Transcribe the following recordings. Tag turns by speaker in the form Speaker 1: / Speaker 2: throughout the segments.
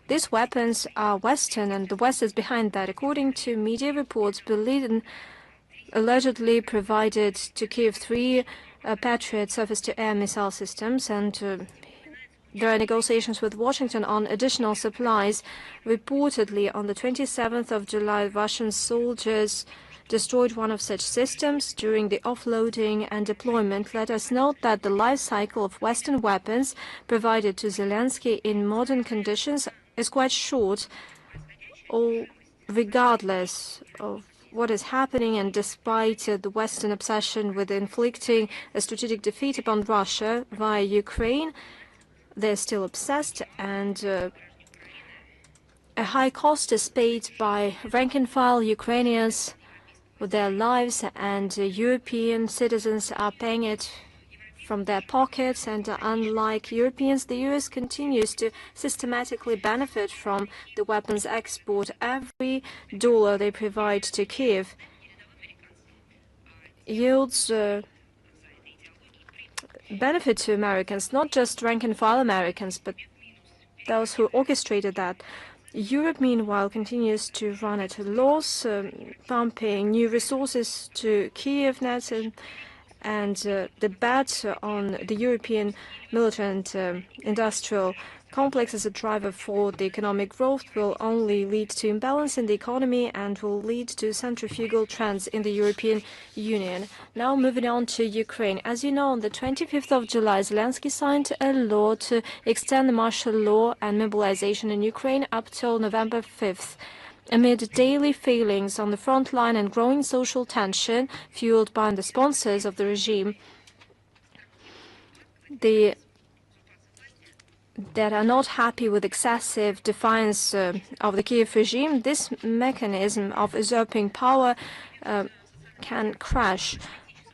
Speaker 1: These weapons are Western, and the West is behind that. According to media reports, Berlin allegedly provided to Kiev 3 Patriot surface-to-air missile systems, and there are negotiations with Washington on additional supplies. Reportedly, on the 27th of July, Russian soldiers destroyed one of such systems during the offloading and deployment. Let us note that the life cycle of Western weapons provided to Zelensky in modern conditions is quite short, regardless of what is happening, and despite the Western obsession with inflicting a strategic defeat upon Russia via Ukraine, they're still obsessed, and a high cost is paid by rank-and-file Ukrainians with their lives, and European citizens are paying it from their pockets. And unlike Europeans, the US continues to systematically benefit from the weapons export. Every dollar they provide to Kiev yields benefit to Americans, not just rank-and-file Americans, but those who orchestrated that. Europe, meanwhile, continues to run at a loss, pumping new resources to Kiev nets, and the bet on the European military and industrial complex as a driver for the economic growth will only lead to imbalance in the economy and will lead to centrifugal trends in the European Union. Now moving on to Ukraine. As you know, on the 25th of July, Zelensky signed a law to extend the martial law and mobilization in Ukraine up till November 5th. Amid daily failings on the front line and growing social tension fueled by the sponsors of the regime, that are not happy with excessive defiance of the Kiev regime, this mechanism of usurping power can crash.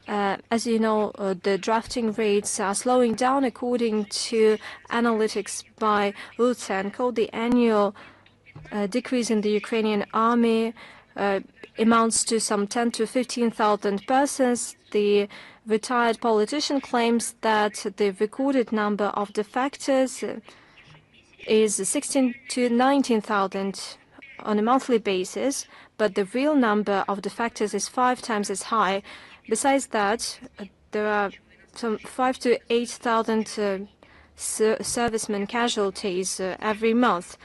Speaker 1: As you know, the drafting rates are slowing down. According to analytics by Lutsenko, the annual decrease in the Ukrainian army amounts to some 10 to 15,000 persons. The retired politician claims that the recorded number of defectors is 16 to 19,000 on a monthly basis, but the real number of defectors is 5 times as high. Besides that, there are some 5 to 8,000 servicemen casualties every month.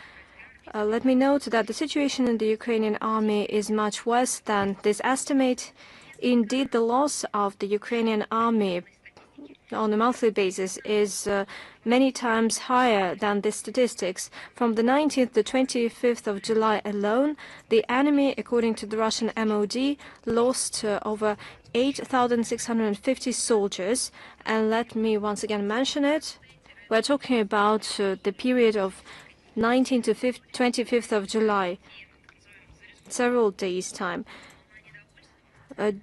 Speaker 1: Let me note that the situation in the Ukrainian army is much worse than this estimate. Indeed, the loss of the Ukrainian army on a monthly basis is many times higher than the statistics. From the 19th to 25th of July alone, the enemy, according to the Russian MOD, lost over 8,650 soldiers. And let me once again mention it. We're talking about the period of 19th to 25th of July, several days' time.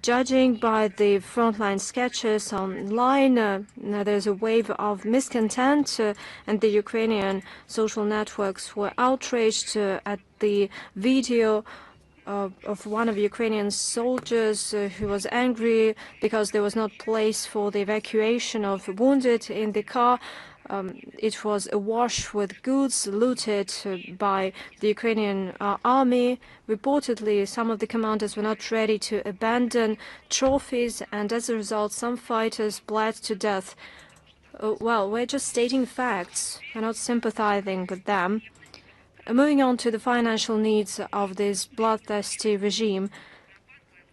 Speaker 1: Judging by the frontline sketches online, there's a wave of miscontent, and the Ukrainian social networks were outraged at the video of one of Ukrainian soldiers who was angry because there was not place for the evacuation of wounded in the car. It was awash with goods looted by the Ukrainian army. Reportedly, some of the commanders were not ready to abandon trophies, and as a result, some fighters bled to death. Well, we're just stating facts. We're not sympathizing with them. Moving on to the financial needs of this bloodthirsty regime,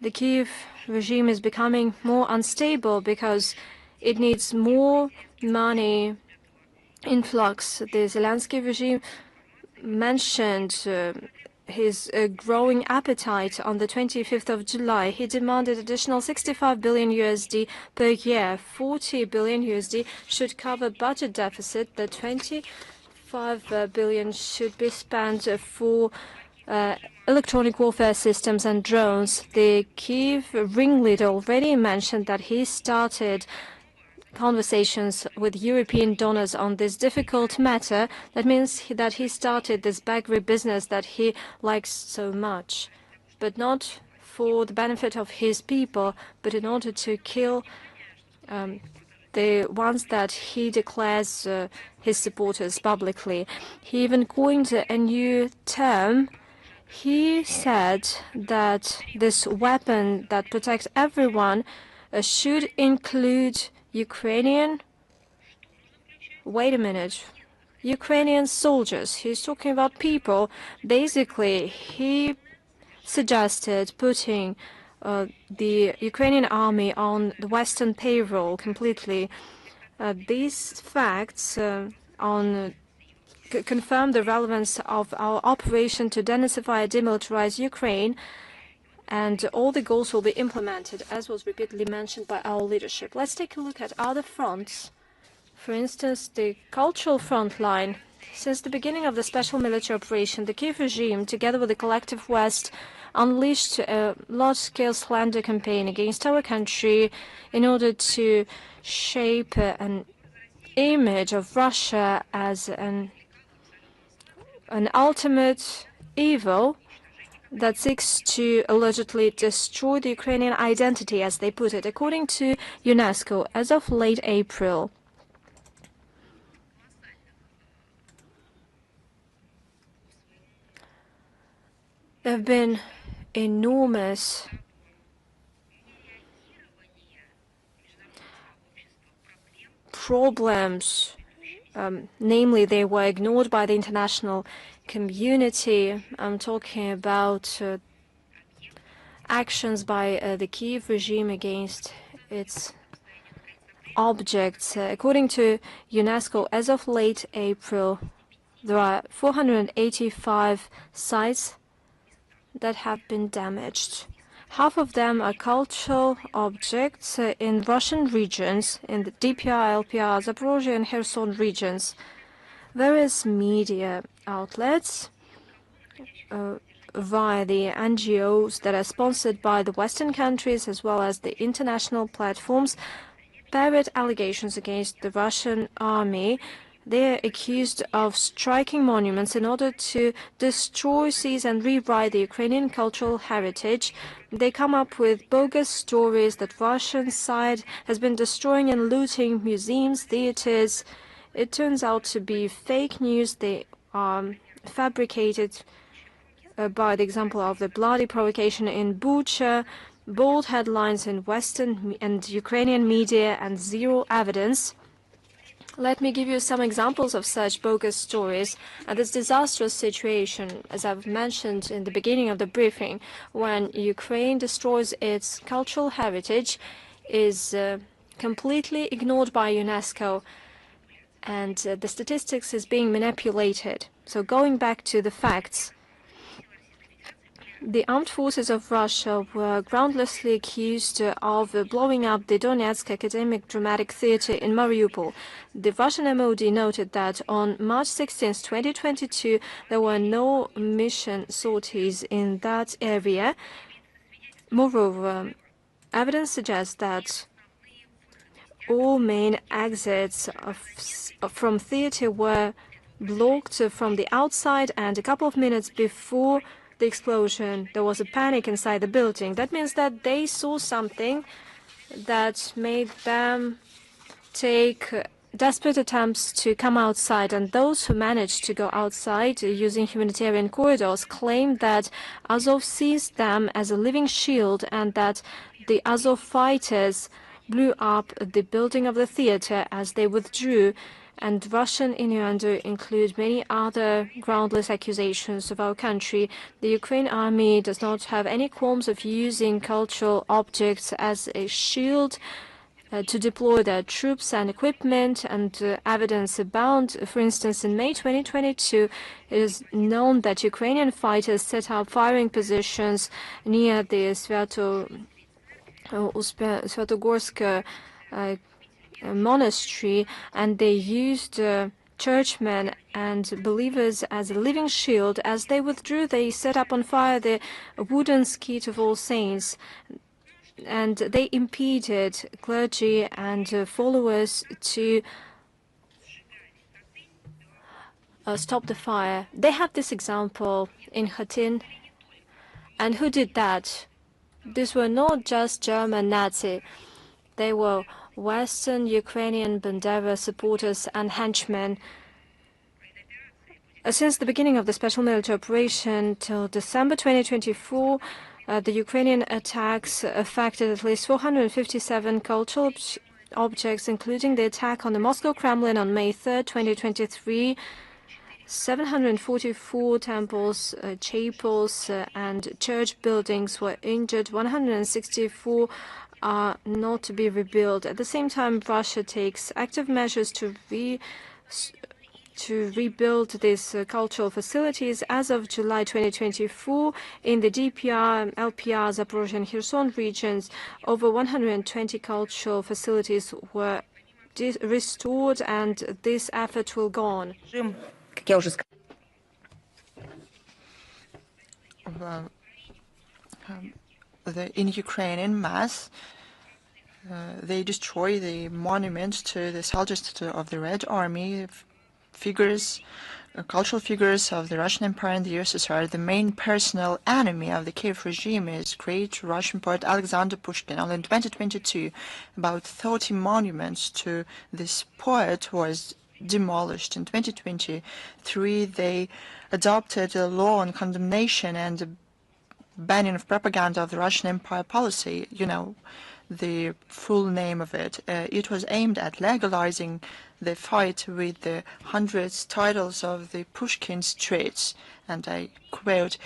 Speaker 1: the Kiev regime is becoming more unstable because it needs more money influx. The Zelensky regime mentioned his growing appetite on the 25th of July. He demanded additional 65 billion USD per year. 40 billion USD should cover budget deficit. The 25 billion should be spent for electronic warfare systems and drones. The Kiev ringleader already mentioned that he started conversations with European donors on this difficult matter. That means that he started this bakery business that he likes so much, but not for the benefit of his people, but in order to kill the ones that he declares his supporters publicly. He even coined a new term. He said that this weapon that protects everyone should include Ukrainian, wait a minute, Ukrainian soldiers. He's talking about people. Basically, he suggested putting the Ukrainian army on the Western payroll completely. These facts confirm the relevance of our operation to denazify and demilitarize Ukraine, and all the goals will be implemented, as was repeatedly mentioned by our leadership. Let's take a look at other fronts. For instance, the cultural front line. Since the beginning of the special military operation, the Kiev regime, together with the collective West, unleashed a large-scale slander campaign against our country in order to shape an image of Russia as an ultimate evil that seeks to allegedly destroy the Ukrainian identity, as they put it. According to UNESCO, as of late April, there have been enormous problems. Namely, they were ignored by the international community. I'm talking about actions by the Kiev regime against its objects. According to UNESCO, as of late April, there are 485 sites that have been damaged. Half of them are cultural objects in Russian regions, in the DPR, LPR, Zaporizhzhia and Kherson regions. Various media outlets via the NGOs that are sponsored by the Western countries as well as the international platforms parrot allegations against the Russian army. They are accused of striking monuments in order to destroy, seize and rewrite the Ukrainian cultural heritage. They come up with bogus stories that Russian side has been destroying and looting museums, theaters. It turns out to be fake news. They are fabricated by the example of the bloody provocation in Bucha, bold headlines in Western and Ukrainian media, and zero evidence. Let me give you some examples of such bogus stories. And this disastrous situation, as I've mentioned in the beginning of the briefing, when Ukraine destroys its cultural heritage, is completely ignored by UNESCO, and the statistics is being manipulated. So going back to the facts, the armed forces of Russia were groundlessly accused of blowing up the Donetsk Academic Dramatic Theatre in Mariupol. The Russian MOD noted that on March 16, 2022, there were no mission sorties in that area. Moreover, evidence suggests that all main exits from theatre were blocked from the outside, and a couple of minutes before the explosion, there was a panic inside the building. That means that they saw something that made them take desperate attempts to come outside, and those who managed to go outside using humanitarian corridors claimed that Azov seized them as a living shield and that the Azov fighters blew up the building of the theater as they withdrew. And Russian innuendo include many other groundless accusations of our country. The Ukraine army does not have any qualms of using cultural objects as a shield to deploy their troops and equipment, and evidence abound. For instance, in May 2022, it is known that Ukrainian fighters set up firing positions near the Svyatogorsk monastery, and they used churchmen and believers as a living shield. As they withdrew, they set up on fire the wooden skit of All Saints, and they impeded clergy and followers to stop the fire. They have this example in Khatyn. And who did that? These were not just German Nazi. They were Western Ukrainian Bandera supporters and henchmen. Since the beginning of the special military operation till December 2024, the Ukrainian attacks affected at least 457 cultural objects, including the attack on the Moscow Kremlin on May 3, 2023. 744 temples, chapels, and church buildings were injured. 164 are not to be rebuilt. At the same time, Russia takes active measures to rebuild these cultural facilities. As of July 2024, in the DPR, LPR, Zaporizhzhia, and Kherson regions, over 120 cultural facilities were restored, and this effort will go on.
Speaker 2: In Ukraine, in mass, they destroy the monuments to the soldiers of the Red Army, figures, cultural figures of the Russian Empire and the USSR. The main personal enemy of the Kiev regime is great Russian poet Alexander Pushkin. Only in 2022, about 30 monuments to this poet was demolished. In 2023, they adopted a law on condemnation and banning of propaganda of the Russian Empire policy. You know the full name of it. It was aimed at legalizing the fight with the hundreds titles of the Pushkin streets, and I quote,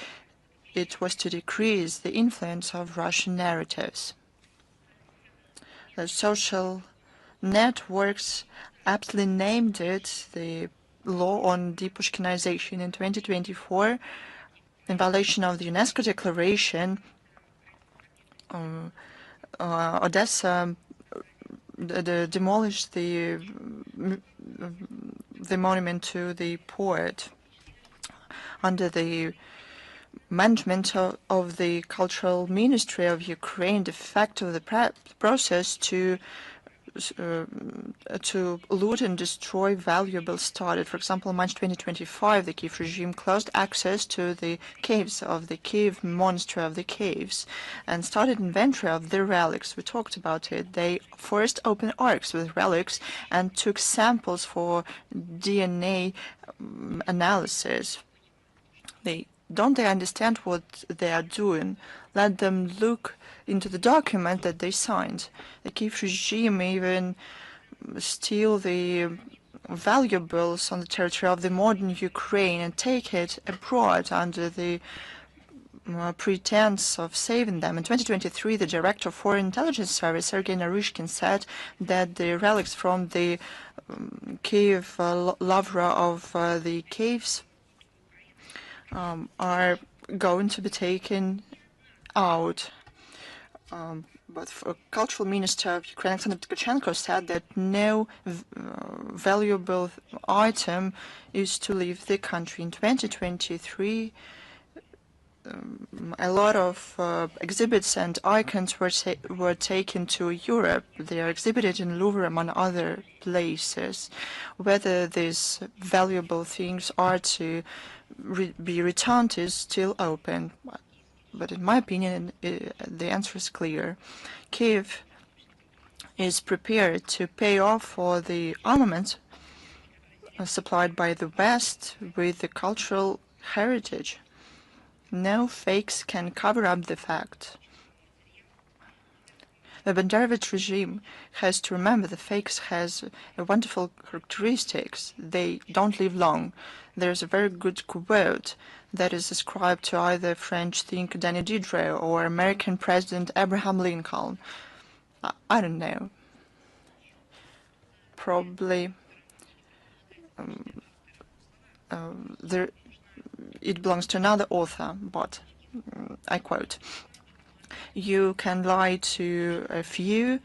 Speaker 2: it was to decrease the influence of Russian narratives. The social networks aptly named it the law on depushkinization. In 2024, in violation of the UNESCO declaration, Odessa demolished the monument to the poet under the management of the Cultural Ministry of Ukraine. The fact of the process to loot and destroy valuables started. For example, in March 2025, the Kiev regime closed access to the caves of the Kiev Monastery of the Caves and started inventory of the relics. We talked about it. They first opened arks with relics and took samples for DNA analysis. Don't they understand what they are doing? Let them look into the document that they signed. The Kiev regime even steal the valuables on the territory of the modern Ukraine and take it abroad under the pretense of saving them. In 2023, the director of Foreign Intelligence Service, Sergei Naryshkin, said that the relics from the Kiev Lavra of the caves are going to be taken out. But the Cultural Minister of Ukraine, Alexander Tkachenko, said that no valuable item is to leave the country. In 2023, a lot of exhibits and icons were taken to Europe. They are exhibited in Louvre, among other places. Whether these valuable things are to be returned is still open. But in my opinion, the answer is clear. Kiev is prepared to pay off for the armaments supplied by the West with the cultural heritage. No fakes can cover up the fact. The Banderovich regime has to remember the fakes has a wonderful characteristics. They don't live long. There's a very good quote that is ascribed to either French thinker Denis Diderot or American President Abraham Lincoln. I don't know. Probably it belongs to another author, but I quote, you can lie to a few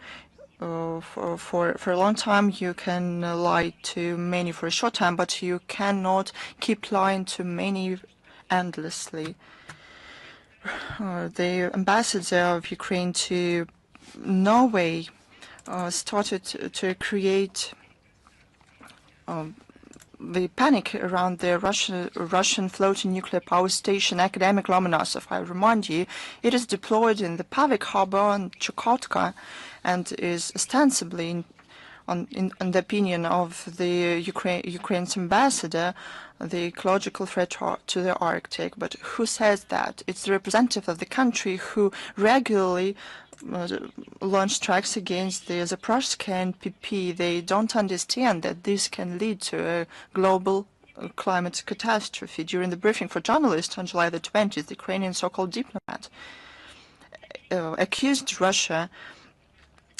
Speaker 2: for a long time, you can lie to many for a short time, but you cannot keep lying to many endlessly. The ambassador of Ukraine to Norway started to create the panic around the Russian floating nuclear power station Academic Lomonosov. I remind you, it is deployed in the Pavik harbor in Chukotka, and is ostensibly, in the opinion of the Ukraine's ambassador, the ecological threat to the Arctic. But who says that? It's the representative of the country who regularly launch strikes against the Zaporizhzhia NPP. They don't understand that this can lead to a global climate catastrophe. During the briefing for journalists on July the 20th, the Ukrainian so-called diplomat accused Russia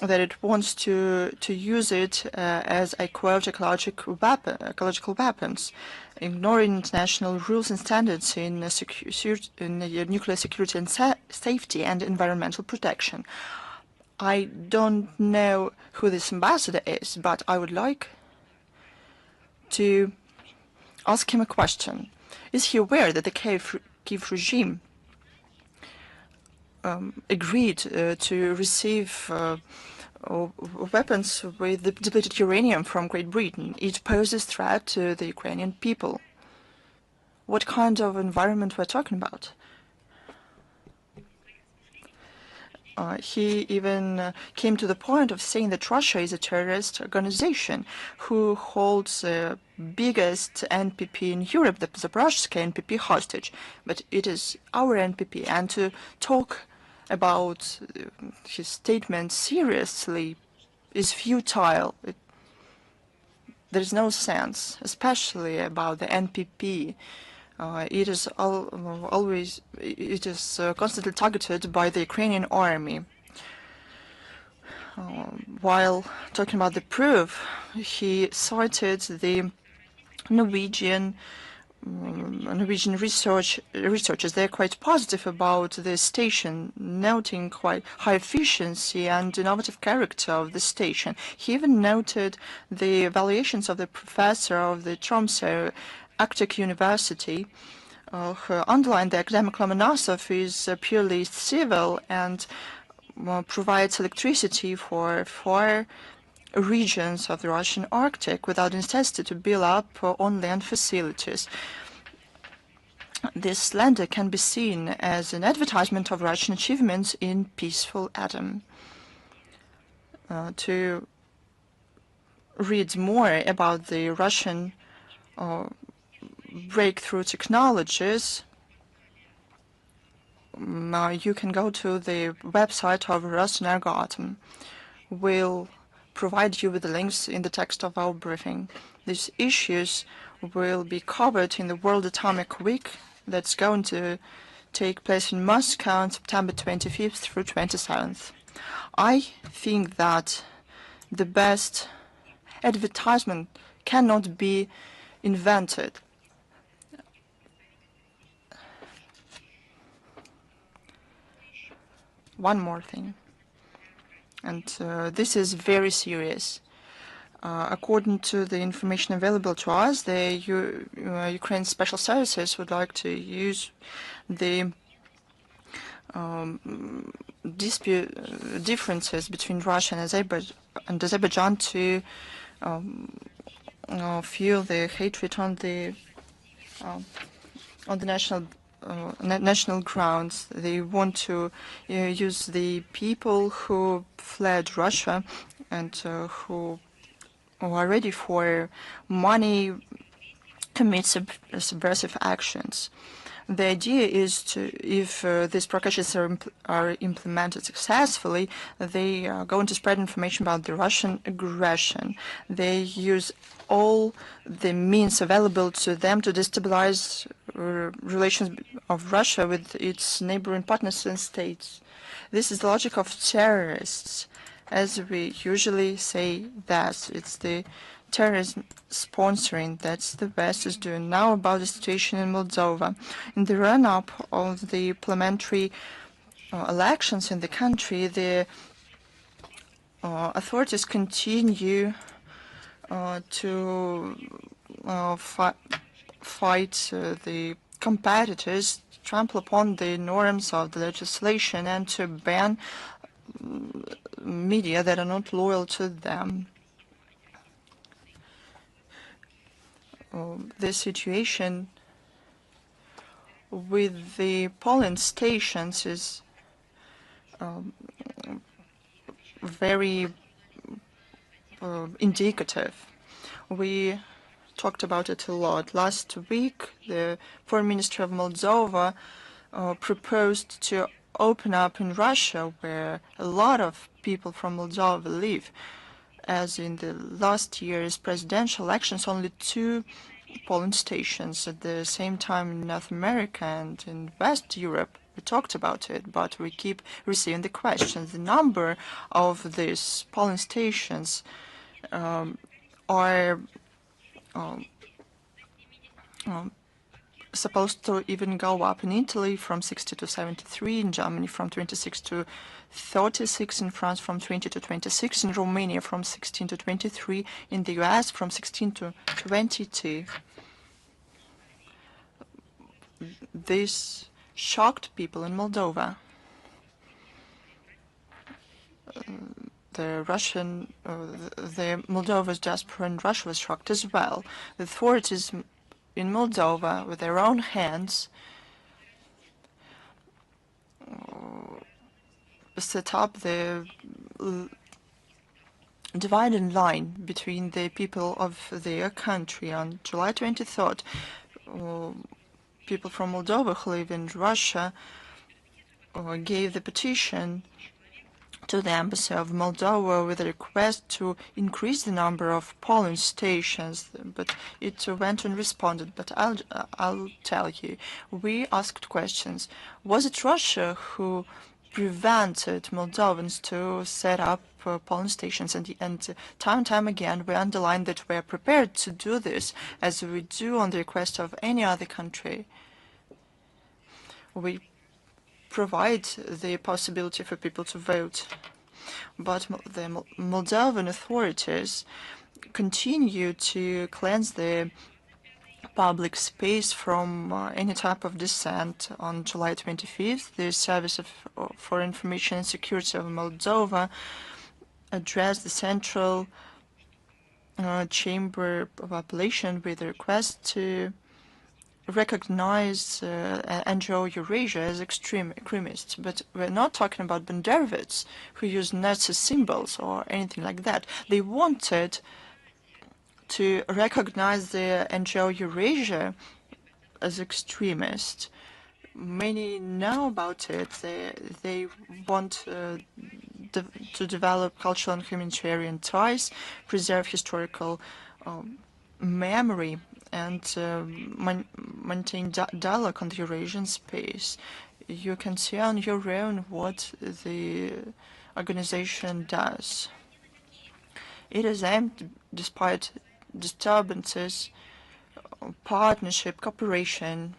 Speaker 2: that it wants to use it as, I quote, ecological weapons, ignoring international rules and standards in nuclear security and safety and environmental protection. I don't know who this ambassador is, but I would like to ask him a question. Is he aware that the Kiev regime agreed to receive weapons with depleted uranium from Great Britain? It poses threat to the Ukrainian people. What kind of environment we're talking about? He even came to the point of saying that Russia is a terrorist organization who holds the biggest NPP in Europe, the Zaporizhzhia NPP, hostage. But it is our NPP, and to talk about his statement seriously is futile. There's no sense, especially about the NPP. It is constantly targeted by the Ukrainian army. While talking about the proof, he cited the Norwegian researchers. They're quite positive about the station, noting quite high efficiency and innovative character of the station. He even noted the evaluations of the professor of the Tromsø Arctic University, who underlined the academic Lomonosov is purely civil and provides electricity for 4 regions of the Russian Arctic without necessity to build up on land facilities. This slander can be seen as an advertisement of Russian achievements in peaceful atom. To read more about the Russian breakthrough technologies, you can go to the website of Rosenergoatom. We'll provide you with the links in the text of our briefing. These issues will be covered in the World Atomic Week that's going to take place in Moscow on September 25th through 27th. I think that the best advertisement cannot be invented. One more thing, and this is very serious. According to the information available to us, the Ukraine Special Services would like to use the differences between Russia and Azerbaijan to fuel the hatred on the national grounds. They want to use the people who fled Russia and who are ready for money, commit subversive actions. The idea is to, if these provocations are implemented successfully, they are going to spread information about the Russian aggression. They use all the means available to them to destabilize relations of Russia with its neighboring partners and states. This is the logic of terrorists. As we usually say, that it's the terrorism sponsoring that's the West is doing. Now about the situation in Moldova. In the run-up of the parliamentary elections in the country, the authorities continue to fight the competitors, trample upon the norms of the legislation, and to ban media that are not loyal to them. The situation with the polling stations is very indicative. We talked about it a lot. Last week, the Foreign Ministry of Moldova proposed to open up in Russia, where a lot of people from Moldova live. As in the last year's presidential elections, only 2 polling stations. At the same time, in North America and in West Europe, we talked about it, but we keep receiving the questions. The number of these polling stations are supposed to even go up in Italy from 60 to 73, in Germany from 26 to 36, in France from 20 to 26, in Romania from 16 to 23, in the US from 16 to 22. This shocked people in Moldova. The Moldova's diaspora in Russia was shocked as well. The authorities in Moldova, with their own hands, set up the dividing line between the people of their country. On July 23rd, people from Moldova who live in Russia gave the petition to the Embassy of Moldova with a request to increase the number of polling stations, but it went unresponded. But I'll tell you, we asked questions. Was it Russia who prevented Moldovans to set up polling stations? And time and time again, we underlined that we are prepared to do this, as we do on the request of any other country. We provide the possibility for people to vote. But the Moldovan authorities continue to cleanse the public space from any type of dissent. On July 25th, the Service for Information and Security of Moldova addressed the Central Chamber of Appellation with a request to recognize NGO Eurasia as extremists. But we're not talking about Banderovics who use Nazi symbols or anything like that. They wanted to recognize the NGO Eurasia as extremist. Many know about it. They want to develop cultural and humanitarian ties, preserve historical memory, and maintain dialogue on the Eurasian space. You can see on your own what the organization does. It is aimed, despite disturbances, partnership, cooperation.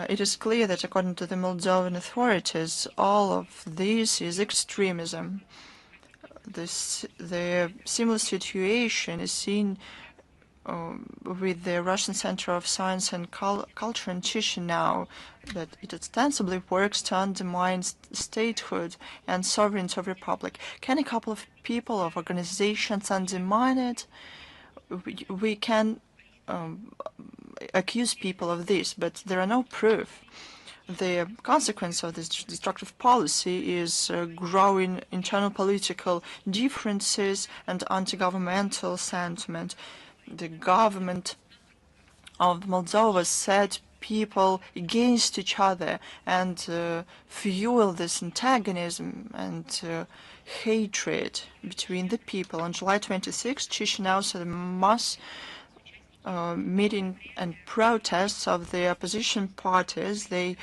Speaker 2: It is clear that, according to the Moldovan authorities, all of this is extremism. The similar situation is seen with the Russian Center of Science and Culture in Chisinau, that it ostensibly works to undermine statehood and sovereignty of the republic. Can a couple of people, of organizations, undermine it? We can accuse people of this, but there are no proof. The consequence of this destructive policy is growing internal political differences and anti-governmental sentiment. The government of Moldova set people against each other and fuel this antagonism and hatred between the people. On July 26, Chisinau said a mass meeting and protests of the opposition parties. They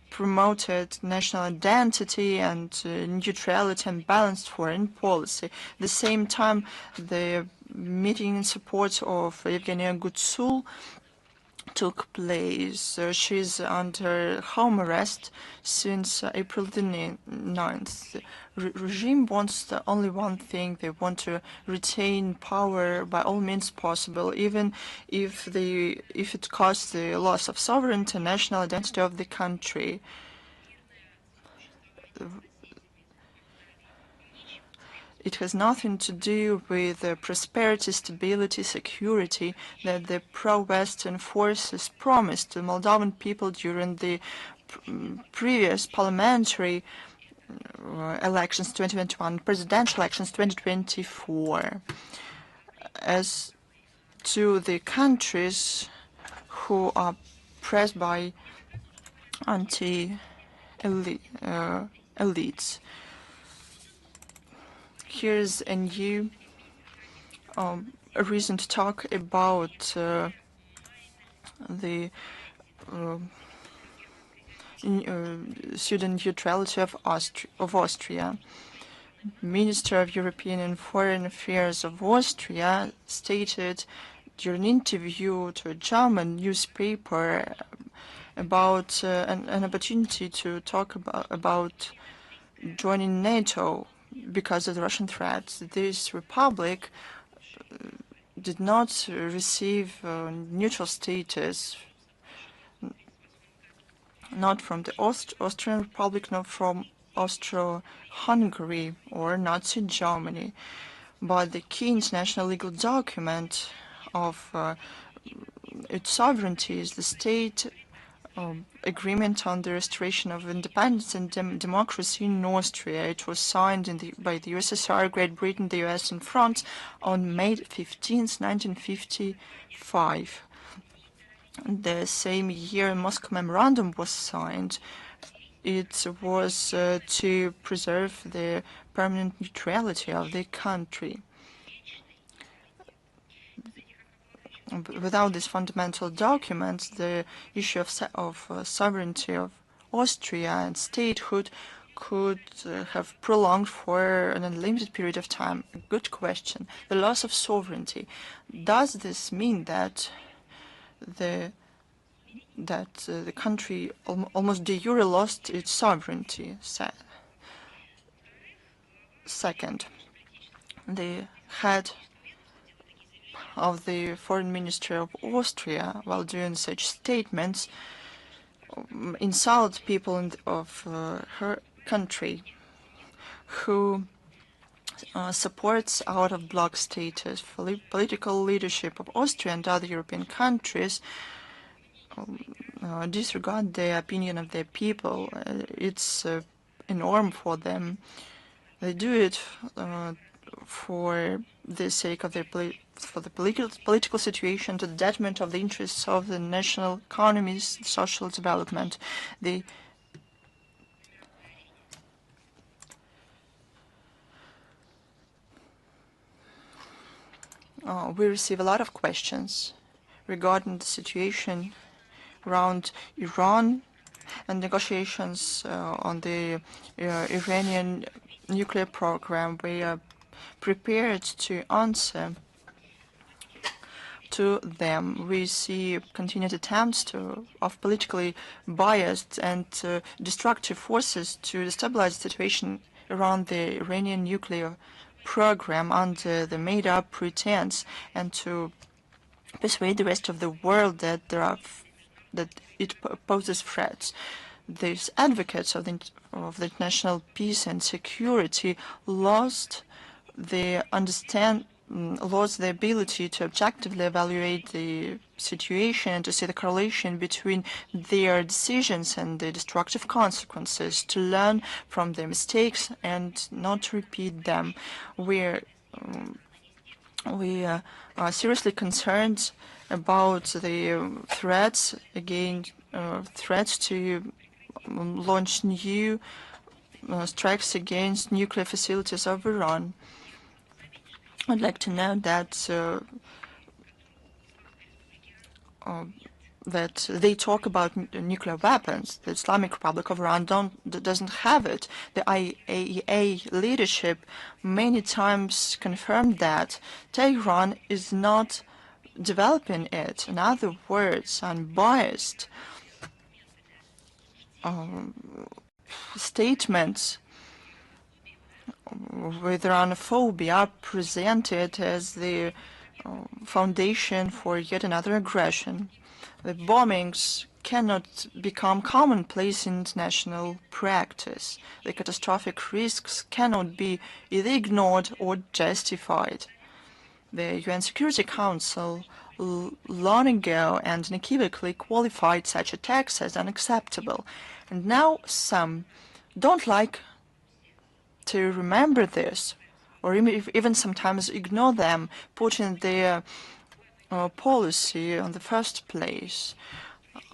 Speaker 2: promoted national identity and neutrality and balanced foreign policy. At the same time, the meeting in support of Evgenia Gutsul took place. She's under home arrest since April the 9th. The regime wants only one thing. They want to retain power by all means possible, even if it costs the loss of sovereignty and national identity of the country. It has nothing to do with prosperity, stability, security that the pro-Western forces promised to Moldovan people during the previous parliamentary elections 2021, presidential elections 2024. As to the countries who are pressed by anti-elites, here's a new a reason to talk about the pseudo neutrality of Austria. Minister of European and Foreign Affairs of Austria stated during an interview to a German newspaper about an opportunity to talk about joining NATO because of the Russian threats. This republic did not receive neutral status, not from the Austrian Republic, not from Austro-Hungary or Nazi Germany, but the key international legal document of its sovereignty is the state agreement on the restoration of independence and democracy in Austria. It was signed by the USSR, Great Britain, the US, and France on May 15, 1955. The same year, a Moscow Memorandum was signed. It was to preserve the permanent neutrality of the country. Without this fundamental document, the issue of sovereignty of Austria and statehood could have prolonged for an unlimited period of time. A good question. The loss of sovereignty. Does this mean that the country almost de jure lost its sovereignty? Second, the head of the Foreign Ministry of Austria, while doing such statements, insult people of her country who supports out-of-bloc status. Political leadership of Austria and other European countries disregard the opinion of their people. It's a norm for them. They do it for the sake of their political situation, to the detriment of the interests of the national economies, social development. We receive a lot of questions regarding the situation around Iran and negotiations on the Iranian nuclear program. We are prepared to answer to them. We see continued attempts of politically biased and destructive forces to destabilize the situation around the Iranian nuclear program under the made-up pretense, and to persuade the rest of the world that it poses threats. These advocates of the international peace and security lost the ability to objectively evaluate the situation and to see the correlation between their decisions and the destructive consequences, to learn from their mistakes and not to repeat them. We are seriously concerned about the threats to launch new strikes against nuclear facilities of Iran. I'd like to note that they talk about nuclear weapons. The Islamic Republic of Iran doesn't have it. The IAEA leadership many times confirmed that Tehran is not developing it. In other words, unbiased statements with Iranophobia are presented as the foundation for yet another aggression. The bombings cannot become commonplace in international practice. The catastrophic risks cannot be either ignored or justified. The UN Security Council long ago and unequivocally qualified such attacks as unacceptable. And now some don't like to remember this, or even sometimes ignore them, putting their policy on the first place.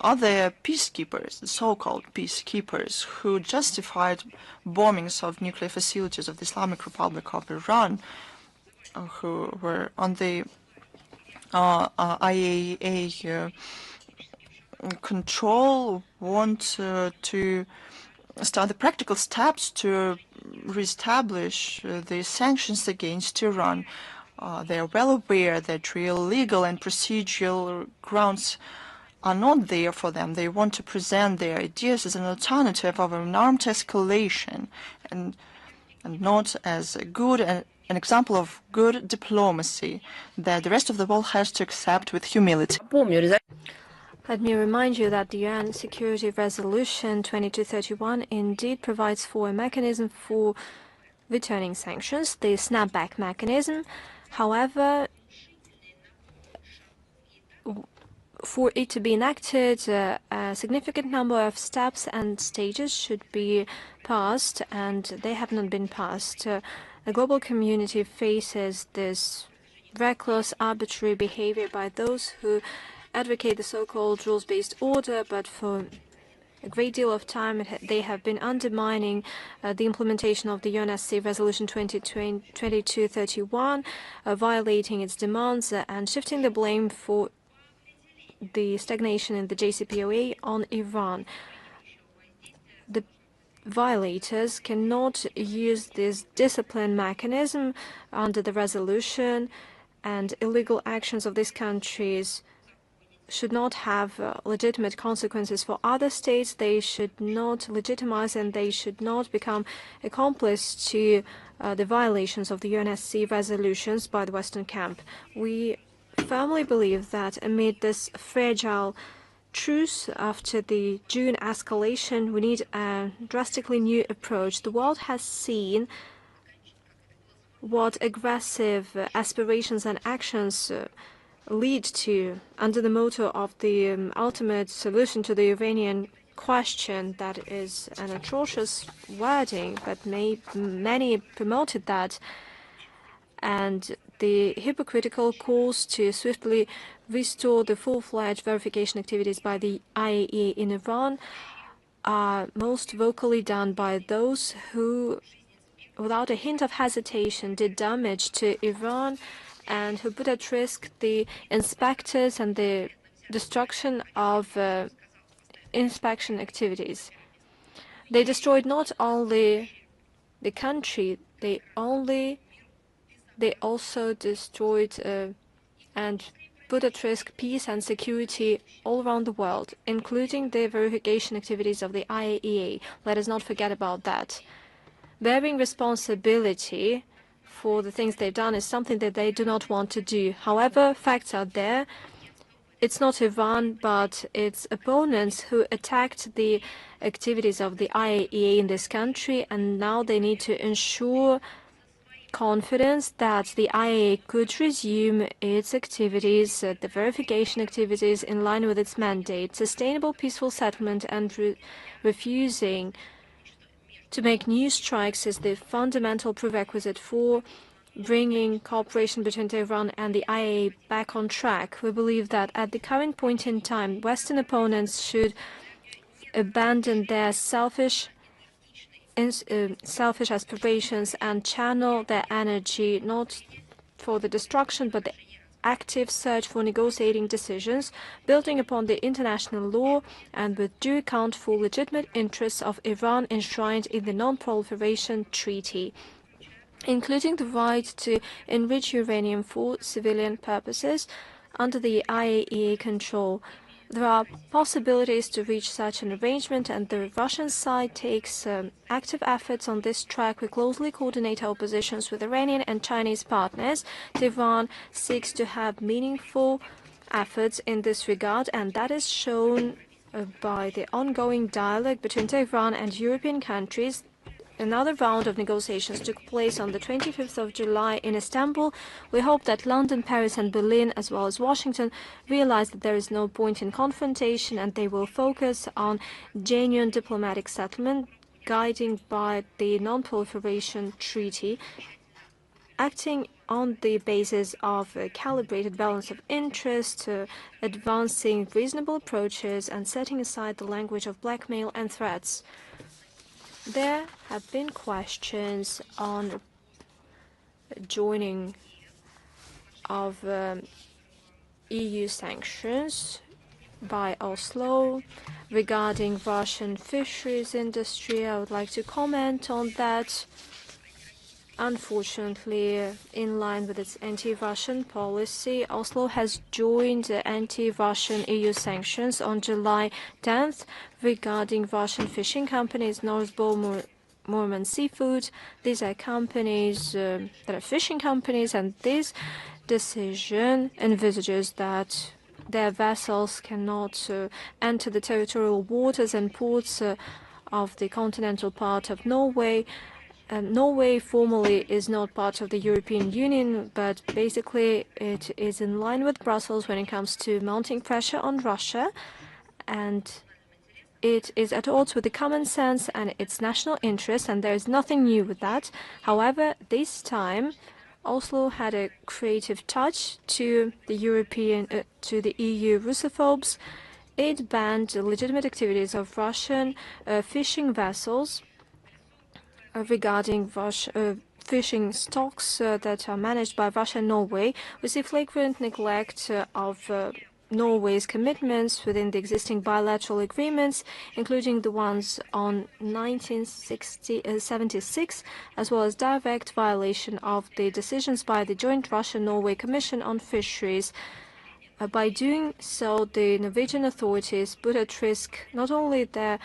Speaker 2: Other peacekeepers, the so-called peacekeepers, who justified bombings of nuclear facilities of the Islamic Republic of Iran, who were on the IAEA control, want to start the practical steps to reestablish the sanctions against Iran. They are well aware that real legal and procedural grounds are not there for them. They want to present their ideas as an alternative of an armed escalation and not as a good an example of good diplomacy that the rest of the world has to accept with humility.
Speaker 1: Let me remind you that the UN Security Resolution 2231 indeed provides for a mechanism for returning sanctions, the snapback mechanism. However, for it to be enacted, a significant number of steps and stages should be passed, and they have not been passed. The global community faces this reckless, arbitrary behavior by those who advocate the so-called rules-based order, but for a great deal of time they have been undermining the implementation of the UNSC Resolution 2231, violating its demands and shifting the blame for the stagnation in the JCPOA on Iran. The violators cannot use this discipline mechanism under the resolution, and illegal actions of these countries should not have legitimate consequences for other states. They should not legitimize and they should not become accomplice to the violations of the UNSC resolutions by the Western camp. We firmly believe that amid this fragile truce after the June escalation, we need a drastically new approach. The world has seen what aggressive aspirations and actions lead to under the motto of the ultimate solution to the Iranian question. That is an atrocious wording, but many promoted that. And the hypocritical calls to swiftly restore the full-fledged verification activities by the IAEA in Iran are most vocally done by those who, without a hint of hesitation, did damage to Iran and who put at risk the inspectors and the destruction of inspection activities. They destroyed not only the country, they also destroyed and put at risk peace and security all around the world, including the verification activities of the IAEA. Let us not forget about that. Bearing responsibility for the things they've done is something that they do not want to do. However, facts are there. It's not Iran, but its opponents who attacked the activities of the IAEA in this country, and now they need to ensure confidence that the IAEA could resume its activities, the verification activities, in line with its mandate. Sustainable peaceful settlement and refusing to make new strikes is the fundamental prerequisite for bringing cooperation between Tehran and the IAEA back on track. We believe that at the current point in time, Western opponents should abandon their selfish aspirations and channel their energy not for the destruction but the active search for negotiating decisions, building upon the international law and with due account for legitimate interests of Iran enshrined in the Non-Proliferation Treaty, including the right to enrich uranium for civilian purposes under the IAEA control. There are possibilities to reach such an arrangement, and the Russian side takes active efforts on this track. We closely coordinate our positions with Iranian and Chinese partners. Tehran seeks to have meaningful efforts in this regard, and that is shown by the ongoing dialogue between Tehran and European countries, Another round of negotiations took place on the 25th of July in Istanbul. We hope that London, Paris and Berlin, as well as Washington, realize that there is no point in confrontation and they will focus on genuine diplomatic settlement, guiding by the Non-Proliferation Treaty, acting on the basis of a calibrated balance of interest, advancing reasonable approaches and setting aside the language of blackmail and threats. There have been questions on joining of EU sanctions by Oslo regarding Russian fisheries industry. I would like to comment on that. Unfortunately, in line with its anti-Russian policy, Oslo has joined the anti-Russian EU sanctions on July 10th regarding Russian fishing companies, Northbow, Mormon Seafood. These are companies that are fishing companies, and this decision envisages that their vessels cannot enter the territorial waters and ports of the continental part of Norway. Norway formally is not part of the European Union, but basically it is in line with Brussels when it comes to mounting pressure on Russia, and it is at odds with the common sense and its national interest, and there is nothing new with that. However, this time Oslo had a creative touch to the EU Russophobes. It banned the legitimate activities of Russian fishing vessels regarding fishing stocks that are managed by Russia and Norway. We see flagrant neglect of Norway's commitments within the existing bilateral agreements, including the ones on 1976, as well as direct violation of the decisions by the Joint Russia-Norway Commission on Fisheries. By doing so, the Norwegian authorities put at risk not only the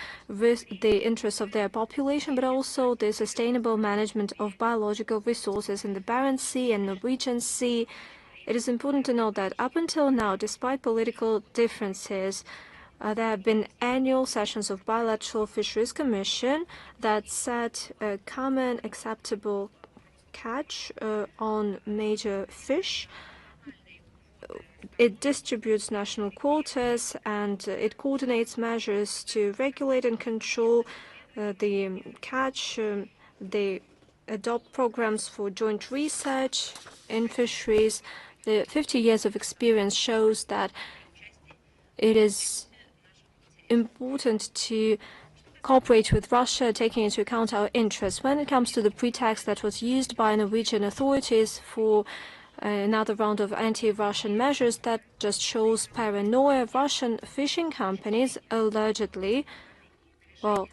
Speaker 1: interests of their population, but also the sustainable management of biological resources in the Barents Sea and Norwegian Sea. It is important to note that up until now, despite political differences, there have been annual sessions of bilateral fisheries commission that set a common acceptable catch on major fish. It distributes national quotas and it coordinates measures to regulate and control the catch. They adopt programs for joint research in fisheries. The 50 years of experience shows that it is important to cooperate with Russia, taking into account our interests. When it comes to the pretext that was used by Norwegian authorities for another round of anti-Russian measures, that just shows paranoia. Russian fishing companies allegedly, well,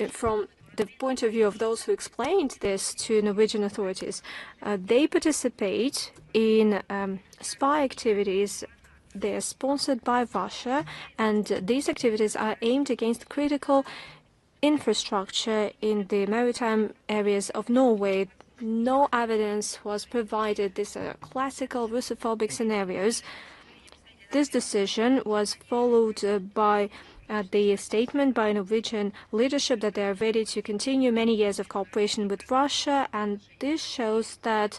Speaker 1: from the point of view of those who explained this to Norwegian authorities, they participate in spy activities. They are sponsored by Russia, and these activities are aimed against critical infrastructure in the maritime areas of Norway. No evidence was provided. These are classical Russophobic scenarios. This decision was followed by the statement by Norwegian leadership that they are ready to continue many years of cooperation with Russia, and this shows that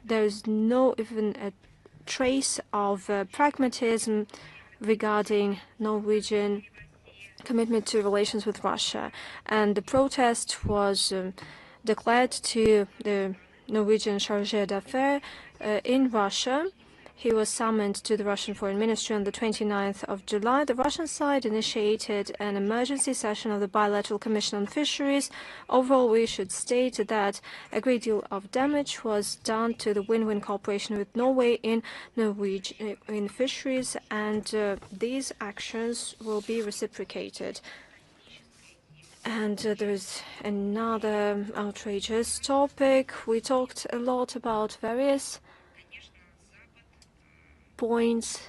Speaker 1: there is no even a trace of pragmatism regarding Norwegian commitment to relations with Russia. And the protest was declared to the Norwegian chargé d'affaires in Russia. He was summoned to the Russian Foreign Ministry on the 29th of July. The Russian side initiated an emergency session of the Bilateral Commission on Fisheries. Overall, we should state that a great deal of damage was done to the win-win cooperation with Norway in fisheries, and these actions will be reciprocated. And there is another outrageous topic. We talked a lot about various points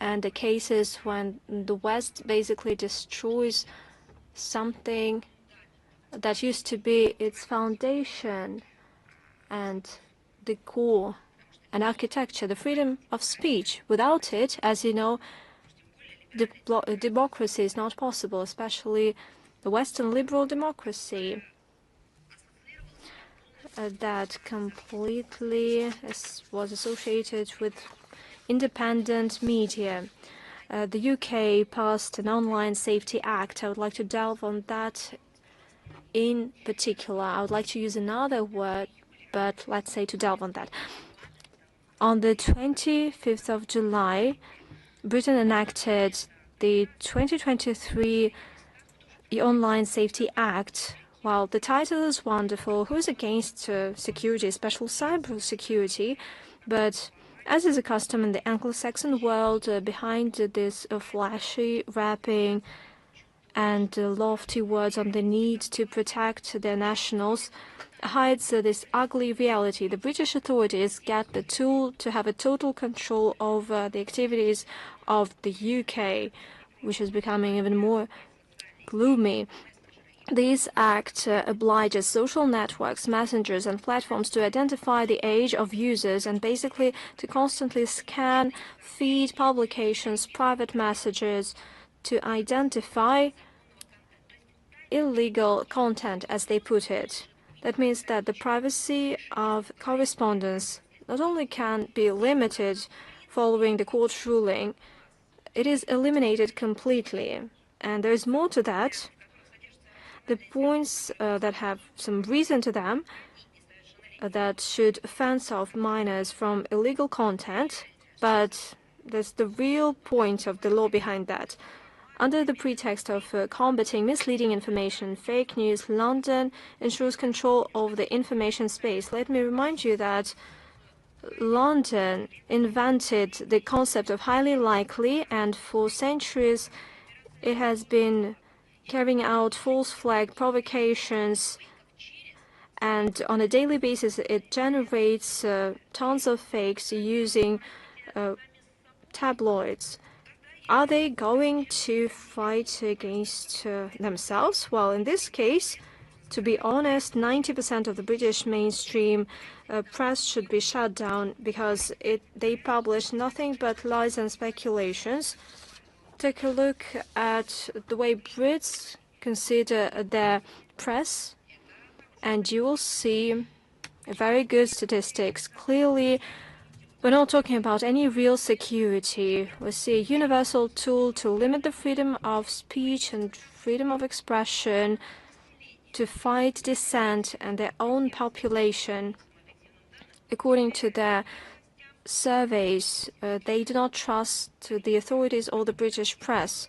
Speaker 1: and the cases when the West basically destroys something that used to be its foundation and the core and architecture, the freedom of speech. Without it, as you know, democracy is not possible, especially the Western liberal democracy that completely was associated with independent media. The UK passed an Online Safety Act. I would like to delve on that in particular. I would like to use another word, but let's say to delve on that. On the 25th of July, Britain enacted the 2023 Online Safety Act. While the title is wonderful, who's against security, special cyber security? But as is a custom in the Anglo-Saxon world, behind this flashy wrapping and lofty words on the need to protect their nationals hides this ugly reality. The British authorities get the tool to have a total control over the activities of the UK, which is becoming even more gloomy. This act obliges social networks, messengers, and platforms to identify the age of users and basically to constantly scan, feed publications, private messages, to identify illegal content, as they put it. That means that the privacy of correspondence not only can be limited following the court ruling, it is eliminated completely. And there is more to that. The points that have some reason to them that should fence off minors from illegal content, but that's the real point of the law behind that. Under the pretext of combating misleading information, fake news, London ensures control over the information space. Let me remind you that London invented the concept of highly likely, and for centuries it has been carrying out false flag provocations, and on a daily basis it generates tons of fakes using tabloids. Are they going to fight against themselves? Well, in this case, to be honest, 90% of the British mainstream press should be shut down because they publish nothing but lies and speculations. Take a look at the way Brits consider their press, and you will see very good statistics. Clearly, we're not talking about any real security. We see a universal tool to limit the freedom of speech and freedom of expression, to fight dissent and their own population. According to their surveys, they do not trust the authorities or the British press.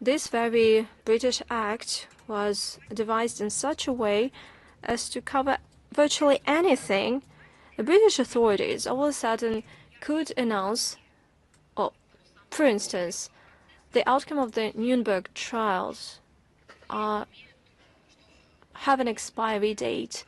Speaker 1: This very British Act was devised in such a way as to cover virtually anything. The British authorities all of a sudden could announce, for instance, the outcome of the Nuremberg trials have an expiry date.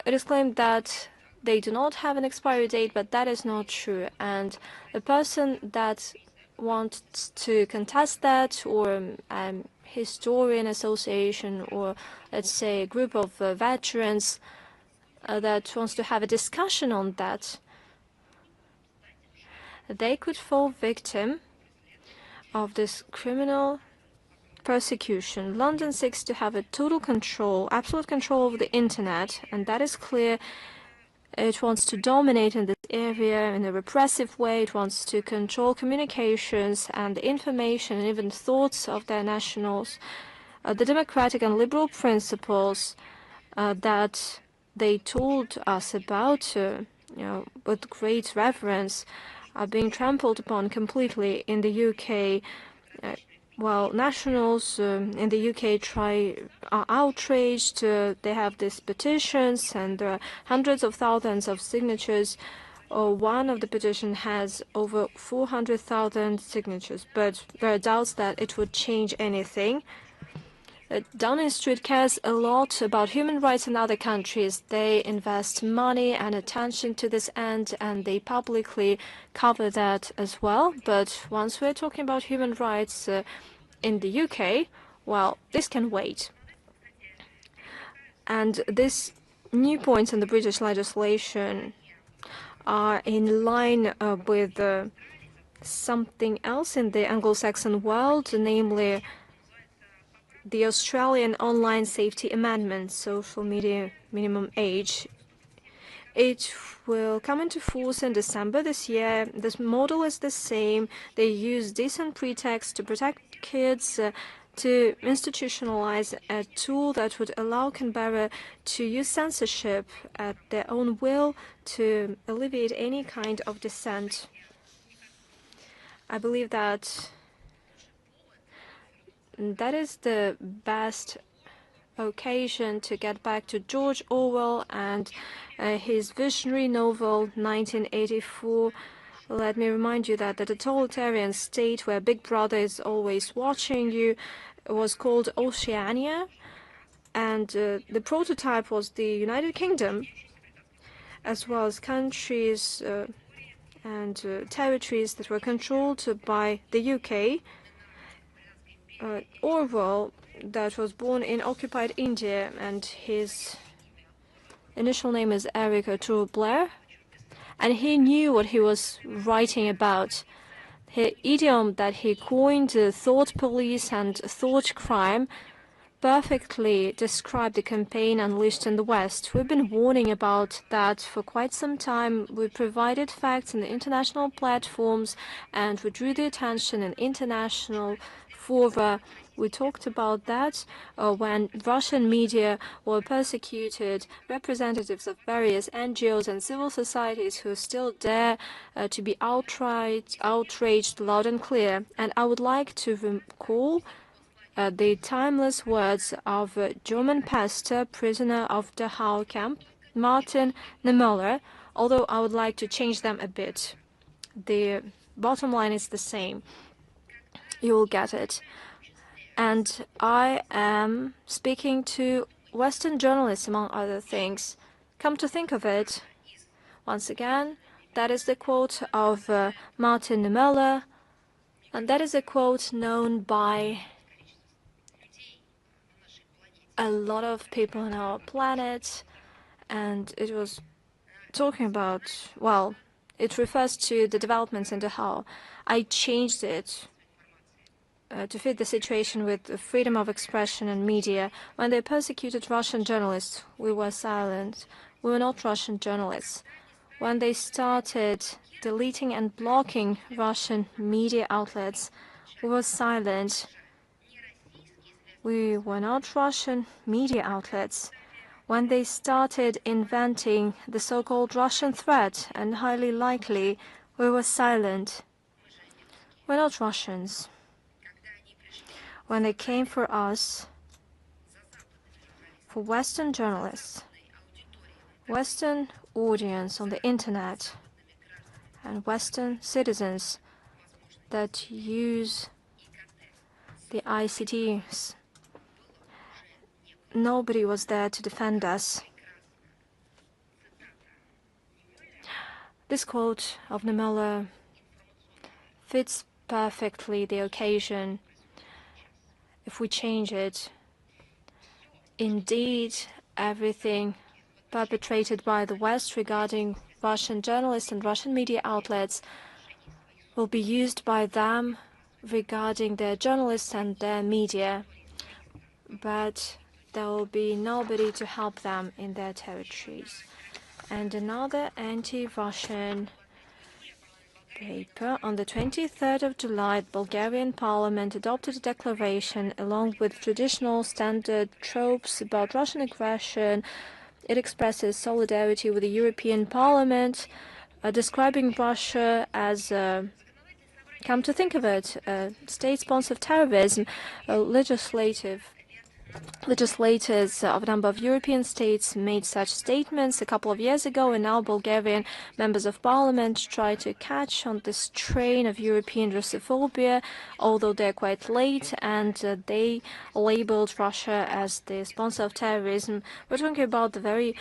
Speaker 1: It is claimed that they do not have an expiry date, but that is not true. And a person that wants to contest that, or a historian association, or let's say a group of veterans that wants to have a discussion on that, they could fall victim of this criminal persecution. London seeks to have a total control, absolute control over the internet, and that is clear. It wants to dominate in this area in a repressive way. It wants to control communications and the information and even thoughts of their nationals. The democratic and liberal principles that they told us about, with great reverence, are being trampled upon completely in the UK. While nationals in the UK are outraged, they have these petitions and there are hundreds of thousands of signatures. One of the petitions has over 400,000 signatures, but there are doubts that it would change anything. Downing Street cares a lot about human rights in other countries. They invest money and attention to this end, and they publicly cover that as well. But once we're talking about human rights in the UK, well, this can wait. And these new points in the British legislation are in line with something else in the Anglo-Saxon world, namely the Australian Online Safety Amendment, social media minimum age. It will come into force in December this year. This model is the same. They use decent pretext to protect kids, to institutionalize a tool that would allow Canberra to use censorship at their own will to alleviate any kind of dissent. I believe that that is the best occasion to get back to George Orwell and his visionary novel 1984. Let me remind you that the totalitarian state where Big Brother is always watching you was called Oceania, and the prototype was the United Kingdom, as well as countries and territories that were controlled by the UK. Orwell, that was born in occupied India, and his initial name is Eric Arthur Blair, and he knew what he was writing about. The idiom that he coined, thought police and thought crime, perfectly described the campaign unleashed in the West. We've been warning about that for quite some time. We provided facts in the international platforms, and we drew the attention in international fora. We talked about that when Russian media were persecuted. Representatives of various NGOs and civil societies who still dare to be outraged loud and clear. And I would like to recall the timeless words of a German pastor, prisoner of the Dachau camp, Martin Niemöller, although I would like to change them a bit. The bottom line is the same. You will get it. And I am speaking to Western journalists, among other things. Come to think of it, once again, that is the quote of Martin Niemöller, and that is a quote known by a lot of people on our planet, and it was talking about, well, it refers to the developments in Dachau. I changed it to fit the situation with the freedom of expression and media. When they persecuted Russian journalists, we were silent. We were not Russian journalists. When they started deleting and blocking Russian media outlets, we were silent. We were not Russian media outlets. When they started inventing the so-called Russian threat, and highly likely, we were silent. We're not Russians. When they came for us, for Western journalists, Western audience on the internet, and Western citizens that use the ICTs, nobody was there to defend us. This quote of Niemöller fits perfectly the occasion. If we change it, indeed, everything perpetrated by the West regarding Russian journalists and Russian media outlets will be used by them regarding their journalists and their media. But there will be nobody to help them in their territories. And another anti-Russian paper. On the 23rd of July, the Bulgarian parliament adopted a declaration along with traditional standard tropes about Russian aggression. It expresses solidarity with the European Parliament, describing Russia as, come to think of it, a state sponsor of terrorism. Legislators of a number of European states made such statements a couple of years ago, and now Bulgarian members of parliament try to catch on this train of European Russophobia, although they're quite late, and they labeled Russia as the sponsor of terrorism. We're talking about the very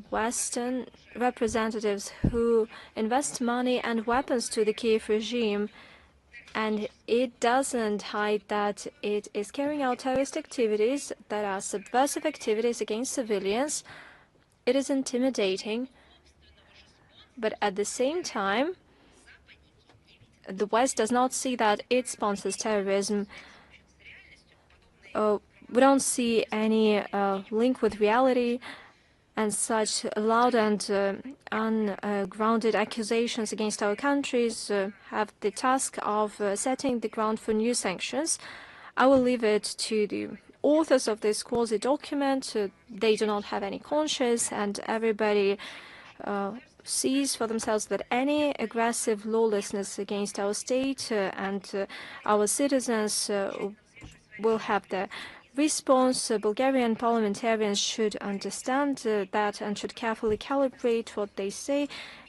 Speaker 1: Western representatives who invest money and weapons to the Kiev regime. And it doesn't hide that it is carrying out terrorist activities that are subversive activities against civilians. It is intimidating. But at the same time, the West does not see that it sponsors terrorism. We don't see any link with reality, and such loud and ungrounded accusations against our countries have the task of setting the ground for new sanctions. I will leave it to the authors of this quasi-document. They do not have any conscience, and everybody sees for themselves that any aggressive lawlessness against our state and our citizens will have the response. Bulgarian parliamentarians should understand that and should carefully calibrate what they say.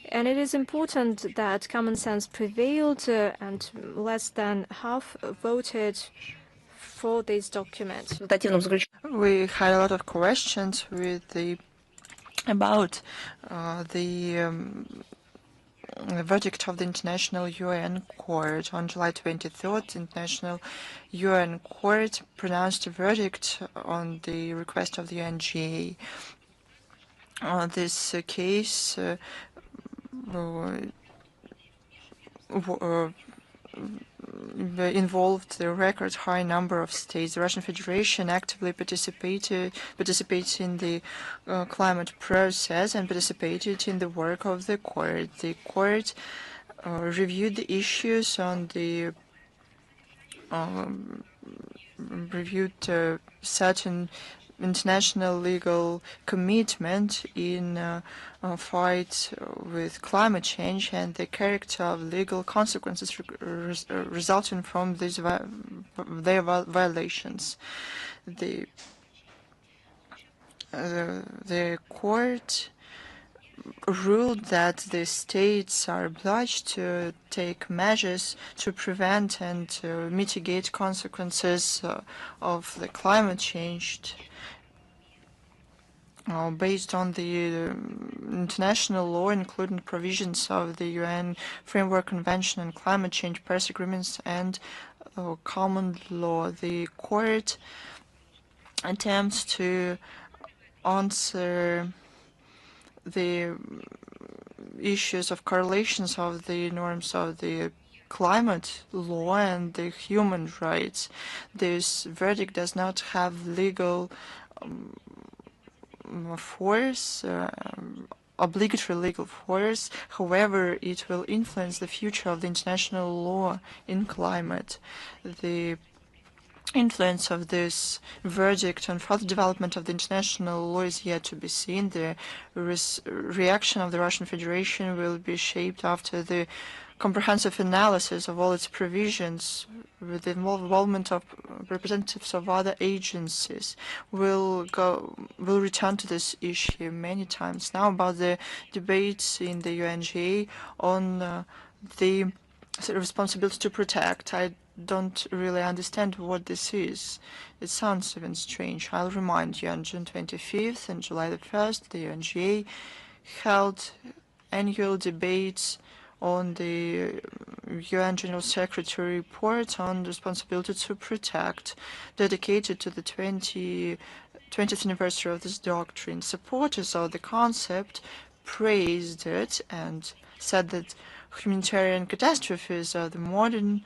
Speaker 1: And it is important that common sense prevailed and less than half voted for this document.
Speaker 2: We had a lot of questions about the verdict of the International UN Court. On July 23rd, the International UN Court pronounced a verdict on the request of the UNGA. This case involved the record high number of states. The Russian Federation actively participates in the climate process and participated in the work of the court. The court reviewed the issues on the reviewed certain international legal commitment in a fight with climate change and the character of legal consequences resulting from these their violations. The court ruled that the states are obliged to take measures to prevent and to mitigate consequences of the climate change based on the international law, including provisions of the UN Framework Convention on Climate Change, Paris Agreements, and common law. The court attempts to answer the issues of correlations of the norms of the climate law and the human rights. This verdict does not have legal force, obligatory legal force. However, it will influence the future of the international law in climate. The influence of this verdict on further development of the international law is yet to be seen. The reaction of the Russian Federation will be shaped after the comprehensive analysis of all its provisions with the involvement of representatives of other agencies. We'll return to this issue many times now about the debates in the UNGA on the responsibility to protect. I don't really understand what this is. It sounds even strange. I'll remind you, on June 25th and July the 1st, the UNGA held annual debates on the UN General Secretary report on responsibility to protect, dedicated to the 20th anniversary of this doctrine. Supporters of the concept praised it and said that humanitarian catastrophes of the modern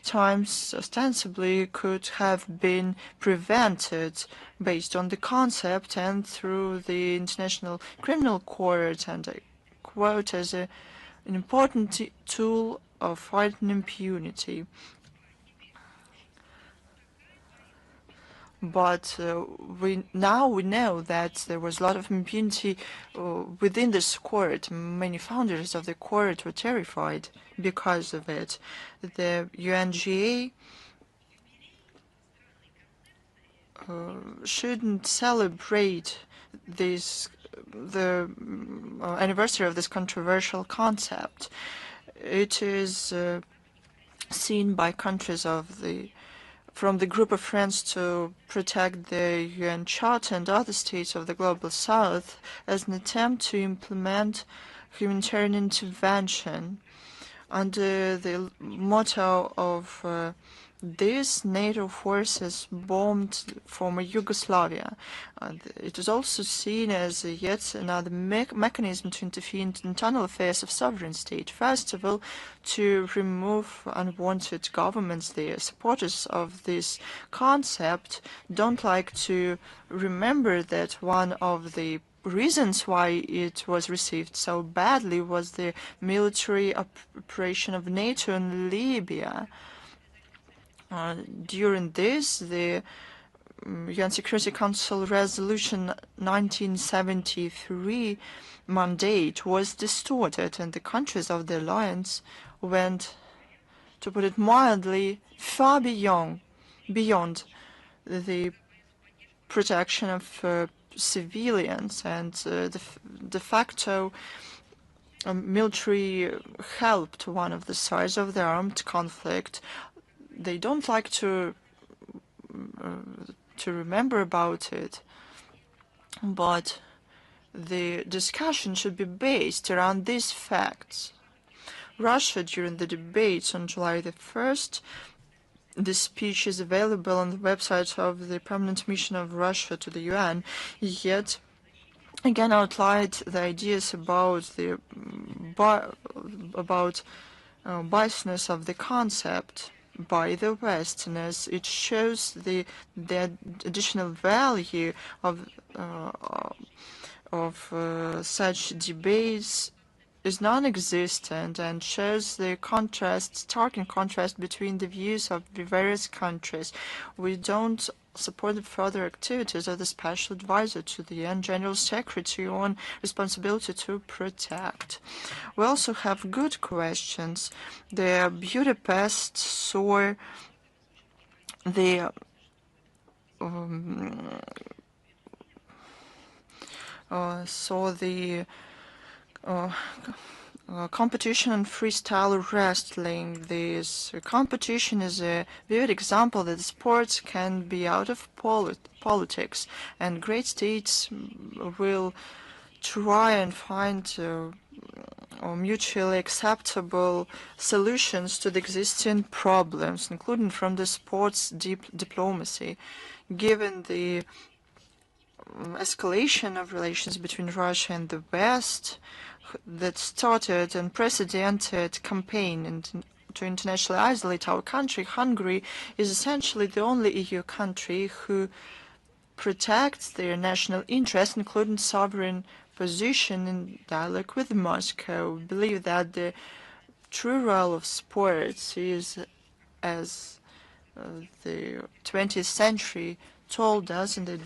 Speaker 2: times ostensibly could have been prevented based on the concept and through the International Criminal Court, and I quote, as an important tool of fighting impunity. But we know that there was a lot of impunity within this court. Many founders of the court were terrified because of it. The UNGA shouldn't celebrate the anniversary of this controversial concept. It is seen by countries from the group of friends to protect the UN Charter and other states of the Global South as an attempt to implement humanitarian intervention under the motto of these NATO forces bombed former Yugoslavia. It is also seen as yet another mechanism to interfere in internal affairs of sovereign state. First of all, to remove unwanted governments. The supporters of this concept don't like to remember that one of the reasons why it was received so badly was the military operation of NATO in Libya. During this, the UN Security Council Resolution 1973 mandate was distorted, and the countries of the alliance went, to put it mildly, far beyond the protection of civilians and de facto military help to one of the sides of the armed conflict. They don't like to remember about it, but the discussion should be based around these facts. Russia, during the debates on July the 1st, the speech is available on the website of the Permanent Mission of Russia to the UN, yet again outlined the ideas about the biasness of the concept by the Westerners. It shows the additional value of such debates is non-existent, and shows the stark contrast between the views of the various countries. We don't support the further activities of the Special Advisor to the UN General Secretary on responsibility to protect. We also have good questions. The Budapest saw the competition in freestyle wrestling. This competition is a vivid example that sports can be out of politics, and great states will try and find mutually acceptable solutions to the existing problems, including from the sports diplomacy. Given the escalation of relations between Russia and the West that started an unprecedented campaign to internationally isolate our country, Hungary is essentially the only EU country who protects their national interests, including sovereign position in dialogue with Moscow. We believe that the true role of sports is, as the 20th century told us in the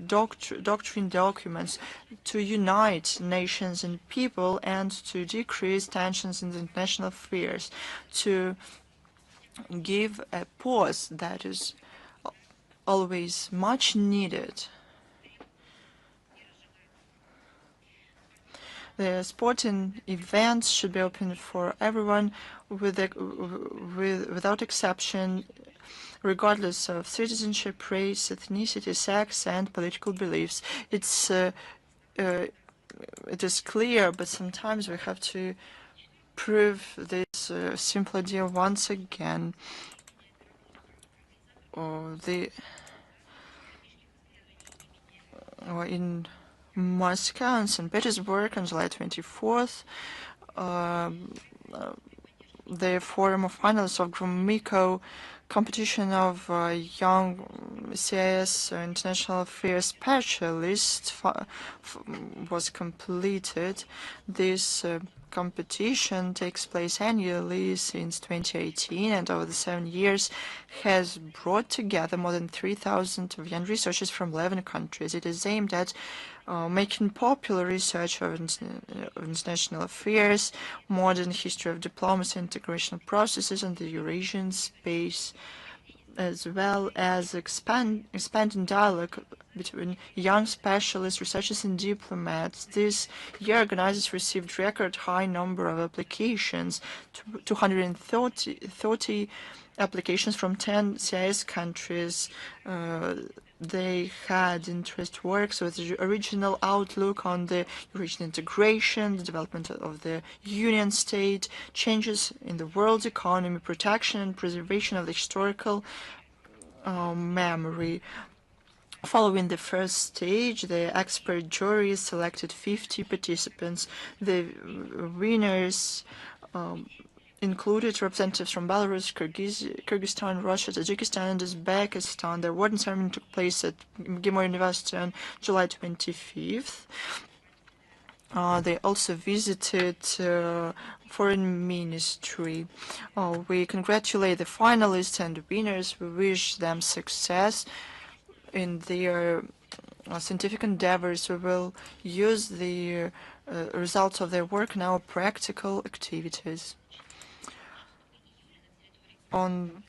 Speaker 2: doctrine documents, to unite nations and people and to decrease tensions in the international affairs, to give a pause that is always much needed. The sporting events should be open for everyone without exception, regardless of citizenship, race, ethnicity, sex, and political beliefs. It is clear, but sometimes we have to prove this simple idea once again. In Moscow and St. Petersburg on July 24th, the Forum of Finalists of Gromyko competition of young CIS international affairs specialists was completed. This competition takes place annually since 2018, and over the 7 years has brought together more than 3,000 young researchers from 11 countries. It is aimed at making popular research of international affairs, modern history of diplomacy, integration processes, and the Eurasian space, as well as expanding dialogue between young specialists, researchers, and diplomats. This year, organizers received record high number of applications, 230 applications from 10 CIS countries. they had interest works with the original outlook on the Eurasian integration, the development of the Union state, changes in the world economy, protection and preservation of the historical memory. Following the first stage, the expert jury selected 50 participants. The winners included representatives from Belarus, Kyrgyzstan, Russia, Tajikistan, and Uzbekistan. The awarding ceremony took place at Gimor University on July 25th. They also visited Foreign Ministry. We congratulate the finalists and winners. We wish them success in their scientific endeavors. We will use the results of their work in our practical activities. In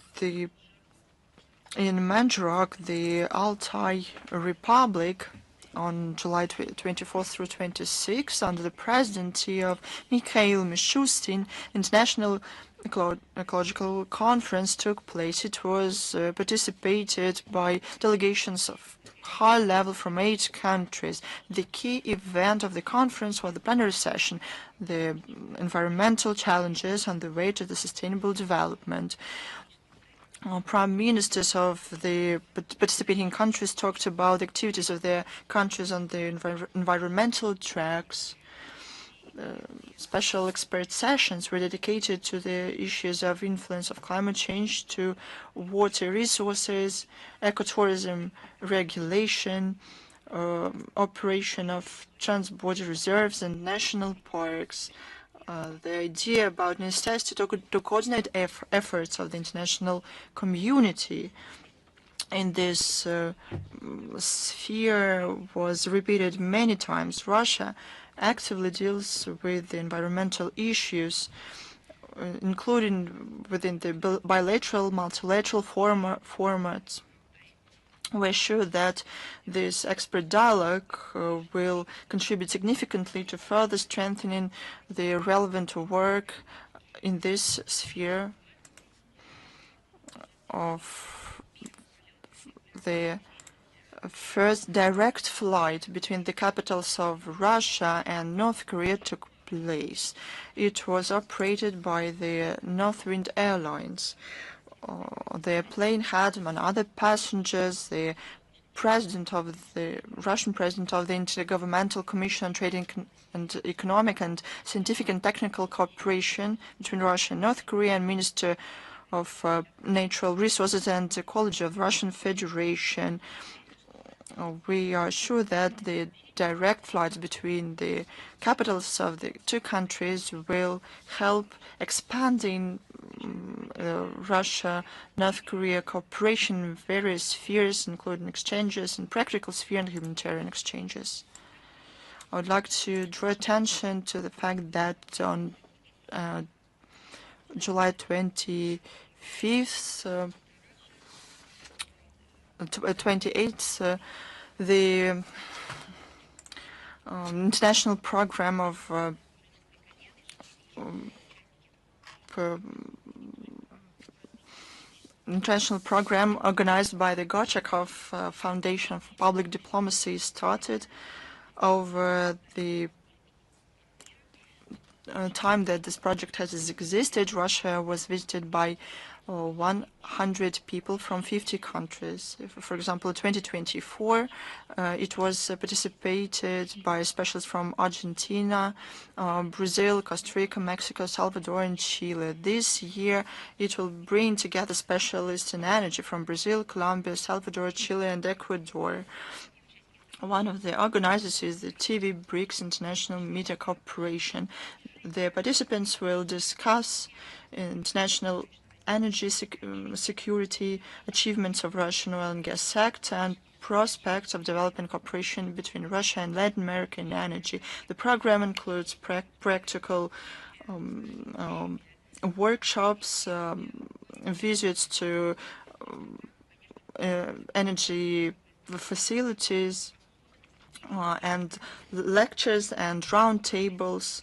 Speaker 2: Manjrok, the Altai Republic, on July 24th through 26th, under the presidency of Mikhail Mishustin, International Ecological Conference took place. It was participated by delegations of high level from 8 countries. The key event of the conference was the plenary session, the environmental challenges on the way to the sustainable development. Prime ministers of the participating countries talked about the activities of their countries on the environmental tracks. Special expert sessions were dedicated to the issues of influence of climate change, to water resources, ecotourism regulation, operation of transborder reserves and national parks. The idea about necessity to coordinate efforts of the international community in this sphere was repeated many times. Russia actively deals with the environmental issues, including within the bilateral, multilateral formats. We're sure that this expert dialogue will contribute significantly to further strengthening the relevant work in this sphere of the first direct flight between the capitals of Russia and North Korea took place. It was operated by the Northwind Airlines. The plane had, among other passengers, the Russian president of the Intergovernmental Commission on Trade and Economic and Scientific and Technical Cooperation between Russia and North Korea, and Minister of Natural Resources and Ecology of the Russian Federation. We are sure that the direct flights between the capitals of the 2 countries will help expanding Russia-North Korea cooperation in various spheres, including exchanges in practical sphere and humanitarian exchanges. I would like to draw attention to the fact that on July 25th, 28th, the international program of organized by the Gorchakov Foundation for Public Diplomacy started. Over the time that this project has existed, Russia was visited by 100 people from 50 countries. For example, in 2024, it was participated by specialists from Argentina, Brazil, Costa Rica, Mexico, Salvador, and Chile. This year, it will bring together specialists in energy from Brazil, Colombia, Salvador, Chile, and Ecuador. One of the organizers is the TV BRICS International Media Corporation. The participants will discuss international energy security, achievements of Russian oil and gas sector, and prospects of development cooperation between Russia and Latin America in energy. The program includes practical workshops, visits to energy facilities, and lectures and roundtables.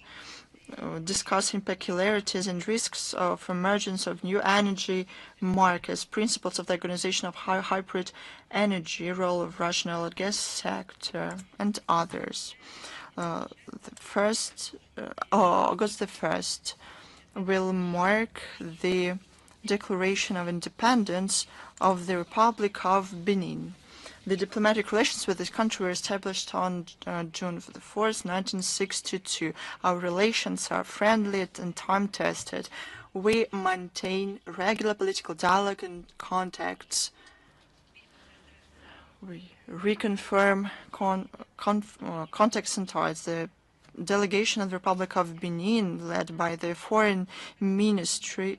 Speaker 2: discussing peculiarities and risks of emergence of new energy markets, principles of the organization of hybrid energy, role of Russian oil and gas sector, and others. August the 1st will mark the declaration of independence of the Republic of Benin. The diplomatic relations with this country were established on June 4th, 1962. Our relations are friendly and time-tested. We maintain regular political dialogue and contacts. We reconfirm contacts and ties. The delegation of the Republic of Benin, led by the Foreign Minister,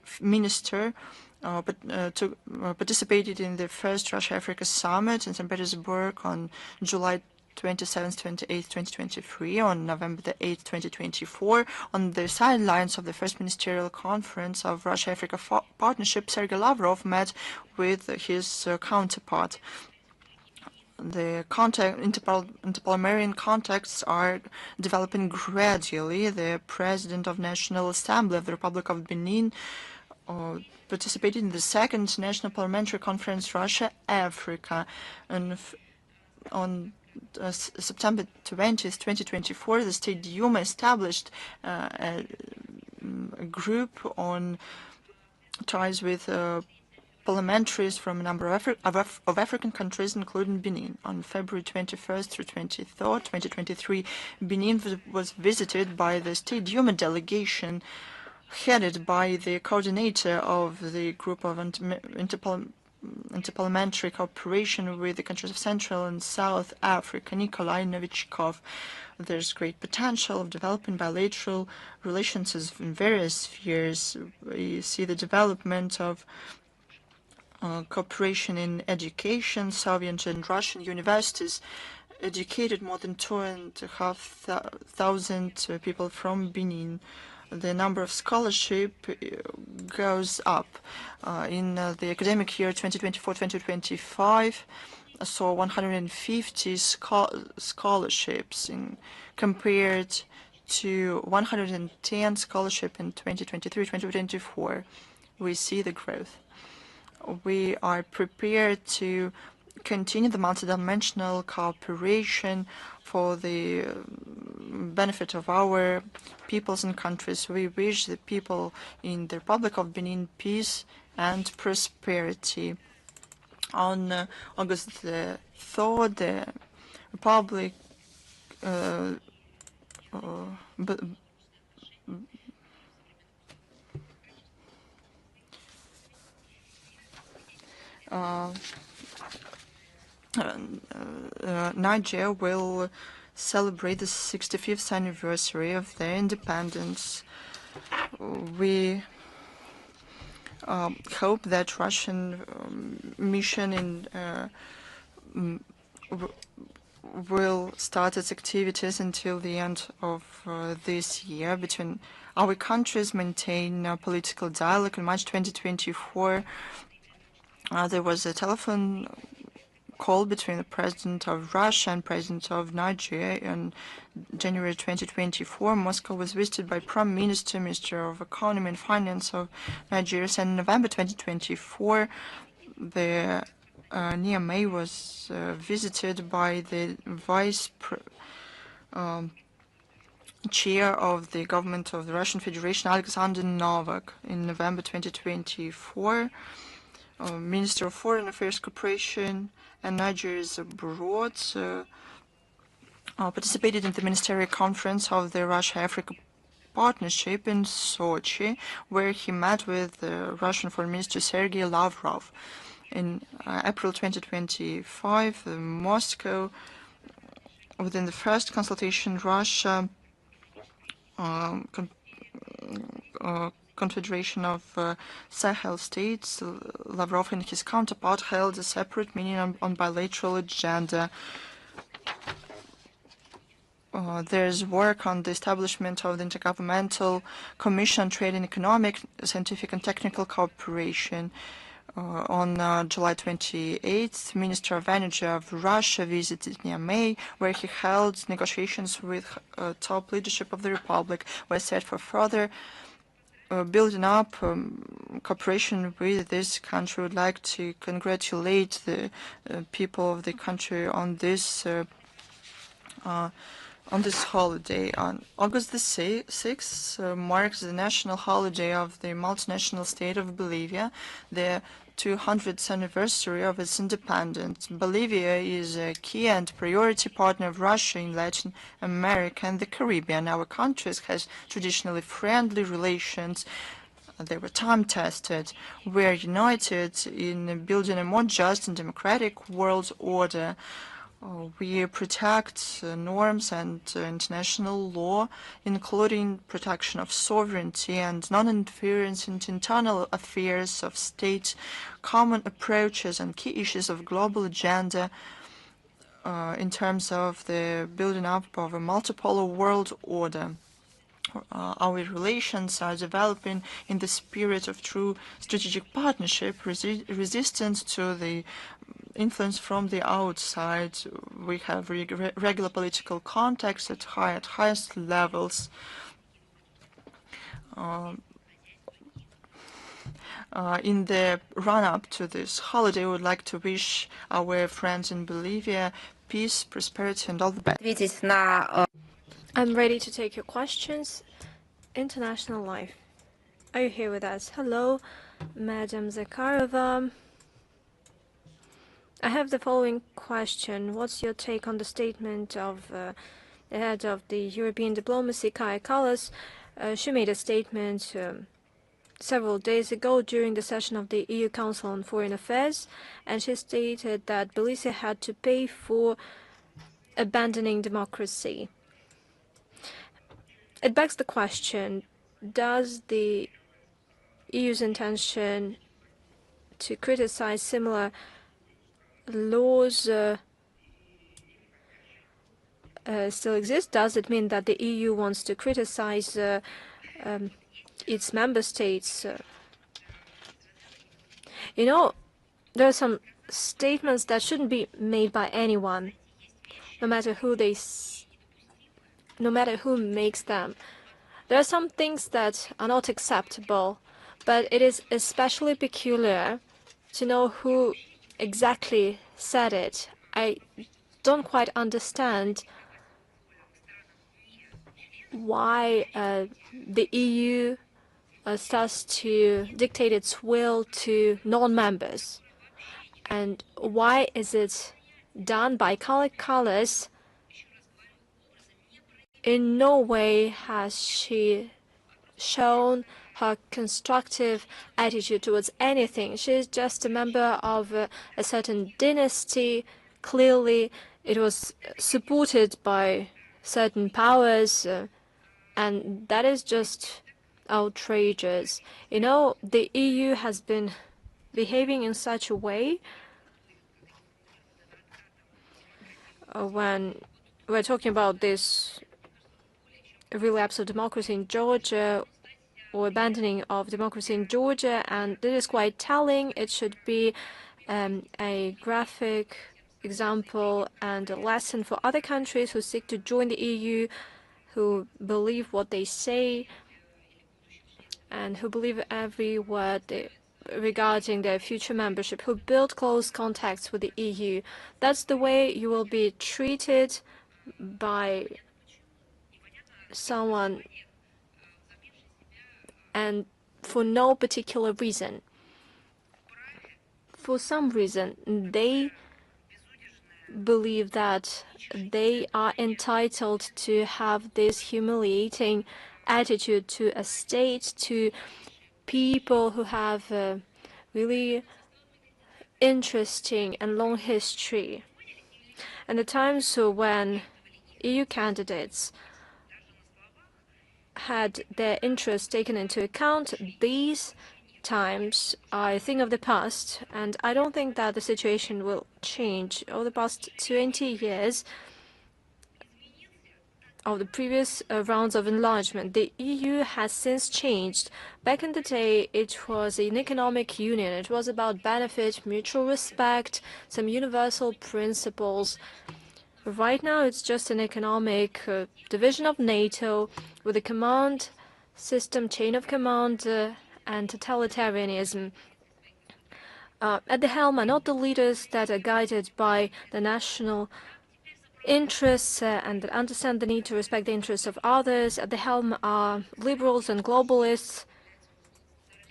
Speaker 2: participated in the first Russia-Africa Summit in St. Petersburg on July 27th, 28th, 2023, on November the 8th, 2024, on the sidelines of the first ministerial conference of Russia-Africa Partnership. Sergei Lavrov met with his counterpart. The interparliamentary contacts are developing gradually. The President of National Assembly of the Republic of Benin participated in the second National Parliamentary Conference Russia-Africa. And on September 20th, 2024, the State Duma established a group on ties with parliamentaries from a number of African countries, including Benin. On February 21st through 23rd, 2023, Benin was visited by the State Duma delegation headed by the coordinator of the group of interparliamentary cooperation with the countries of Central and South Africa, Nikolai Novichkov. There's great potential of developing bilateral relations in various spheres. We see the development of cooperation in education. Soviet and Russian universities educated more than 2,500 people from Benin. The number of scholarship goes up. In the academic year 2024-2025, saw 150 scholarships compared to 110 scholarships in 2023-2024. We see the growth. We are prepared to continue the multidimensional cooperation for the benefit of our peoples and countries. We wish the people in the Republic of Benin peace and prosperity. On August the 3rd, the Republic Nigeria will celebrate the 65th anniversary of their independence. We hope that Russian mission will start its activities until the end of this year. Between our countries maintain political dialogue. In March 2024, there was a telephone call between the President of Russia and President of Nigeria. In January 2024, Moscow was visited by Prime Minister, Minister of Economy and Finance of Nigeria. And in November 2024, the Niamey was visited by the Vice Chair of the Government of the Russian Federation, Alexander Novak. In November 2024, Minister of Foreign Affairs Cooperation and Nigeria's abroad participated in the ministerial conference of the Russia-Africa Partnership in Sochi, where he met with Russian Foreign Minister Sergei Lavrov. In April 2025, Moscow, within the first consultation, Russia Confederation of Sahel States, Lavrov and his counterpart held a separate meeting on bilateral agenda. There's work on the establishment of the Intergovernmental Commission on Trade and Economic, Scientific and Technical Cooperation. On July 28th, Minister of Energy of Russia visited Niamey, where he held negotiations with top leadership of the Republic, where set for further building up cooperation with this country. Would like to congratulate the people of the country on this holiday. On August the 6th marks the national holiday of the multinational state of Bolivia, the 200th anniversary of its independence. Bolivia is a key and priority partner of Russia in Latin America and the Caribbean. Our countries has traditionally friendly relations. They were time-tested. We are united in building a more just and democratic world order. We protect norms and international law, including protection of sovereignty and non-interference into internal affairs of state, common approaches and key issues of global agenda in terms of the building up of a multipolar world order. Our relations are developing in the spirit of true strategic partnership, resistance to the influence from the outside. We have regular political contacts at highest levels. In the run-up to this holiday, I would like to wish our friends in Bolivia peace, prosperity, and all the best.
Speaker 1: I'm ready to take your questions. International Life. Are you here with us? Hello, Madam Zakharova. I have the following question. What's your take on the statement of the head of the European diplomacy, Kaja Kallas? She made a statement several days ago during the session of the EU Council on Foreign Affairs, and she stated that Belize had to pay for abandoning democracy. It begs the question, does the EU's intention to criticize similar laws still exist? Does it mean that the EU wants to criticize its member states? You know, there are some statements that shouldn't be made by anyone, no matter who makes them. There are some things that are not acceptable, but it is especially peculiar to know who exactly said it. I don't quite understand why the EU starts to dictate its will to non-members, and why is it done by Kaja Kallas? In no way has she shown her constructive attitude towards anything. She's just a member of a certain dynasty. Clearly, it was supported by certain powers, and that is just outrageous. You know, the EU has been behaving in such a way when we're talking about this relapse of democracy in Georgia or abandoning of democracy in Georgia, and this is quite telling. It should be a graphic example and a lesson for other countries who seek to join the EU, who believe what they say, and who believe every word regarding their future membership, who build close contacts with the EU. That's the way you will be treated by someone, and for no particular reason. For some reason, they believe that they are entitled to have this humiliating attitude to a state, to people who have a really interesting and long history. And the times when EU candidates had their interests taken into account, these times are a thing of the past, and I don't think that the situation will change. Over the past 20 years, of the previous rounds of enlargement. The EU has since changed. Back in the day, it was an economic union. It was about benefit, mutual respect, some universal principles. Right now, it's just an economic division of NATO with a command system, chain of command, and totalitarianism. At the helm are not the leaders that are guided by the national interests and that understand the need to respect the interests of others. At the helm are liberals and globalists,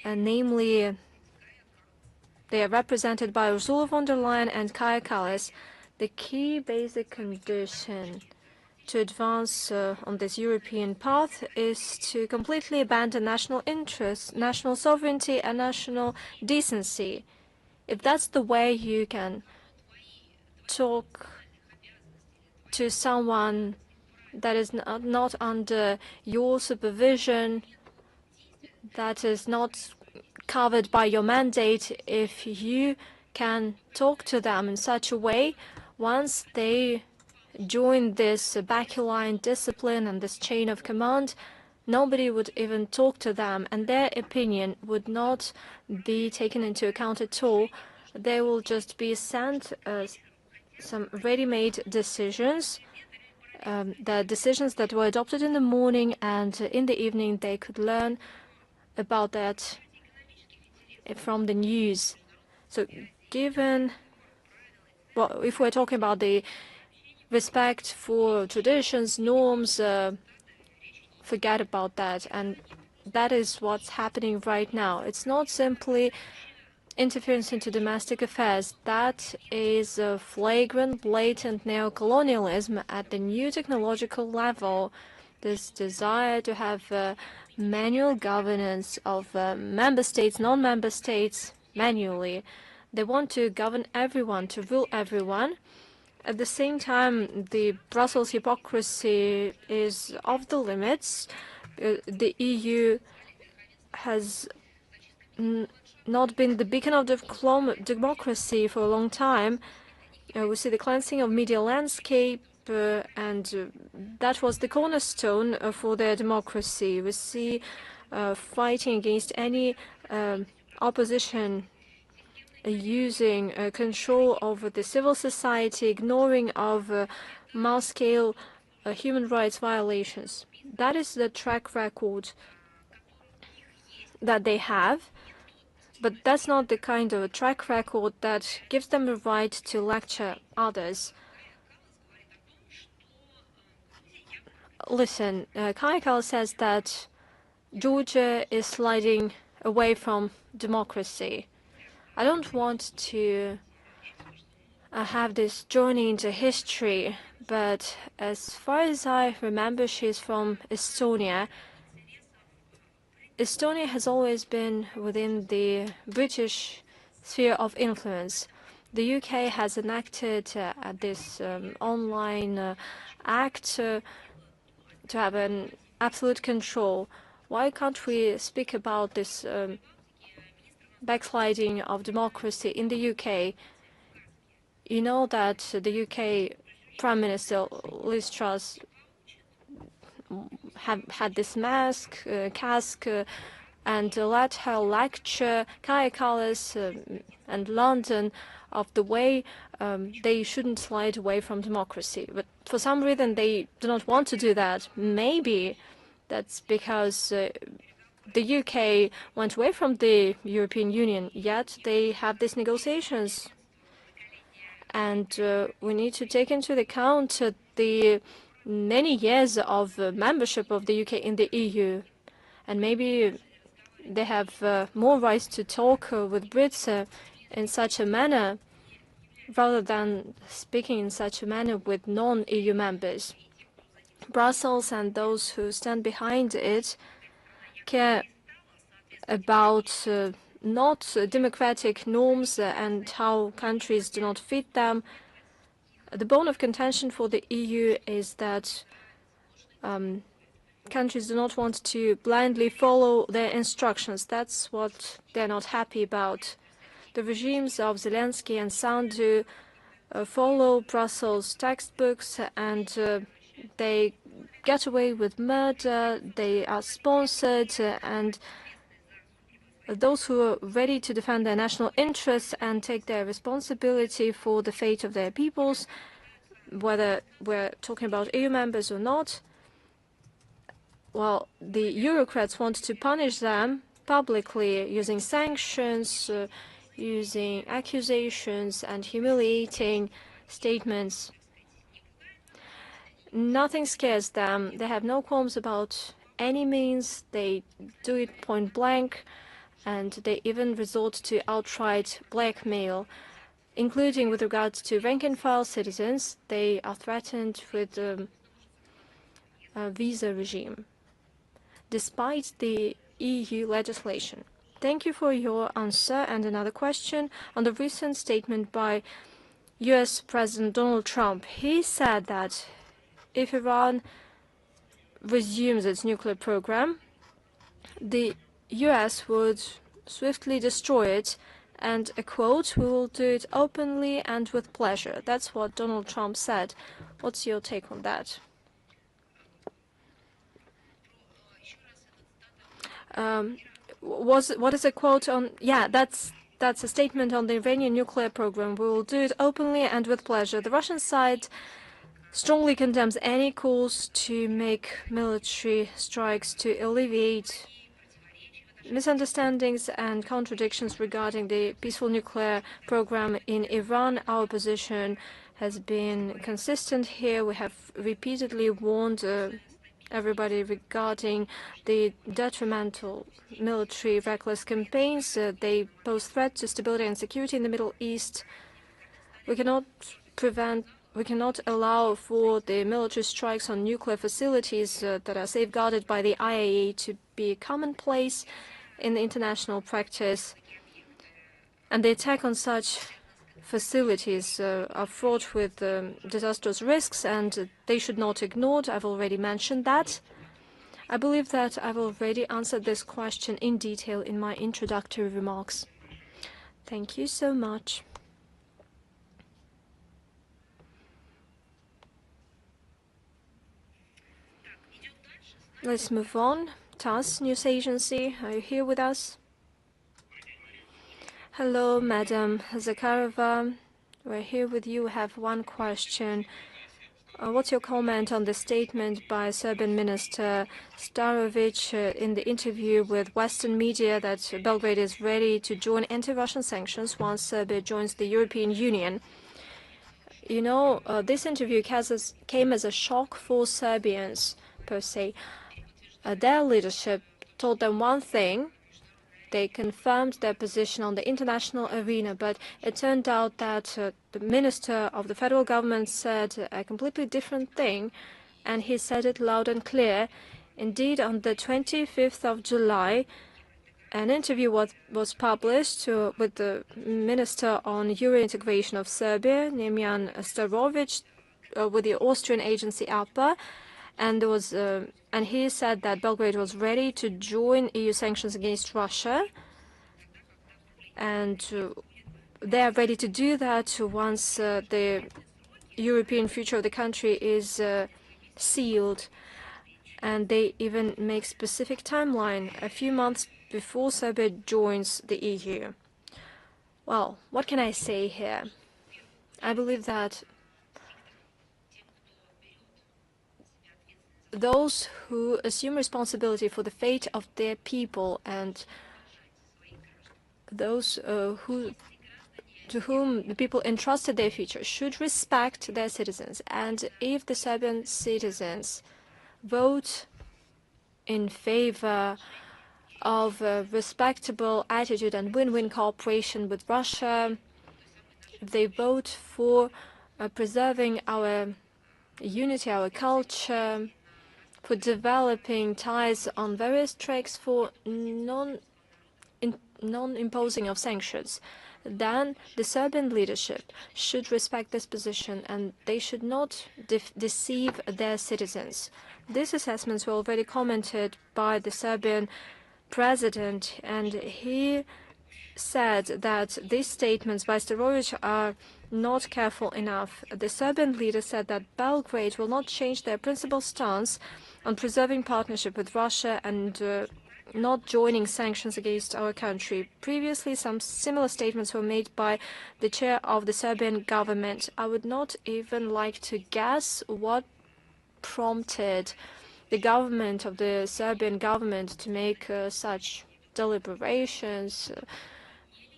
Speaker 1: and namely, they are represented by Ursula von der Leyen and Kaja Kallas. The key basic condition to advance on this European path is to completely abandon national interests, national sovereignty, and national decency. If that's the way you can talk to someone that is not under your supervision, that is not covered by your mandate, if you can talk to them in such a way, once they join this back-line discipline and this chain of command, nobody would even talk to them, and their opinion would not be taken into account at all. They will just be sent some ready-made decisions, the decisions that were adopted in the morning, and in the evening they could learn about that from the news. So given, well, if we're talking about the respect for traditions, norms, forget about that. And that is what's happening right now. It's not simply interference into domestic affairs. That is a flagrant, blatant neocolonialism at the new technological level. This desire to have manual governance of member states, non-member states, manually. They want to govern everyone, to rule everyone. At the same time, the Brussels hypocrisy is off the limits. The EU has not been the beacon of democracy for a long time. We see the cleansing of media landscape, and that was the cornerstone for their democracy. We see fighting against any opposition, using control over the civil society, ignoring of mass-scale human rights violations. That is the track record that they have, but that's not the kind of a track record that gives them the right to lecture others. Listen, Kaja Kallas says that Georgia is sliding away from democracy. I don't want to have this journey into history, but as far as I remember, she's from Estonia. Estonia has always been within the British sphere of influence. The UK has enacted this online act to have an absolute control. Why can't we speak about this backsliding of democracy in the UK? You know that the UK Prime Minister Liz Truss had this cask, and let her lecture Kaja Kallas and London of the way they shouldn't slide away from democracy. But for some reason, they do not want to do that. Maybe that's because the UK went away from the European Union, yet they have these negotiations. And we need to take into account the many years of membership of the UK in the EU. And maybe they have more rights to talk with Brits in such a manner, rather than speaking in such a manner with non-EU members. Brussels and those who stand behind it care about not democratic norms and how countries do not fit them. The bone of contention for the EU is that countries do not want to blindly follow their instructions. That's what they're not happy about. The regimes of Zelensky and Sandu follow Brussels textbooks, and they get away with murder, they are sponsored, and those who are ready to defend their national interests and take their responsibility for the fate of their peoples, whether we're talking about EU members or not, well, the Eurocrats want to punish them publicly using sanctions, using accusations and humiliating statements. Nothing scares them. They have no qualms about any means. They do it point blank, and they even resort to outright blackmail, including with regards to rank-and-file citizens. They are threatened with a visa regime, despite the EU legislation. Thank you for your answer. And another question on the recent statement by US President Donald Trump. He said that if Iran resumes its nuclear program, the US would swiftly destroy it, and a quote, "We will do it openly and with pleasure." That's what Donald Trump said. What's your take on that? What is a quote on? Yeah, that's a statement on the Iranian nuclear program. We will do it openly and with pleasure. The Russian side strongly condemns any calls to make military strikes to alleviate misunderstandings and contradictions regarding the peaceful nuclear program in Iran. Our position has been consistent here. We have repeatedly warned everybody regarding the detrimental military reckless campaigns. They pose threat to stability and security in the Middle East. We cannot allow for the military strikes on nuclear facilities that are safeguarded by the IAEA to be commonplace in the international practice. And the attack on such facilities are fraught with disastrous risks, and they should not be ignored. I've already mentioned that. I believe that I've already answered this question in detail in my introductory remarks. Thank you so much. Let's move on. TASS News Agency, are you here with us? Hello, Madam Zakharova. We're here with you. We have one question. What's your comment on the statement by Serbian Minister Starovic in the interview with Western media that Belgrade is ready to join anti-Russian sanctions once Serbia joins the European Union? You know, this interview came as a shock for Serbians, per se. Their leadership told them one thing. They confirmed their position on the international arena, but it turned out that the minister of the federal government said a completely different thing, and he said it loud and clear. Indeed, on the 25th of July, an interview was published with the Minister on Euro integration of Serbia, Nemanja Starovic, with the Austrian agency APA, and there was and he said that Belgrade was ready to join EU sanctions against Russia, and they are ready to do that once the European future of the country is sealed. And they even make specific timeline, a few months before Serbia joins the EU. Well, what can I say here? I believe that those who assume responsibility for the fate of their people and those to whom the people entrusted their future should respect their citizens. And if the Serbian citizens vote in favor of a respectable attitude and win-win cooperation with Russia, if they vote for preserving our unity, our culture, for developing ties on various tracks, for non-imposing of sanctions, then the Serbian leadership should respect this position, and they should not deceive their citizens. These assessments were already commented by the Serbian president, and he said that these statements by Starovic are not careful enough. The Serbian leader said that Belgrade will not change their principal stance on preserving partnership with Russia and not joining sanctions against our country. Previously, some similar statements were made by the chair of the Serbian government. I would not even like to guess what prompted the government of the Serbian government to make such deliberations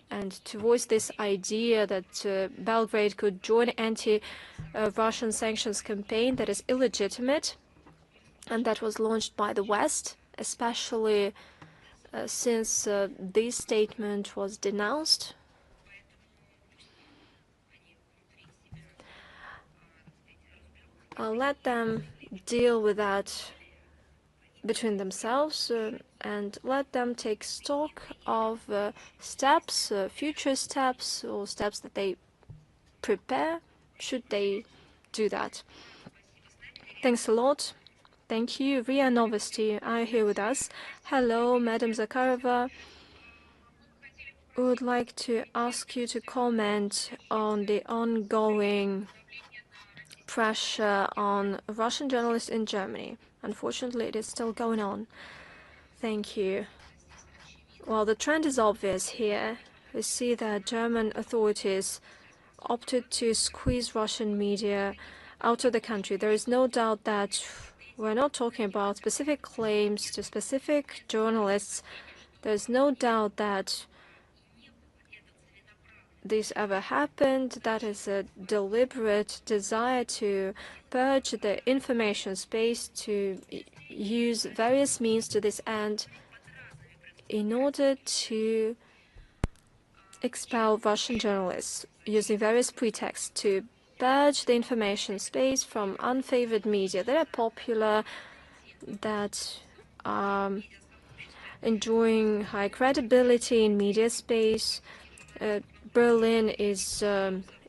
Speaker 1: and to voice this idea that Belgrade could join anti-Russian sanctions campaign that is illegitimate and that was launched by the West, especially since this statement was denounced. I'll let them deal with that between themselves and let them take stock of steps, future steps, or steps that they prepare, should they do that. Thanks a lot. Thank you. RIA Novosti are here with us. Hello, Madam Zakharova. We would like to ask you to comment on the ongoing pressure on Russian journalists in Germany. Unfortunately, it is still going on. Thank you. Well, the trend is obvious here. We see that German authorities opted to squeeze Russian media out of the country. There is no doubt that we're not talking about specific claims to specific journalists. There's no doubt that this ever happened. That is a deliberate desire to purge the information space, to use various means to this end in order to expel Russian journalists using various pretexts to purge the information space from unfavored media that are popular, that are enjoying high credibility in media space. Berlin is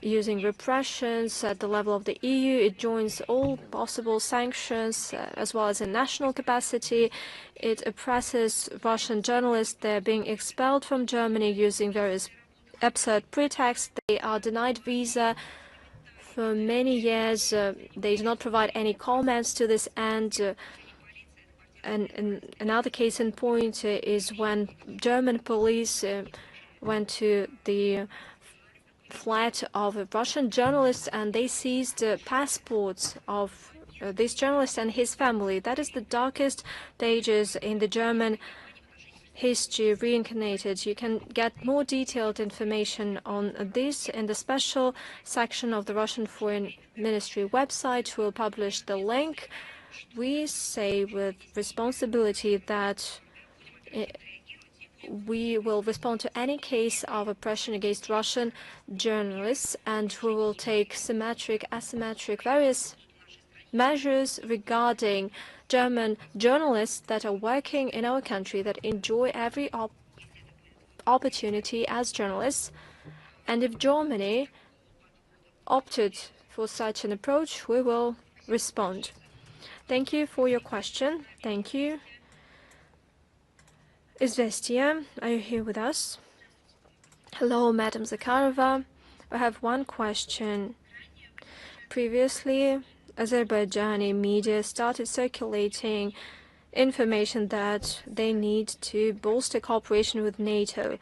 Speaker 1: using repressions at the level of the EU. It joins all possible sanctions as well as in national capacity. It oppresses Russian journalists. They're being expelled from Germany using various absurd pretexts. They are denied visa for many years. They do not provide any comments to this end. And another case in point is when German police went to the flat of a Russian journalist and they seized passports of this journalist and his family. That is the darkest pages in the German history reincarnated. You can get more detailed information on this in the special section of the Russian Foreign Ministry website. We'll publish the link. We say with responsibility that we will respond to any case of oppression against Russian journalists, and we will take symmetric, asymmetric, various measures regarding German journalists that are working in our country, that enjoy every opportunity as journalists. And if Germany opted for such an approach, we will respond. Thank you for your question. Thank you. Izvestia, are you here with us? Hello, Madam Zakharova. I have one question. Previously, Azerbaijani media started circulating information that they need to bolster cooperation with NATO.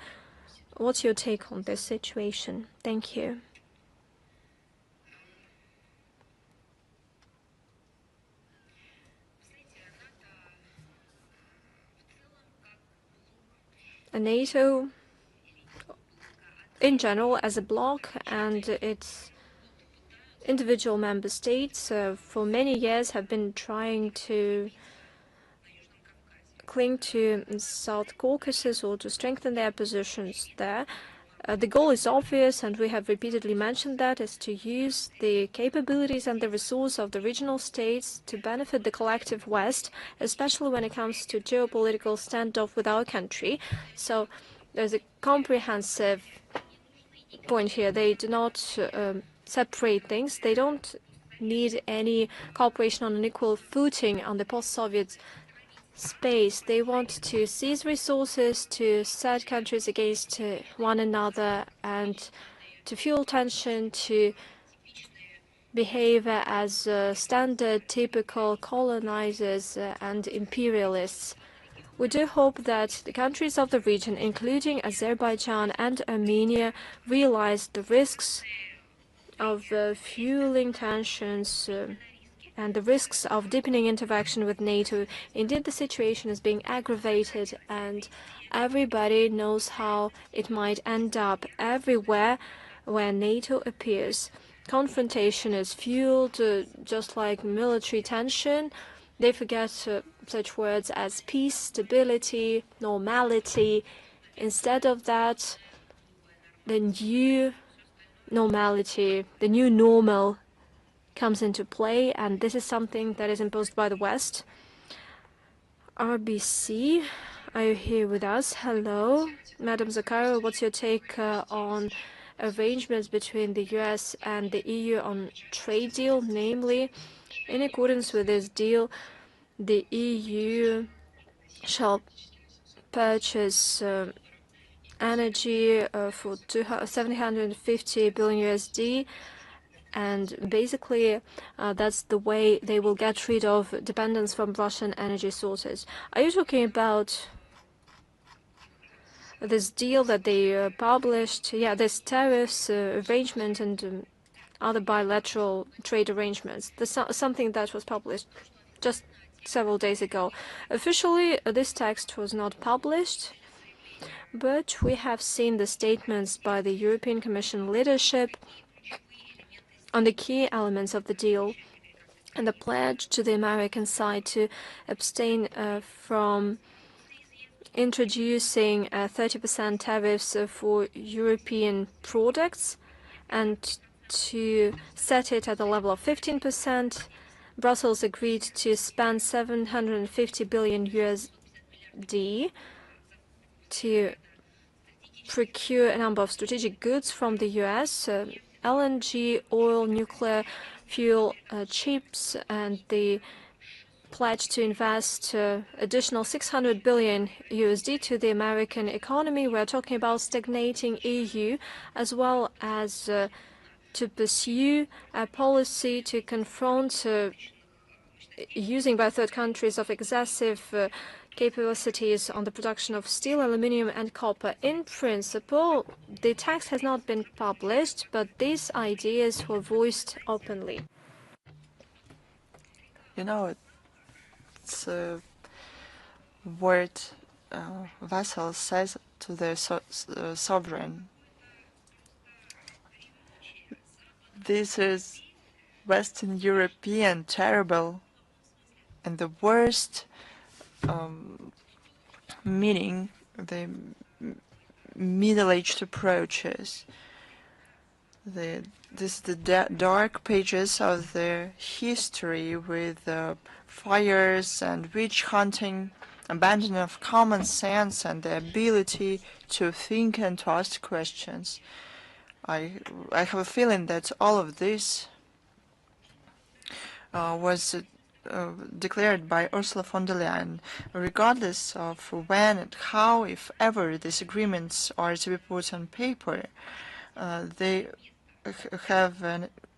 Speaker 1: What's your take on this situation? Thank you. NATO, in general, as a bloc, and its individual member states for many years have been trying to cling to South Caucasus or to strengthen their positions there. The goal is obvious, and we have repeatedly mentioned that, is to use the capabilities and the resource of the regional states to benefit the collective West, especially when it comes to geopolitical standoff with our country. So there's a comprehensive point here. They do not separate things. They don't need any cooperation on an equal footing on the post-Soviet space. They want to seize resources, to set countries against one another, and to fuel tension, to behave as standard, typical colonizers and imperialists. We do hope that the countries of the region, including Azerbaijan and Armenia, realize the risks of fueling tensions and the risks of deepening interaction with NATO. Indeed, the situation is being aggravated, and everybody knows how it might end up everywhere where NATO appears. Confrontation is fueled just like military tension. They forget such words as peace, stability, normality. Instead of that, the new normality, the new normal comes into play, and this is something that is imposed by the West. RBC, are you here with us? Hello. Madam Zakharova, what's your take on arrangements between the US and the EU on trade deal? Namely, in accordance with this deal, the EU shall purchase energy for 750 billion USD, and basically that's the way they will get rid of dependence from Russian energy sources. Are you talking about this deal that they published? Yeah, this tariffs arrangement and other bilateral trade arrangements. There's something that was published just several days ago. Officially, this text was not published, but we have seen the statements by the European Commission leadership on the key elements of the deal and the pledge to the American side to abstain from introducing 30% tariffs for European products and to set it at the level of 15%. Brussels agreed to spend 750 billion USD to procure a number of strategic goods from the US, LNG, oil, nuclear fuel, chips, and the pledge to invest additional 600 billion USD to the American economy. We're talking about stagnating EU, as well as to pursue a policy to confront using by third countries of excessive capacities on the production of steel, aluminium, and copper. In principle, the text has not been published, but these ideas were voiced openly.
Speaker 2: You know, it's a word vassal says to their sovereign. This is Western European terrible and the worst meaning, the middle-aged approaches. This is the dark pages of their history with fires and witch hunting, abandonment of common sense and the ability to think and to ask questions. I have a feeling that all of this was declared by Ursula von der Leyen, regardless of when and how, if ever, these agreements are to be put on paper. They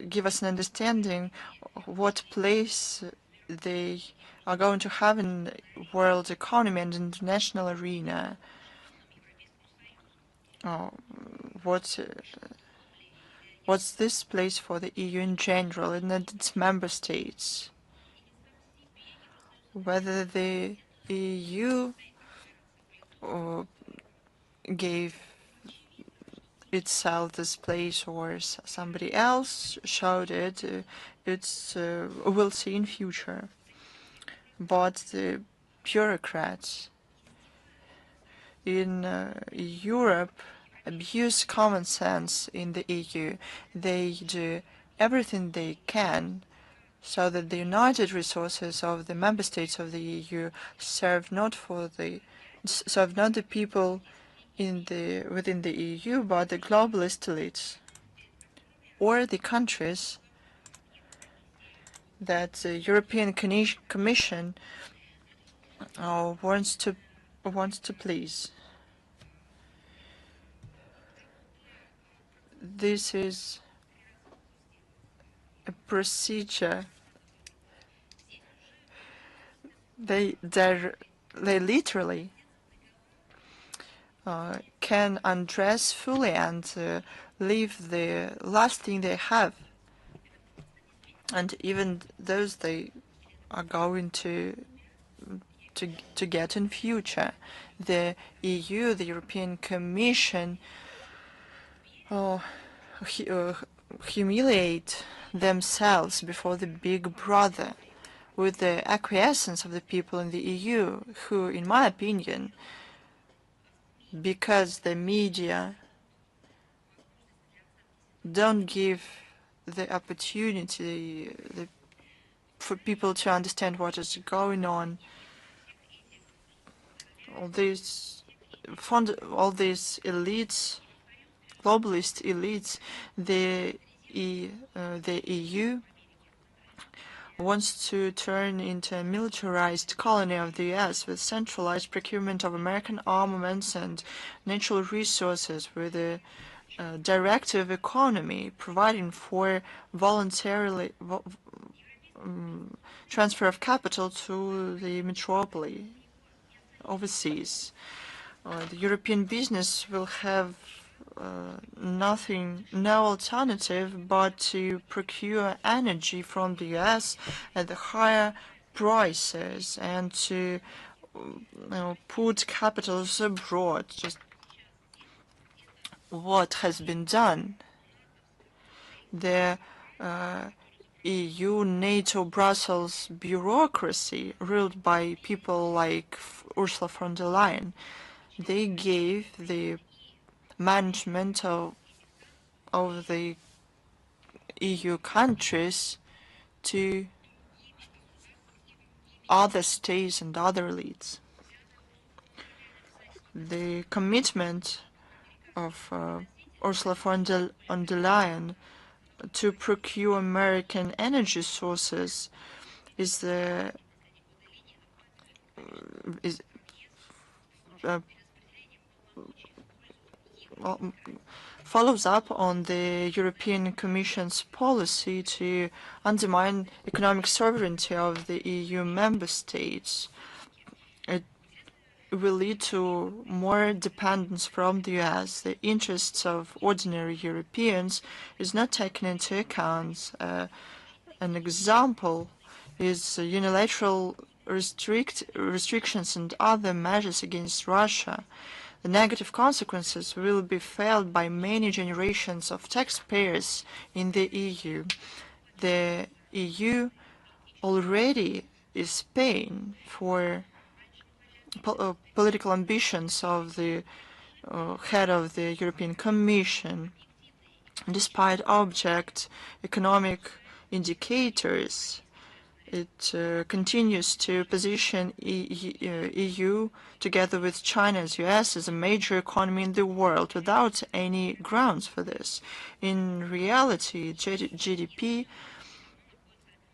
Speaker 2: give us an understanding what place they are going to have in the world economy and international arena. What's this place for the EU in general and its member states? Whether the EU gave itself this place or somebody else showed it, we'll see in future. But the bureaucrats in Europe abuse common sense in the EU. They do everything they can so that the united resources of the member states of the EU serve not the people within the EU, but the globalist elites or the countries that the European Commission wants to please. this is a procedure. They literally can undress fully and leave the last thing they have, and even those they are going to get in future. The EU, the European Commission, humiliate themselves before the big brother with the acquiescence of the people in the EU, who, in my opinion, because the media don't give the opportunity for people to understand what is going on, all these elites, globalist elites, the EU wants to turn into a militarized colony of the US with centralized procurement of American armaments and natural resources, with a directive economy providing for voluntarily transfer of capital to the metropolis overseas. The European business will have no alternative but to procure energy from the US at the higher prices and to put capitals abroad. Just what has been done. The EU, NATO, Brussels bureaucracy, ruled by people like Ursula von der Leyen, they gave the management of the EU countries to other states and other elites. The commitment of Ursula von der Leyen to procure American energy sources is follows up on the European Commission's policy to undermine economic sovereignty of the EU member states. It will lead to more dependence from the US. The interests of ordinary Europeans is not taken into account. An example is unilateral restrictions and other measures against Russia. The negative consequences will be felt by many generations of taxpayers in the EU. The EU already is paying for political ambitions of the head of the European Commission. Despite object economic indicators, it continues to position EU together with China's US as a major economy in the world without any grounds for this. In reality, GDP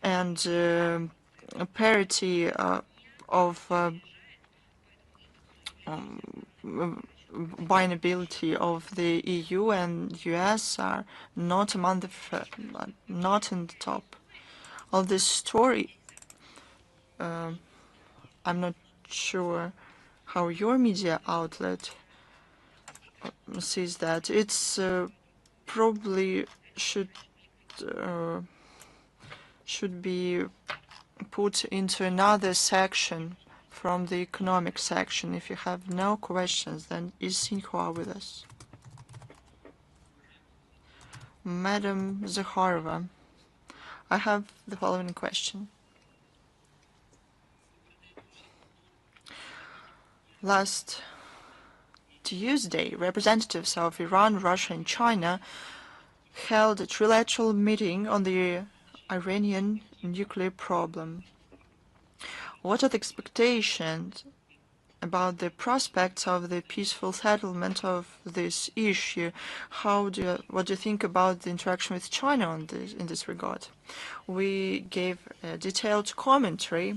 Speaker 2: and parity of buying ability of the EU and US are not among the not in the top. Of this story, I'm not sure how your media outlet sees that. It's probably should be put into another section from the economic section. If you have no questions, then is Sinhua with us? Madam Zakharova, I have the following question. Last Tuesday, representatives of Iran, Russia, and China held a trilateral meeting on the Iranian nuclear problem. What are the expectations about the prospects of the peaceful settlement of this issue? What do you think about the interaction with China on this, in this regard? We gave a detailed commentary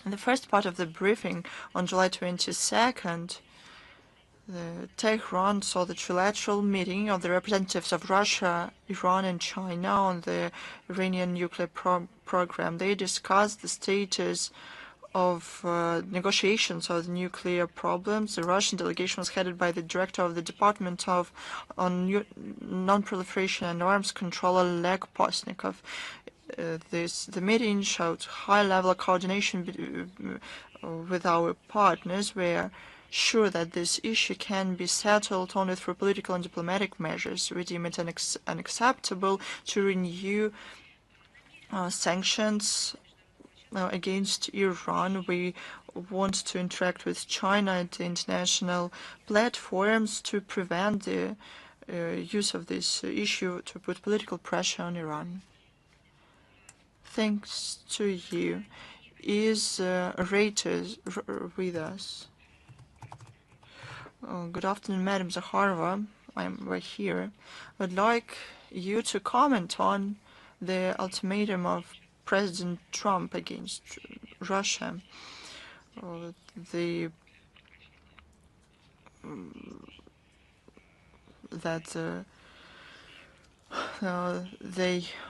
Speaker 2: in the first part of the briefing on July 22nd. Tehran saw the trilateral meeting of the representatives of Russia, Iran, and China on the Iranian nuclear program. They discussed the status of negotiations of the nuclear problems. The Russian delegation was headed by the director of the Department of Non-Proliferation and Arms Control, Oleg Postnikov. The meeting showed high-level coordination with our partners. We are sure that this issue can be settled only through political and diplomatic measures. We deem it unacceptable to renew sanctions against Iran. We want to interact with China at the international platforms to prevent the use of this issue to put political pressure on Iran. Thanks to you. Is Reuters with us? Good afternoon, Madam Zakharova. I'm right here. I'd like you to comment on the ultimatum of President Trump against Russia. They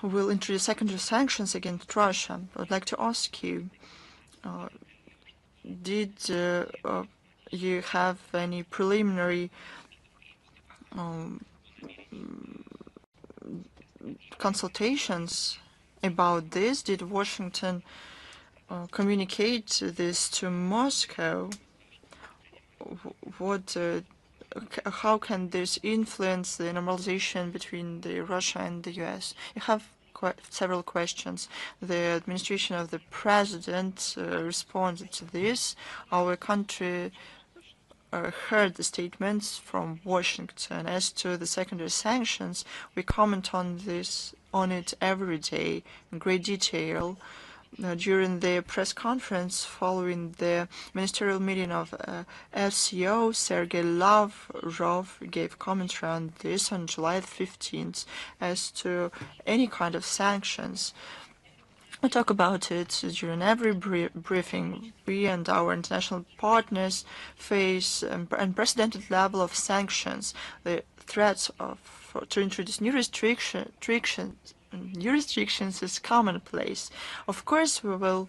Speaker 2: will introduce secondary sanctions against Russia. I'd like to ask you, did you have any preliminary consultations about this? Did Washington communicate this to Moscow? How can this influence the normalization between Russia and the U.S.? You have several questions. The administration of the president responded to this. Our country heard the statements from Washington. As to the secondary sanctions, we comment on it every day in great detail. During the press conference following the ministerial meeting of SCO, Sergei Lavrov gave commentary on this on July 15th as to any kind of sanctions. We talk about it during every briefing. We and our international partners face an unprecedented level of sanctions. The threats to introduce new restrictions is commonplace. Of course, we will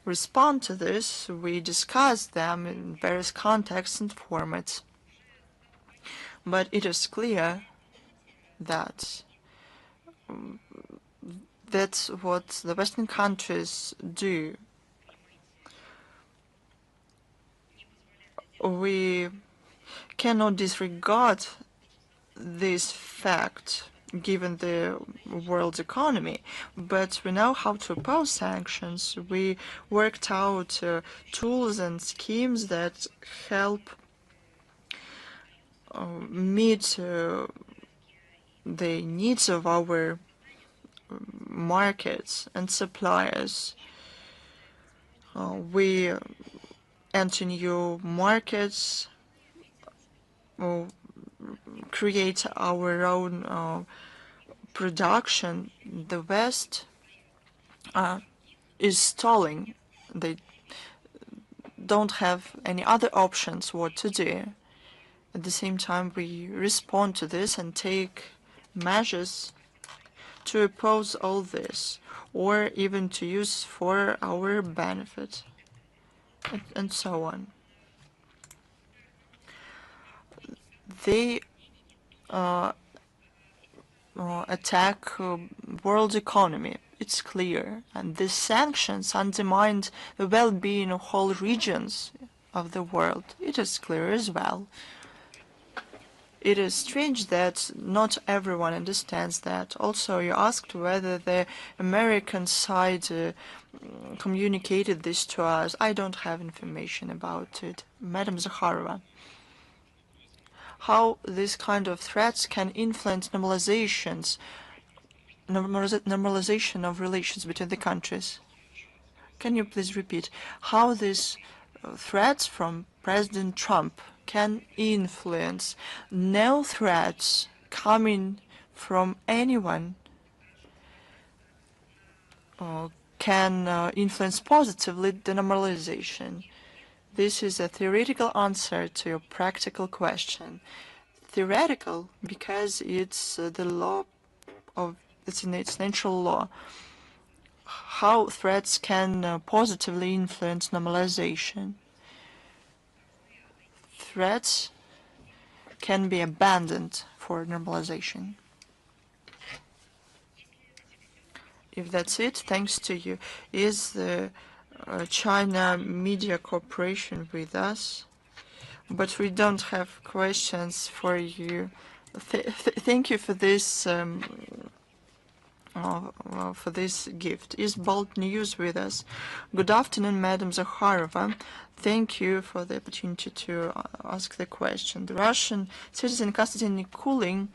Speaker 2: respond to this. We discuss them in various contexts and formats. But it is clear that that's what the Western countries do. We cannot disregard this fact given the world's economy, but we know how to oppose sanctions. We worked out tools and schemes that help meet the needs of our markets and suppliers. We enter new markets, create our own production. The West is stalling. They don't have any other options what to do. At the same time, we respond to this and take measures to oppose all this, or even to use for our benefit, and so on. They attack world economy. It's clear, and these sanctions undermine the well-being of whole regions of the world. It is clear as well. It is strange that not everyone understands that. Also, you asked whether the American side communicated this to us. I don't have information about it. Madam Zakharova, how this kind of threats can influence normalization of relations between the countries? Can you please repeat how these threats from President Trump can influence? No threats coming from anyone can influence positively the normalization. This is a theoretical answer to your practical question. Theoretical because it's the law of it's natural law. How threats can positively influence normalization. Threats can be abandoned for normalization. If that's it, thanks to you. Is the China Media Corporation with us? But we don't have questions for you. Thank you for this gift. Is Bold News with us? Good afternoon, Madam Zakharova. Thank you for the opportunity to ask the question. The Russian citizen Konstantin Nikulin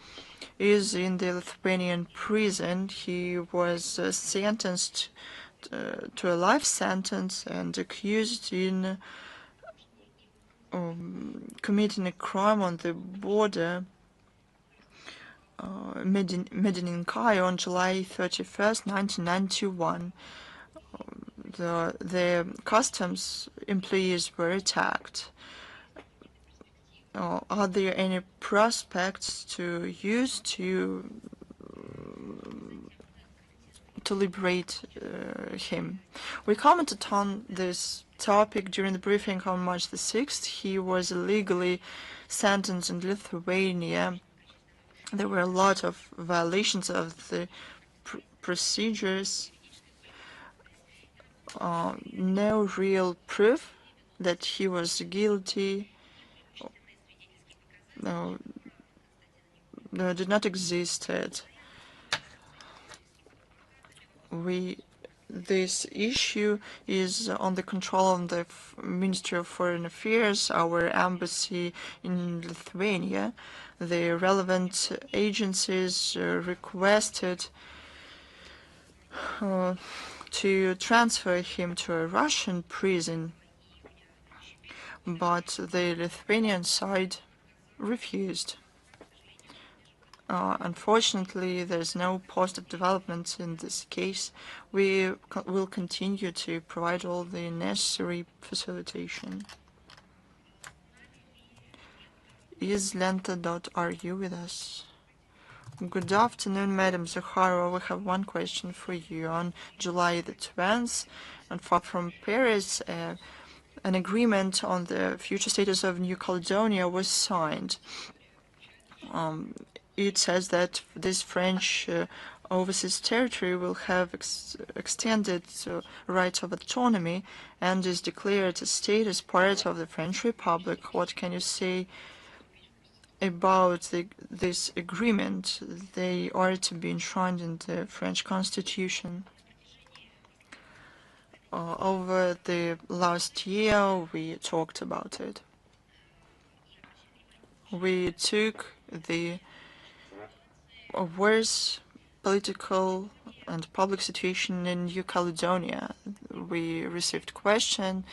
Speaker 2: is in the Lithuanian prison. He was sentenced to a life sentence and accused in committing a crime on the border Medininkai on July 31st, 1991. The customs employees were attacked. Are there any prospects to use to liberate him? We commented on this topic during the briefing on March the 6th. He was illegally sentenced in Lithuania. There were a lot of violations of the procedures. No real proof that he was guilty did not exist. This issue is on the control of the Ministry of Foreign Affairs, our embassy in Lithuania. The relevant agencies requested to transfer him to a Russian prison, but the Lithuanian side refused. Unfortunately, there's no positive developments in this case. We will continue to provide all the necessary facilitation. Is Lenta.ru with us? Good afternoon, Madam Zakharova. We have one question for you. On July the 12th, and far from Paris, an agreement on the future status of New Caledonia was signed. It says that this French overseas territory will have extended rights of autonomy and is declared a state as part of the French Republic. What can you say about this agreement? They are to be enshrined in the French Constitution. Over the last year, we talked about it. We took the worse political and public situation in New Caledonia. We received questions.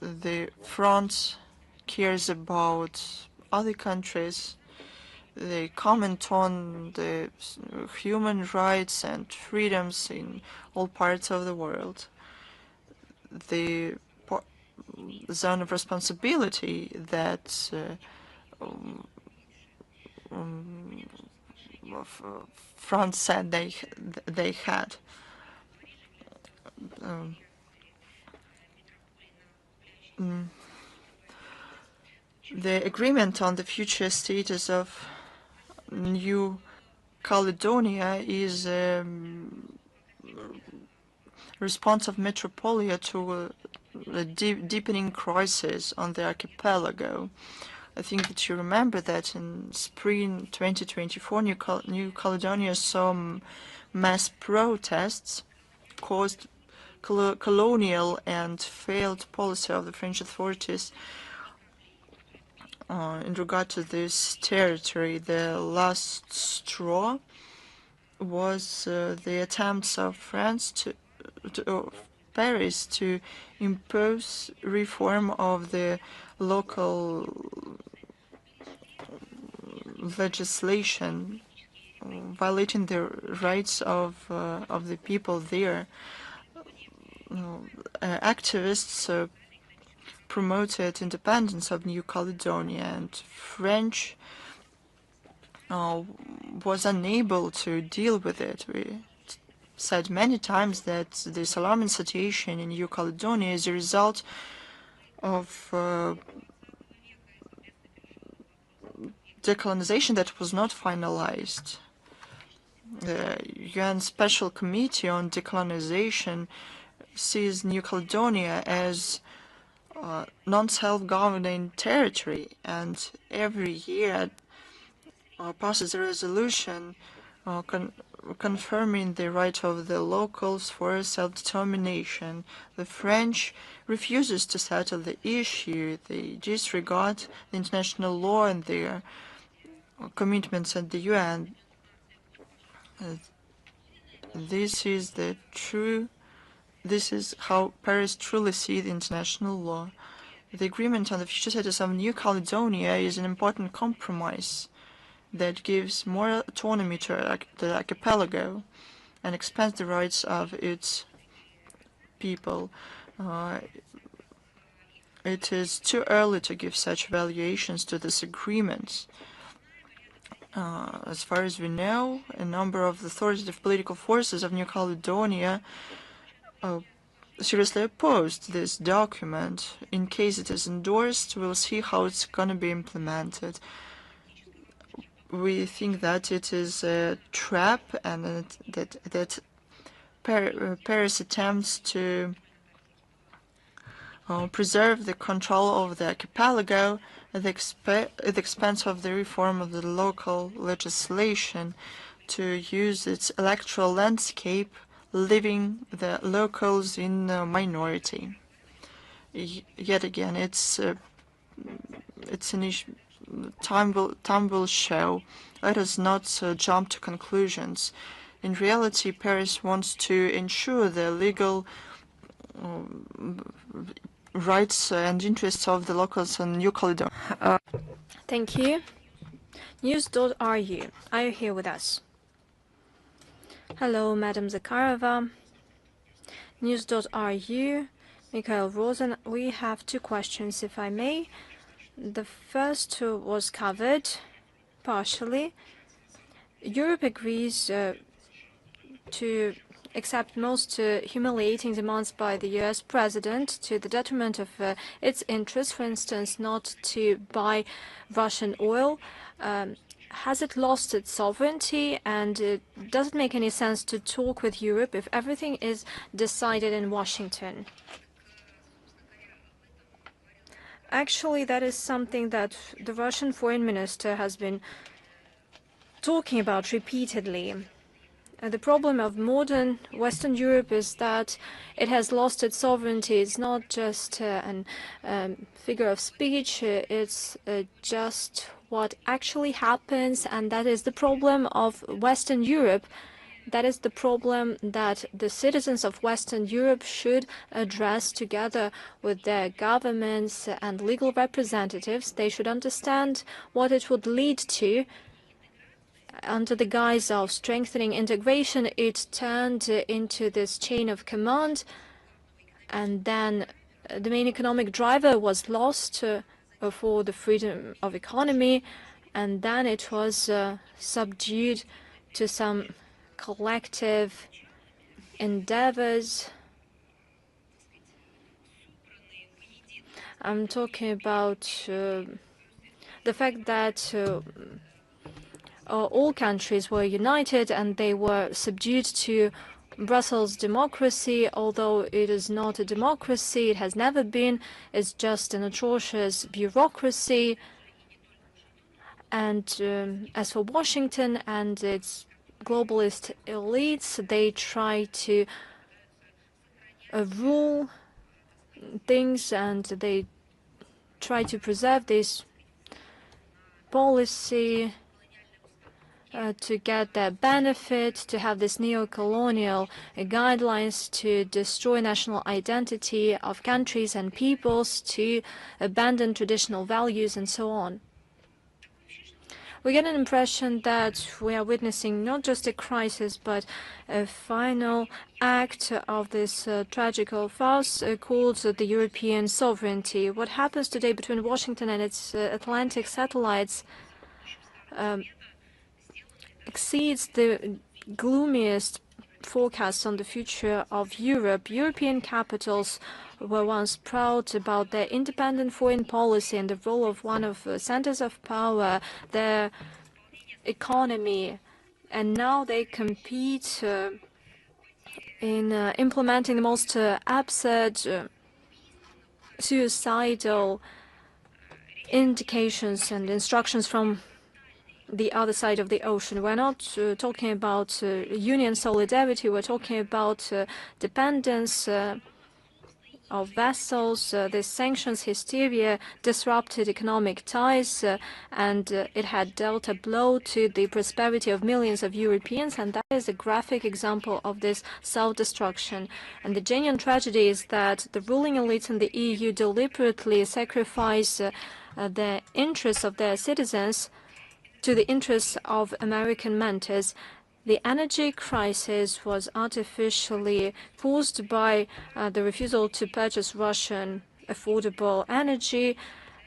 Speaker 2: The front cares about other countries. They comment on the human rights and freedoms in all parts of the world. The zone of responsibility that France said they had. The agreement on the future status of New Caledonia is a response of Metropolia to a deepening crisis on the archipelago. I think that you remember that in spring 2024, New Caledonia saw mass protests caused colonial and failed policy of the French authorities in regard to this territory. The last straw was the attempts of France Paris to impose reform of the local legislation, violating the rights of the people there. activists promoted independence of New Caledonia, and French was unable to deal with it. We said many times that this alarming situation in New Caledonia is a result of decolonization that was not finalized. The UN Special Committee on Decolonization sees New Caledonia as non-self-governing territory, and every year passes a resolution confirming the right of the locals for self-determination. The French refuses to settle the issue. They disregard the international law and their commitments at the UN. This is how Paris truly sees international law. The agreement on the future status of New Caledonia is an important compromise that gives more autonomy to the archipelago and expands the rights of its people. It is too early to give such evaluations to this agreement. As far as we know, a number of the authoritative political forces of New Caledonia seriously opposed this document. In case it is endorsed, we'll see how it's going to be implemented. We think that it is a trap and that Paris attempts to preserve the control of the archipelago at the expense of the reform of the local legislation, to use its electoral landscape, leaving the locals in a minority. Yet again, it's an issue. Time will show. Let us not jump to conclusions. In reality, Paris wants to ensure the legal rights and interests of the locals in New Caledonia.
Speaker 1: Thank you. News.ru, are you here with us? Hello, Madam Zakharova. News.ru, Mikhail Rosen. We have two questions, if I may. The first was covered partially. Europe agrees to accept most humiliating demands by the US president to the detriment of its interests, for instance, not to buy Russian oil. Has it lost its sovereignty, and does it make any sense to talk with Europe if everything is decided in Washington? Actually, that is something that the Russian foreign minister has been talking about repeatedly. The problem of modern Western Europe is that it has lost its sovereignty. It's not just a figure of speech, it's just what actually happens, and that is the problem of Western Europe. That is the problem that the citizens of Western Europe should address together with their governments and legal representatives. They should understand what it would lead to. Under the guise of strengthening integration, it turned into this chain of command, and then the main economic driver was lost for the freedom of economy, and then it was subdued to some collective endeavors. I'm talking about the fact that all countries were united and they were subdued to Brussels democracy, although it is not a democracy, it has never been, it's just an atrocious bureaucracy. And as for Washington and its globalist elites, they try to rule things, and they try to preserve this policy to get their benefit, to have this neo-colonial guidelines to destroy national identity of countries and peoples, to abandon traditional values, and so on. We get an impression that we are witnessing not just a crisis, but a final act of this tragical farce called the European sovereignty. What happens today between Washington and its Atlantic satellites exceeds the gloomiest forecasts on the future of Europe. European capitals were once proud about their independent foreign policy and the role of one of the centers of power, their economy, and now they compete in implementing the most absurd, suicidal indications and instructions from the other side of the ocean. We're not talking about union solidarity, we're talking about dependence of vessels. This sanctions hysteria disrupted economic ties and it had dealt a blow to the prosperity of millions of Europeans, and that is a graphic example of this self-destruction. And the genuine tragedy is that the ruling elites in the EU deliberately sacrifice the interests of their citizens to the interests of American mentors. The energy crisis was artificially caused by the refusal to purchase Russian affordable energy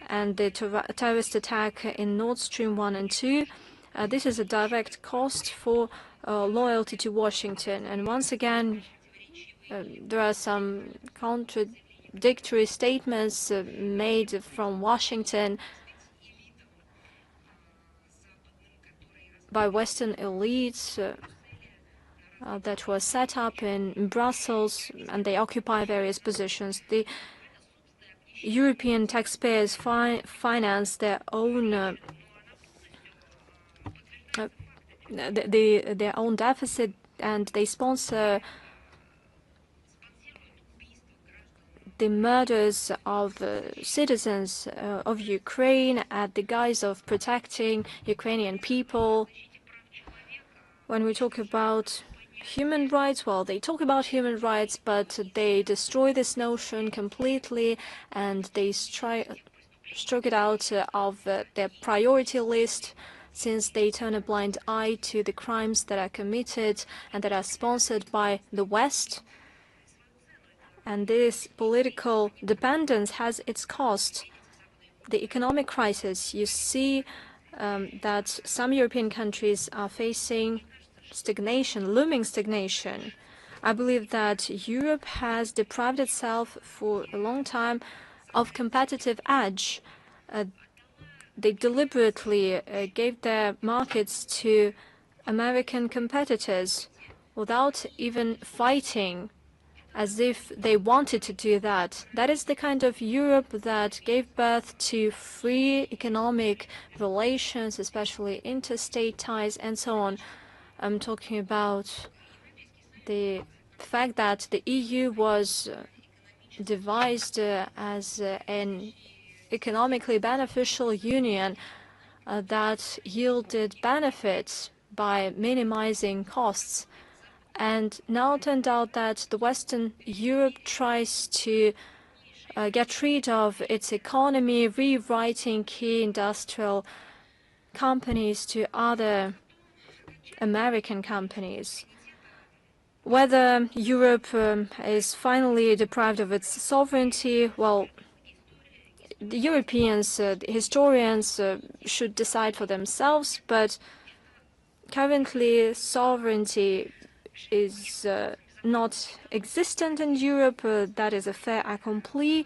Speaker 1: and the terrorist attack in Nord Stream 1 and 2. This is a direct cost for loyalty to Washington. And once again, there are some contradictory statements made from Washington by Western elites that were set up in Brussels, and they occupy various positions. The European taxpayers finance their own their own deficit, and they sponsor the murders of citizens of Ukraine at the guise of protecting Ukrainian people. When we talk about human rights, well, they talk about human rights, but they destroy this notion completely, and they stroke it out of their priority list, since they turn a blind eye to the crimes that are committed and that are sponsored by the West. And this political dependence has its cost. The economic crisis, you see that some European countries are facing stagnation, looming stagnation. I believe that Europe has deprived itself for a long time of competitive edge. They deliberately gave their markets to American competitors without even fighting, as if they wanted to do that. That is the kind of Europe that gave birth to free economic relations, especially interstate ties and so on. I'm talking about the fact that the EU was devised as an economically beneficial union that yielded benefits by minimizing costs. And now it turned out that the Western Europe tries to get rid of its economy, rewriting key industrial companies to other American companies. Whether Europe is finally deprived of its sovereignty, well, the Europeans, the historians should decide for themselves, but currently sovereignty is not existent in Europe. That is a fait accompli.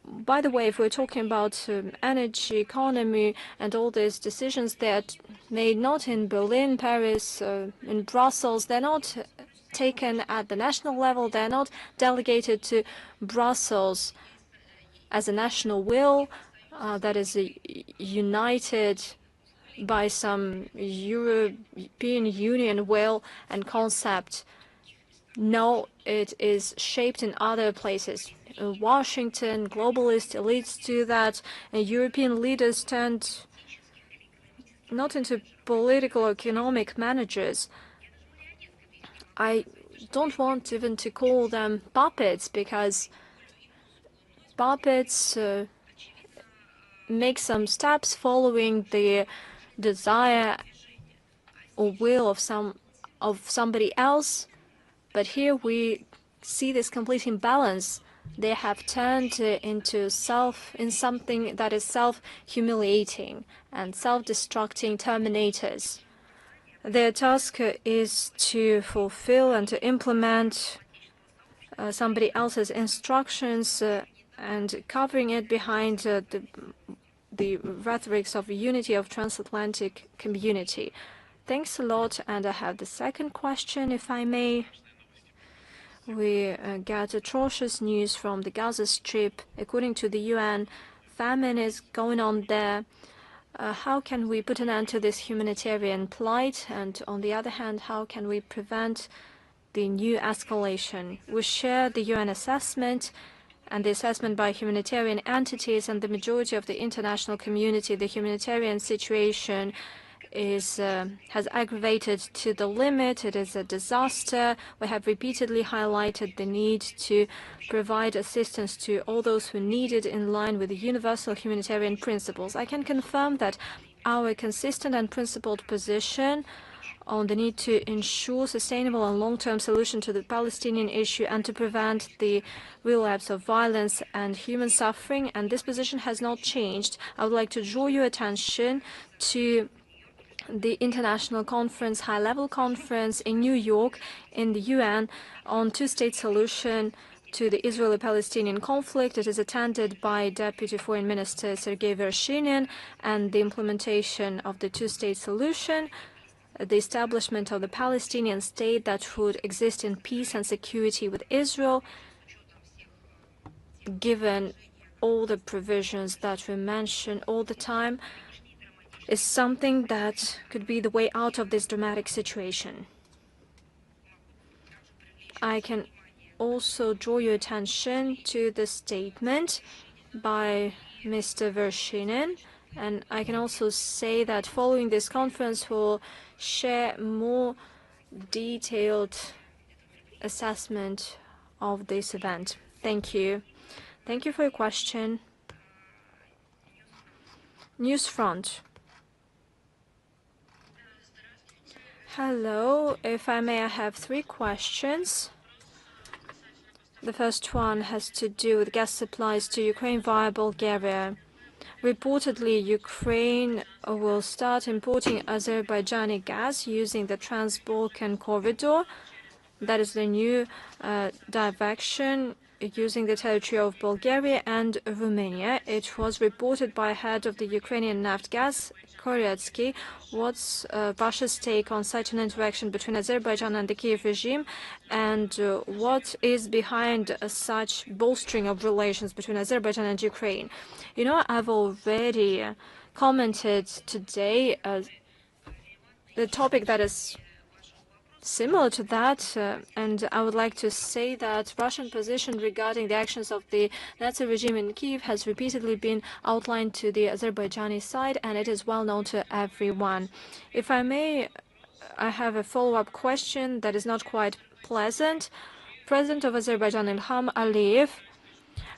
Speaker 1: By the way, if we're talking about energy, economy, and all these decisions that made not in Berlin, Paris, in Brussels, they're not taken at the national level, they're not delegated to Brussels as a national will that is united by some European Union will and concept. No, it is shaped in other places. Washington, globalist elites do that, and European leaders turned not into political or economic managers. I don't want even to call them puppets, because puppets make some steps following the desire or will of somebody else. But here we see this complete imbalance. They have turned into something that is self-humiliating and self-destructing terminators. Their task is to fulfill and to implement somebody else's instructions and covering it behind the rhetorics of unity of transatlantic community. Thanks a lot. And I have the second question, if I may. We get atrocious news from the Gaza Strip. According to the UN, famine is going on there. How can we put an end to this humanitarian plight? And on the other hand, how can we prevent the new escalation? We share the UN assessment and the assessment by humanitarian entities and the majority of the international community. The humanitarian situation has aggravated to the limit. It is a disaster. We have repeatedly highlighted the need to provide assistance to all those who need it in line with the universal humanitarian principles. I can confirm that our consistent and principled position on the need to ensure sustainable and long-term solution to the Palestinian issue and to prevent the relapse of violence and human suffering, and this position has not changed. I would like to draw your attention to the international conference, high-level conference in New York in the UN on two-state solution to the Israeli-Palestinian conflict. It is attended by Deputy Foreign Minister Sergei Vershinin, and the implementation of the two-state solution, the establishment of the Palestinian state that would exist in peace and security with Israel, given all the provisions that we mention all the time, is something that could be the way out of this dramatic situation. I can also draw your attention to the statement by Mr. Vershinin, and I can also say that following this conference, we'll share more detailed assessment of this event. Thank you. Thank you for your question. Newsfront. Hello, if I may, I have three questions. The first one has to do with gas supplies to Ukraine via Bulgaria. Reportedly, Ukraine will start importing Azerbaijani gas using the Trans-Balkan corridor. That is the new direction using the territory of Bulgaria and Romania. It was reported by head of the Ukrainian Naftgaz, Korytsky. What's Russia's take on such an interaction between Azerbaijan and the Kiev regime, and what is behind such bolstering of relations between Azerbaijan and Ukraine? You know, I've already commented today the topic that is similar to that, and I would like to say that Russian position regarding the actions of the Nazi regime in Kiev has repeatedly been outlined to the Azerbaijani side, and it is well known to everyone. If I may, I have a follow-up question that is not quite pleasant. President of Azerbaijan Ilham Aliyev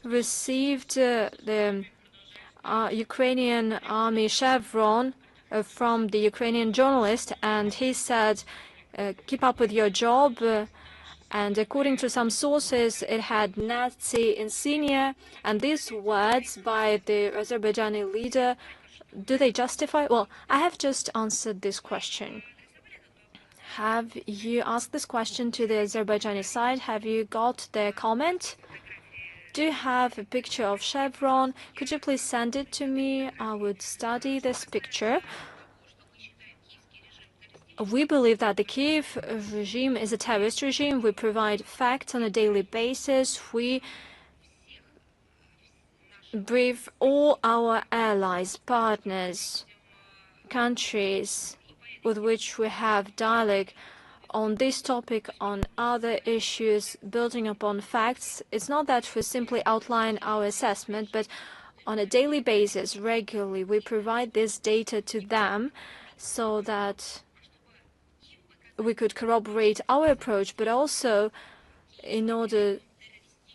Speaker 1: received the Ukrainian army chevron from the Ukrainian journalist, and he said, keep up with your job, and according to some sources, it had Nazi insignia, and these words by the Azerbaijani leader, do they justify? Well, I have just answered this question. Have you asked this question to the Azerbaijani side? Have you got their comment? Do you have a picture of chevron? Could you please send it to me? I would study this picture. We believe that the Kiev regime is a terrorist regime. We provide facts on a daily basis. We brief all our allies, partners, countries with which we have dialogue on this topic, on other issues, building upon facts. It's not that we simply outline our assessment, but on a daily basis, regularly, we provide this data to them so that we could corroborate our approach, but also in order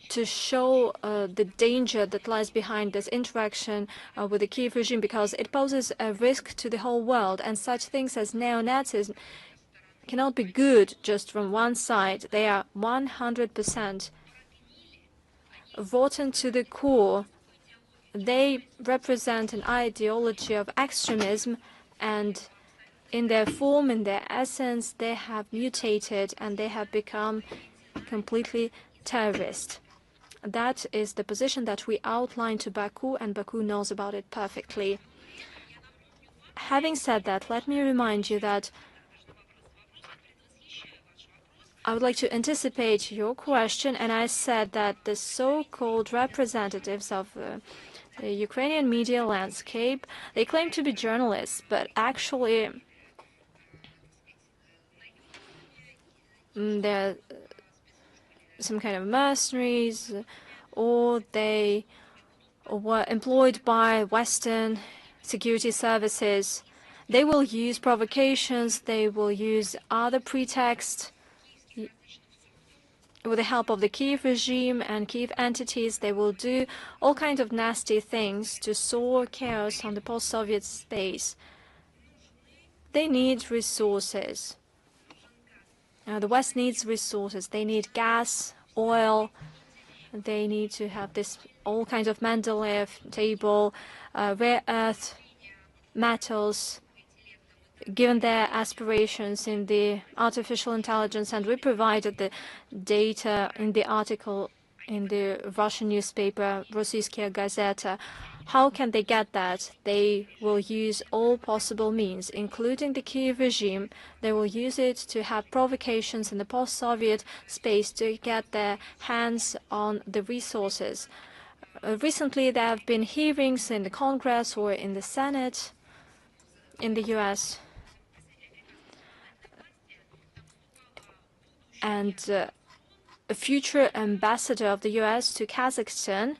Speaker 1: to show the danger that lies behind this interaction with the Kiev regime, because it poses a risk to the whole world, and such things as neo-Nazism cannot be good just from one side. They are 100% rotten to the core. They represent an ideology of extremism, and in their form, in their essence, they have mutated and they have become completely terrorist. That is the position that we outlined to Baku, and Baku knows about it perfectly. Having said that, let me remind you that I would like to anticipate your question, and I said that the so-called representatives of the Ukrainian media landscape, they claim to be journalists, but actually they're some kind of mercenaries, or they were employed by Western security services. They will use provocations, they will use other pretexts. With the help of the Kiev regime and Kiev entities, they will do all kinds of nasty things to sow chaos on the post-Soviet space. They need resources. The West needs resources. They need gas, oil. They need to have this all kinds of Mendeleev table, rare earth metals, given their aspirations in the artificial intelligence. And we provided the data in the article in the Russian newspaper Rossiyskaya Gazeta. How can they get that? They will use all possible means, including the Kiev regime. They will use it to have provocations in the post-Soviet space to get their hands on the resources. Recently, there have been hearings in the Congress or in the Senate in the US. And a future ambassador of the US to Kazakhstan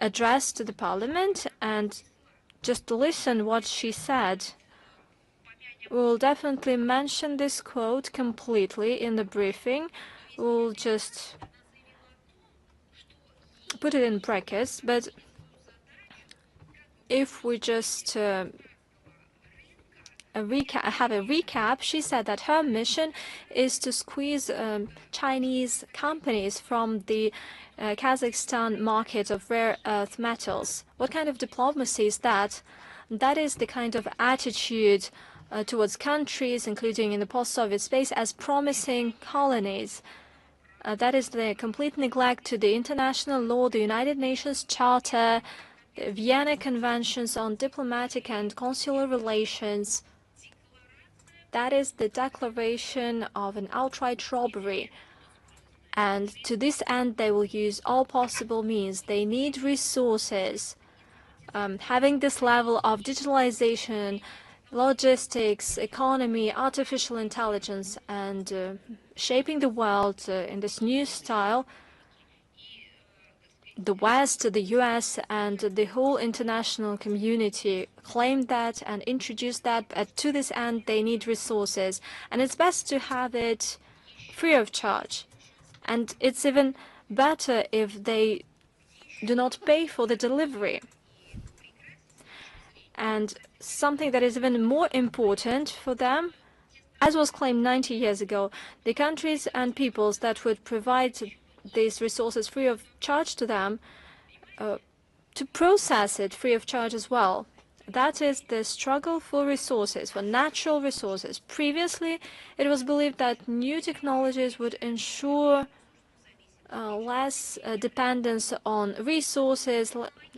Speaker 1: addressed the parliament, and just to listen what she said. We'll definitely mention this quote completely in the briefing. We'll just put it in brackets, but if we just have a recap, she said that her mission is to squeeze Chinese companies from the Kazakhstan market of rare earth metals. What kind of diplomacy is that? That is the kind of attitude towards countries, including in the post-Soviet space, as promising colonies. That is the complete neglect to the international law, the United Nations Charter, the Vienna Conventions on diplomatic and consular relations. That is the declaration of an outright robbery. And to this end, they will use all possible means. They need resources. Having this level of digitalization, logistics, economy, artificial intelligence, and shaping the world in this new style, the West, the US, and the whole international community claim that and introduce that. But to this end, they need resources. And it's best to have it free of charge. And it's even better if they do not pay for the delivery. And something that is even more important for them, as was claimed 90 years ago, the countries and peoples that would provide these resources free of charge to them, to process it free of charge as well. That is the struggle for resources, for natural resources. Previously, it was believed that new technologies would ensure less dependence on resources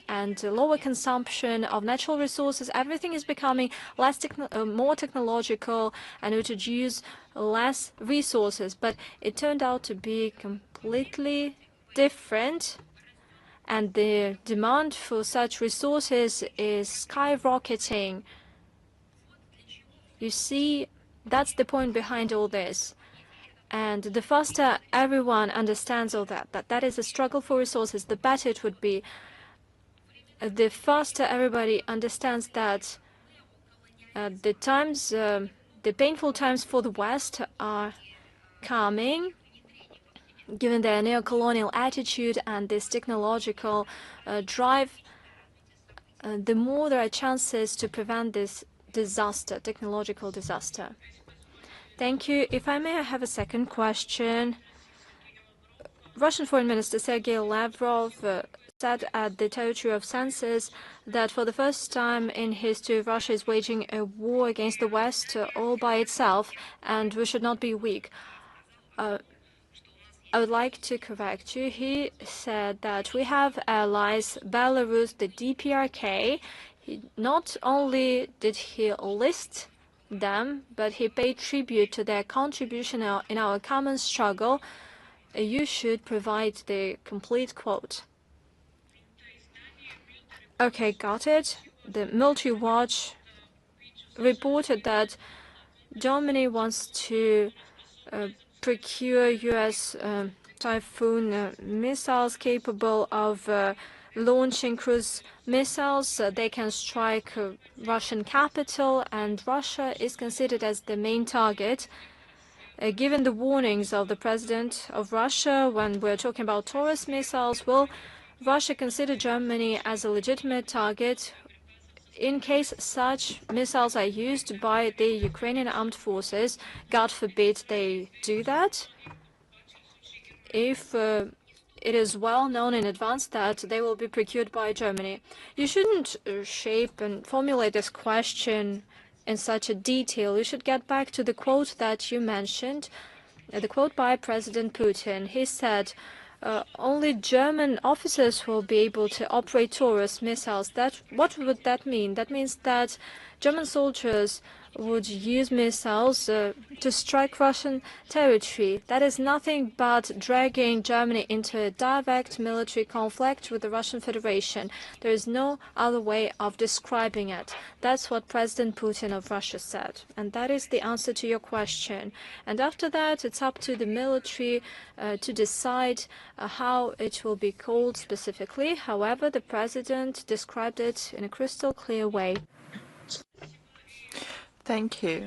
Speaker 1: and lower consumption of natural resources. Everything is becoming more technological, and we would use less resources. But it turned out to be completely different, and the demand for such resources is skyrocketing. You see, that's the point behind all this. And the faster everyone understands all that is a struggle for resources, the better it would be. The faster everybody understands that the painful times for the West are coming, given their neo-colonial attitude and this technological drive, the more there are chances to prevent this disaster, technological disaster. Thank you. If I may, I have a second question. Russian Foreign Minister Sergei Lavrov said at the territory of census that for the first time in history, Russia is waging a war against the West all by itself, and we should not be weak. I would like to correct you. He said that we have allies, Belarus, the DPRK. Not only did he list them, but he paid tribute to their contribution in our common struggle. You should provide the complete quote. Okay, got it. The Military Watch reported that Germany wants to procure U.S. Typhoon missiles capable of launching cruise missiles. They can strike Russian capital, and Russia is considered as the main target. Given the warnings of the president of Russia when we're talking about Taurus missiles, will Russia consider Germany as a legitimate target in case such missiles are used by the Ukrainian armed forces? God forbid they do that. If it is well known in advance that they will be procured by Germany. You shouldn't shape and formulate this question in such a detail. You should get back to the quote that you mentioned, the quote by President Putin. He said, only German officers will be able to operate Taurus missiles. What would that mean? That means that German soldiers would use missiles to strike Russian territory. That is nothing but dragging Germany into a direct military conflict with the Russian Federation. There is no other way of describing it. That's what President Putin of Russia said. And that is the answer to your question. And after that, it's up to the military to decide how it will be called specifically. However, the president described it in a crystal clear way.
Speaker 2: Thank you.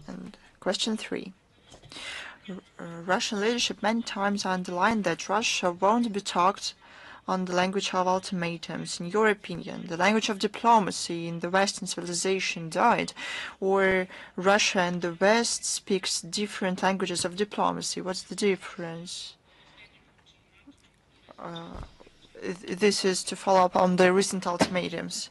Speaker 2: And question 3. Russian leadership many times underlined that Russia won't be talked on the language of ultimatums. In your opinion, the language of diplomacy in the Western civilization died, or Russia and the West speaks different languages of diplomacy? What's the difference? This is to follow up on the recent ultimatums.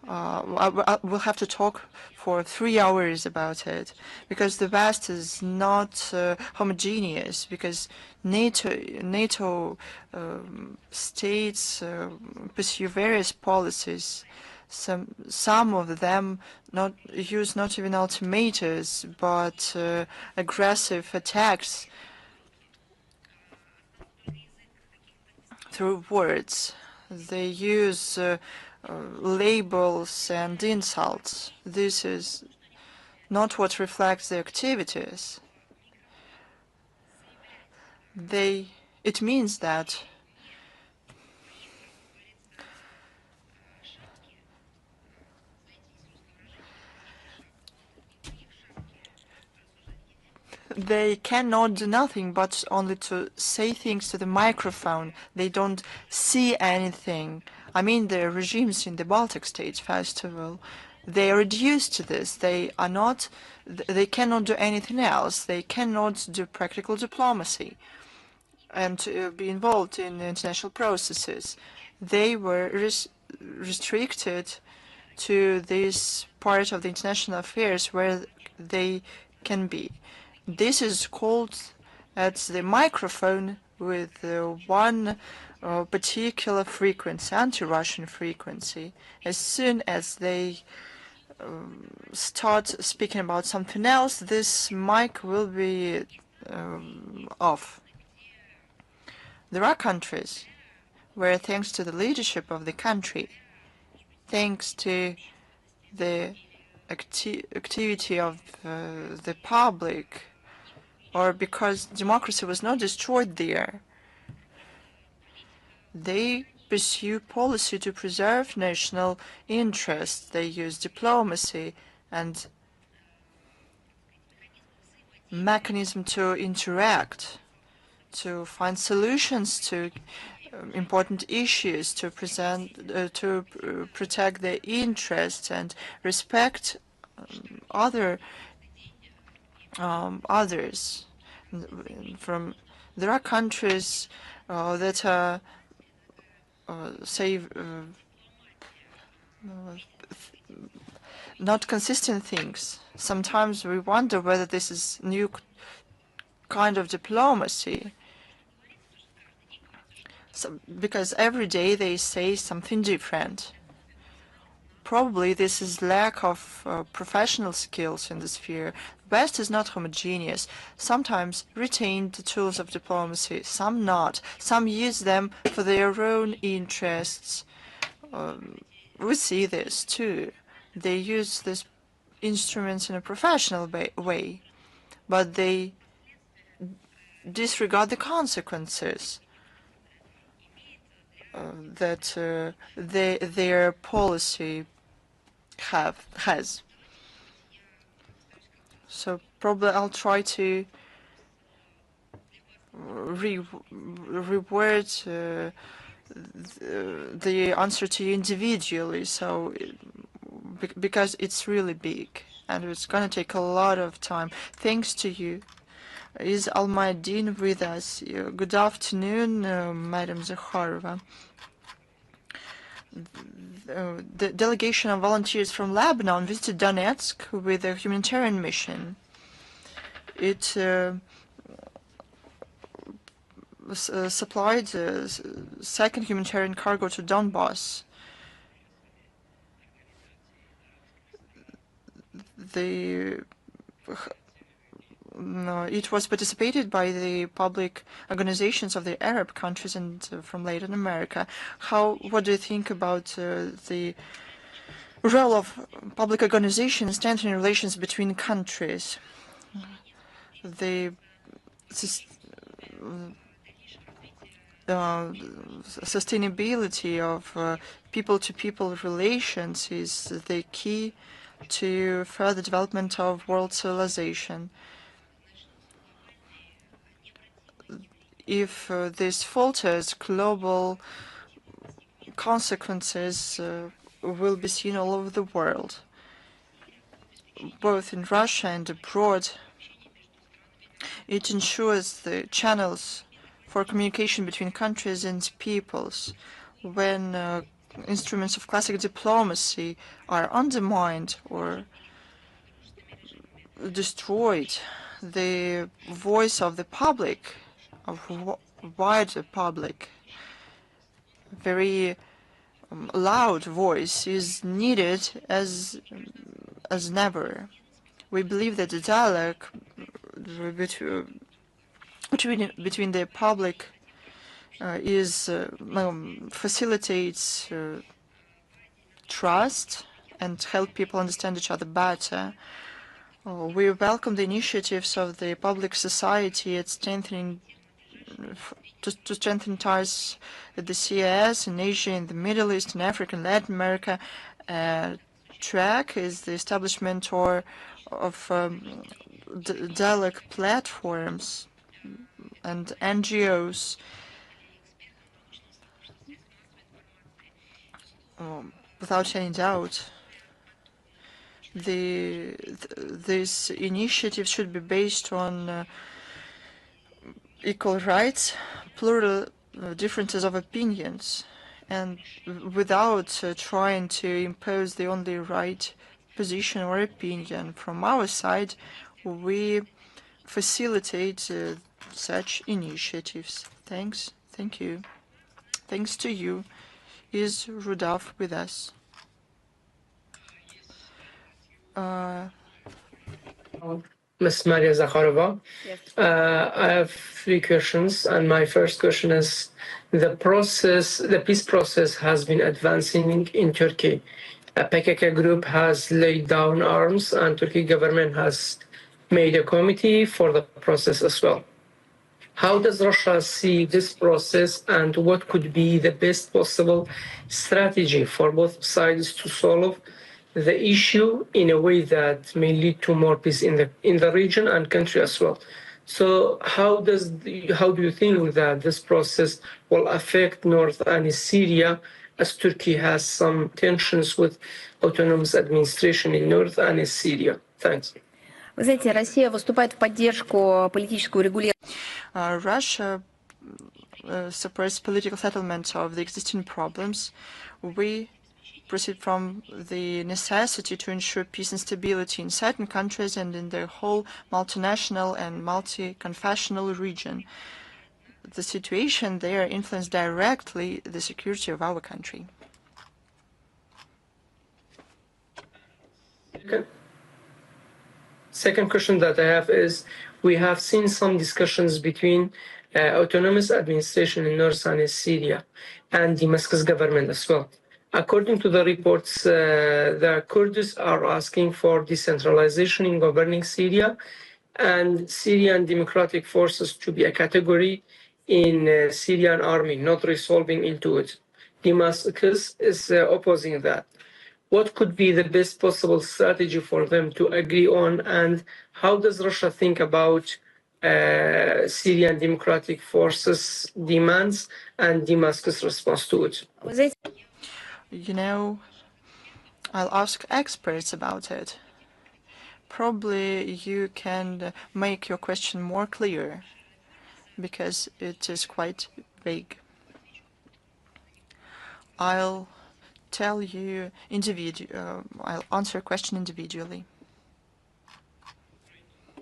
Speaker 2: We'll have to talk for 3 hours about it, because the West is not homogeneous, because NATO states pursue various policies. Some of them use not even ultimatums, but aggressive attacks through words. They use labels and insults. This is not what reflects their activities. It means that they cannot do nothing but only to say things to the microphone. They don't see anything. I mean, the regimes in the Baltic states, first of all, they are reduced to this. They cannot do anything else. They cannot do practical diplomacy and be involved in international processes. They were restricted to this part of the international affairs where they can be. This is called at the microphone with one particular frequency, anti-Russian frequency. As soon as they start speaking about something else, this mic will be off. There are countries where, thanks to the leadership of the country, thanks to the activity of the public, or because democracy was not destroyed there, they pursue policy to preserve national interests. They use diplomacy, and mechanism to interact, to find solutions to important issues, to protect their interests and respect others. There are countries that are not consistent things. Sometimes we wonder whether this is new kind of diplomacy. Because every day they say something different. Probably this is lack of professional skills in the sphere. The West is not homogeneous. Sometimes retain the tools of diplomacy, some not. Some use them for their own interests. We see this too. They use these instruments in a professional way, but they disregard the consequences that their policy has. So probably I'll try to reword the answer to you individually, so because it's really big and it's going to take a lot of time. Thanks to you. Is Almaydin with us? Good afternoon, Madam Zakharova. The delegation of volunteers from Lebanon visited Donetsk with a humanitarian mission. It supplied a second humanitarian cargo to Donbass. It was participated by the public organizations of the Arab countries and from Latin America. What do you think about the role of public organizations in strengthening relations between countries? The sustainability of people-to-people relations is the key to further development of world civilization. If this falters, global consequences will be seen all over the world, both in Russia and abroad. It ensures the channels for communication between countries and peoples. When instruments of classic diplomacy are undermined or destroyed, the voice of the public, of wider public, very loud voice is needed as never. We believe that the dialogue between the public facilitates trust and help people understand each other better. We welcome the initiatives of the public society at strengthening to strengthen ties with the CIS in Asia, in the Middle East, in Africa, and Latin America. Track is the establishment of dialogue platforms and NGOs. Without any doubt, this initiative should be based on equal rights, plural differences of opinions, and without trying to impose the only right position or opinion. From our side, we facilitate such initiatives. Thanks. Thank you. Thanks to you. Is Rudolf with us?
Speaker 3: Ms. Maria Zakharova. Yes. I have 3 questions, and my first question is: the peace process has been advancing in Turkey. A PKK group has laid down arms, and Turkey government has made a committee for the process as well. How does Russia see this process, and what could be the best possible strategy for both sides to solve the issue in a way that may lead to more peace in the region and country as well. So how do you think that this process will affect North and Syria, as Turkey has some tensions with autonomous administration in North and Syria? Thanks.
Speaker 4: Вы знаете, Россия выступает в поддержку политического регулирования.
Speaker 2: Russia supports political settlement of the existing problems. We proceed from the necessity to ensure peace and stability in certain countries and in the whole multinational and multi-confessional region. The situation there influences directly the security of our country.
Speaker 3: Second question that I have is, we have seen some discussions between autonomous administration in North and Syria and Damascus government as well. According to the reports, the Kurds are asking for decentralization in governing Syria and Syrian democratic forces to be a category in Syrian army, not resolving into it. Damascus is opposing that. What could be the best possible strategy for them to agree on, and how does Russia think about Syrian democratic forces' demands and Damascus' response to it?
Speaker 2: You know, I'll ask experts about it. Probably you can make your question more clear, because it is quite vague. I'll tell you I'll answer a question individually.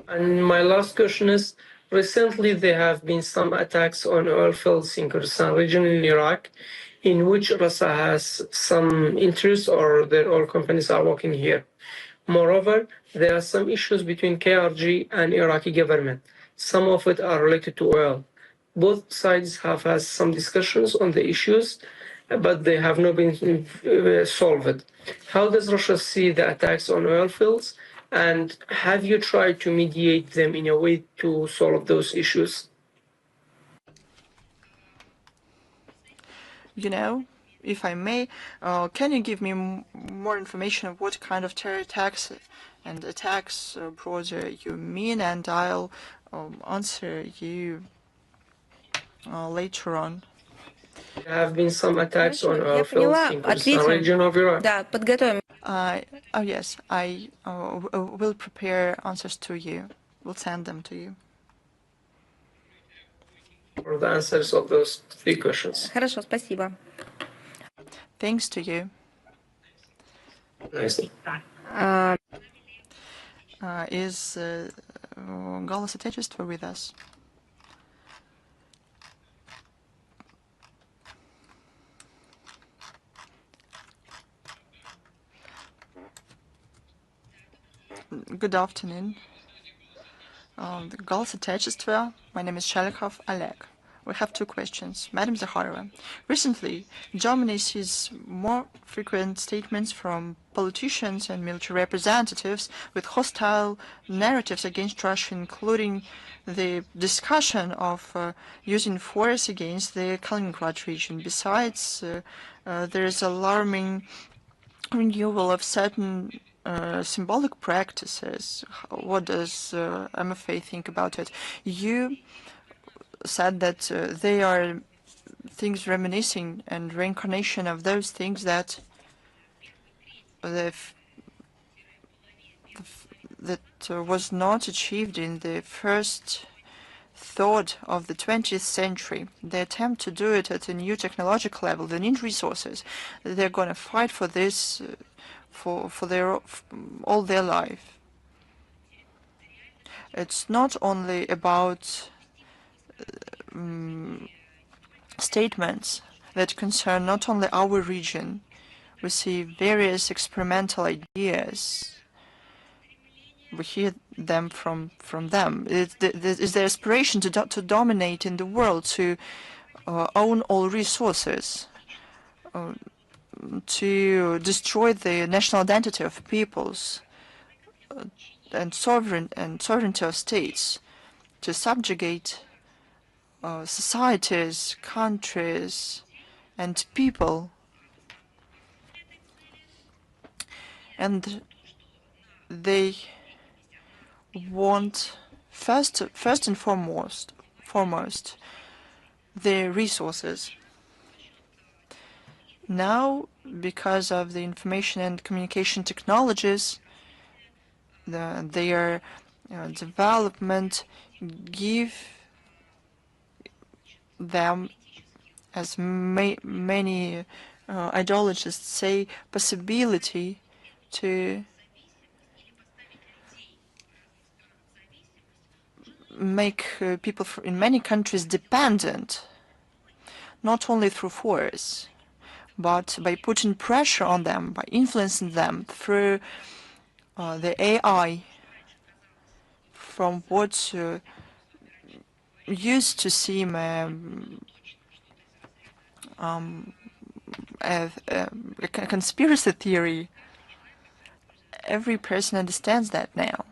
Speaker 3: And my last question is, recently there have been some attacks on oil fields in Kurdistan region in Iraq, in which Russia has some interest, or their oil companies are working here. Moreover, there are some issues between KRG and Iraqi government. Some of it are related to oil. Both sides have had some discussions on the issues, but they have not been solved. How does Russia see the attacks on oil fields, and have you tried to mediate them in a way to solve those issues?
Speaker 2: You know, if I may, can you give me more information of what kind of terror attacks and attacks abroad you mean, and I'll answer you later on.
Speaker 3: There have been some attacks on oil fields in Kurdistan region of Iraq.
Speaker 4: Да, подготовим.
Speaker 2: Oh yes, I will prepare answers to you. We'll send them to you.
Speaker 3: For the answers of those three questions.
Speaker 4: Хорошо, спасибо.
Speaker 2: Thanks to you.
Speaker 3: Nice.
Speaker 2: Is Голос Отечества with us? Good afternoon. The Голос Отечества. My name is Shalikhov Oleg. We have two questions. Madam Zakharova, recently, Germany sees more frequent statements from politicians and military representatives with hostile narratives against Russia, including the discussion of using force against the Kaliningrad region. Besides, there is alarming renewal of certain symbolic practices. What does MFA think about it? You said that they are things reminiscing and reincarnation of those things that was not achieved in the first thought of the 20th century. They attempt to do it at a new technological level. They need resources. They're going to fight for this for all their life. It's not only about statements that concern not only our region. We see various experimental ideas. We hear them from them. It's the aspiration to dominate in the world, to own all resources, to destroy the national identity of peoples and sovereignty of states, to subjugate societies, countries, and people. and they want first and foremost their resources. Now, because of the information and communication technologies, their development give them, as many ideologists say, possibility to make people in many countries dependent, not only through force, but by putting pressure on them, by influencing them through the AI, from what used to seem a conspiracy theory. Every person understands that now,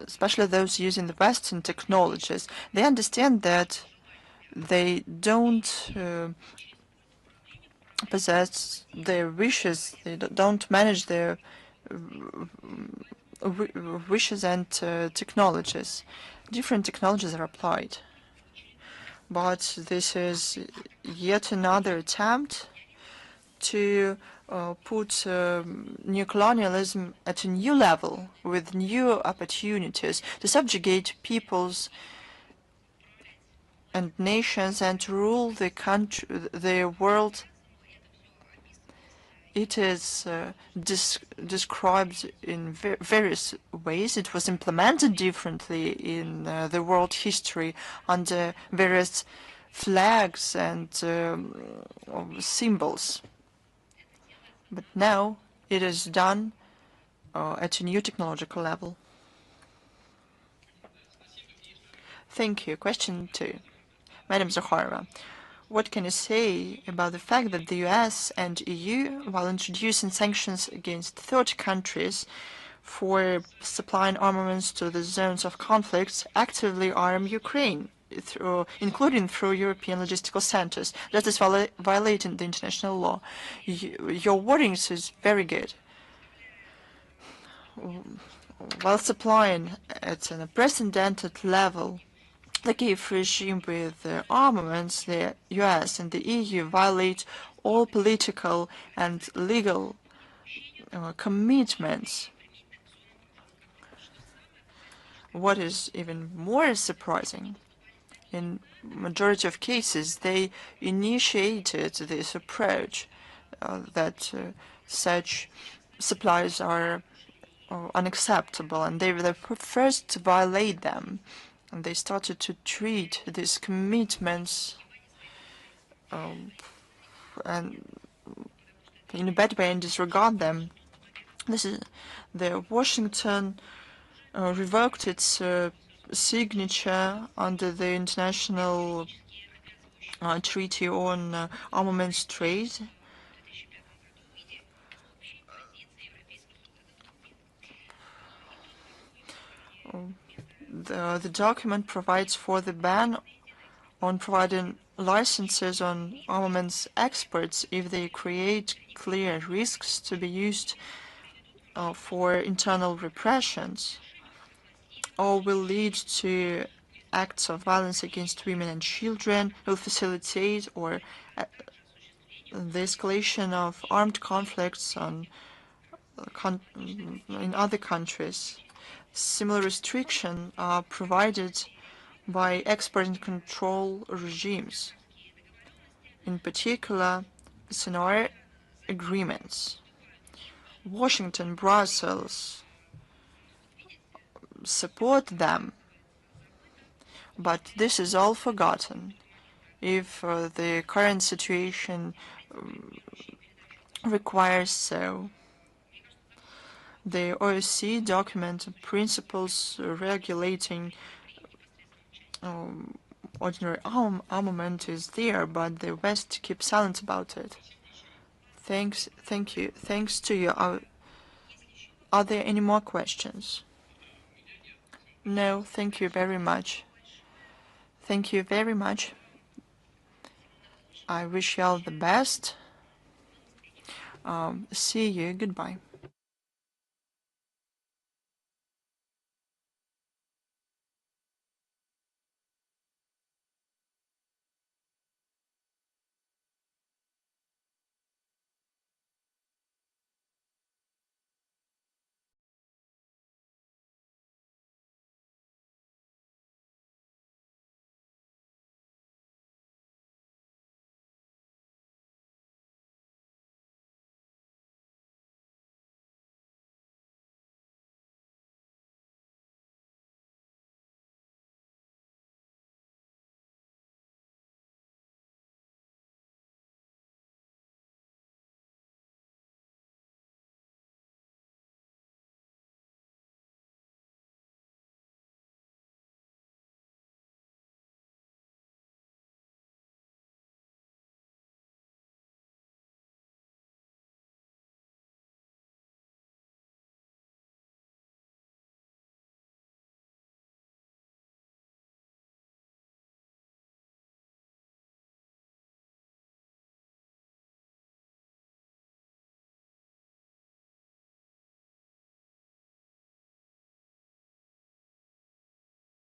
Speaker 2: especially those using the Western technologies. They understand that they don't possess their wishes, they don't manage their wishes and technologies. Different technologies are applied. But this is yet another attempt to put neocolonialism at a new level with new opportunities to subjugate peoples and nations and to rule the world. It is described in various ways. It was implemented differently in the world history under various flags and symbols. But now it is done at a new technological level. Thank you. Question 2. Madam Zakharova, what can you say about the fact that the US and EU, while introducing sanctions against third countries for supplying armaments to the zones of conflicts, actively arm Ukraine, including through European logistical centers? That is violating the international law. Your wordings is very good. While supplying at an unprecedented level the Kiev regime with armaments, the US and the EU violate all political and legal commitments. What is even more surprising, in majority of cases, they initiated this approach that such supplies are unacceptable, and they were the first to violate them. And they started to treat these commitments and in a bad way and disregard them. This is the Washington revoked its signature under the International Treaty on Armaments Trade. The document provides for the ban on providing licenses on armaments exports if they create clear risks to be used for internal repressions or will lead to acts of violence against women and children, will facilitate or the escalation of armed conflicts in other countries. Similar restrictions are provided by export and control regimes, in particular scenario agreements. Washington, Brussels support them, but this is all forgotten if the current situation requires so. The OSCE document principles regulating ordinary armament is there, but the West keeps silent about it. Thank you. Thanks to you. Are there any more questions? No, thank you very much. Thank you very much. I wish you all the best. See you. Goodbye.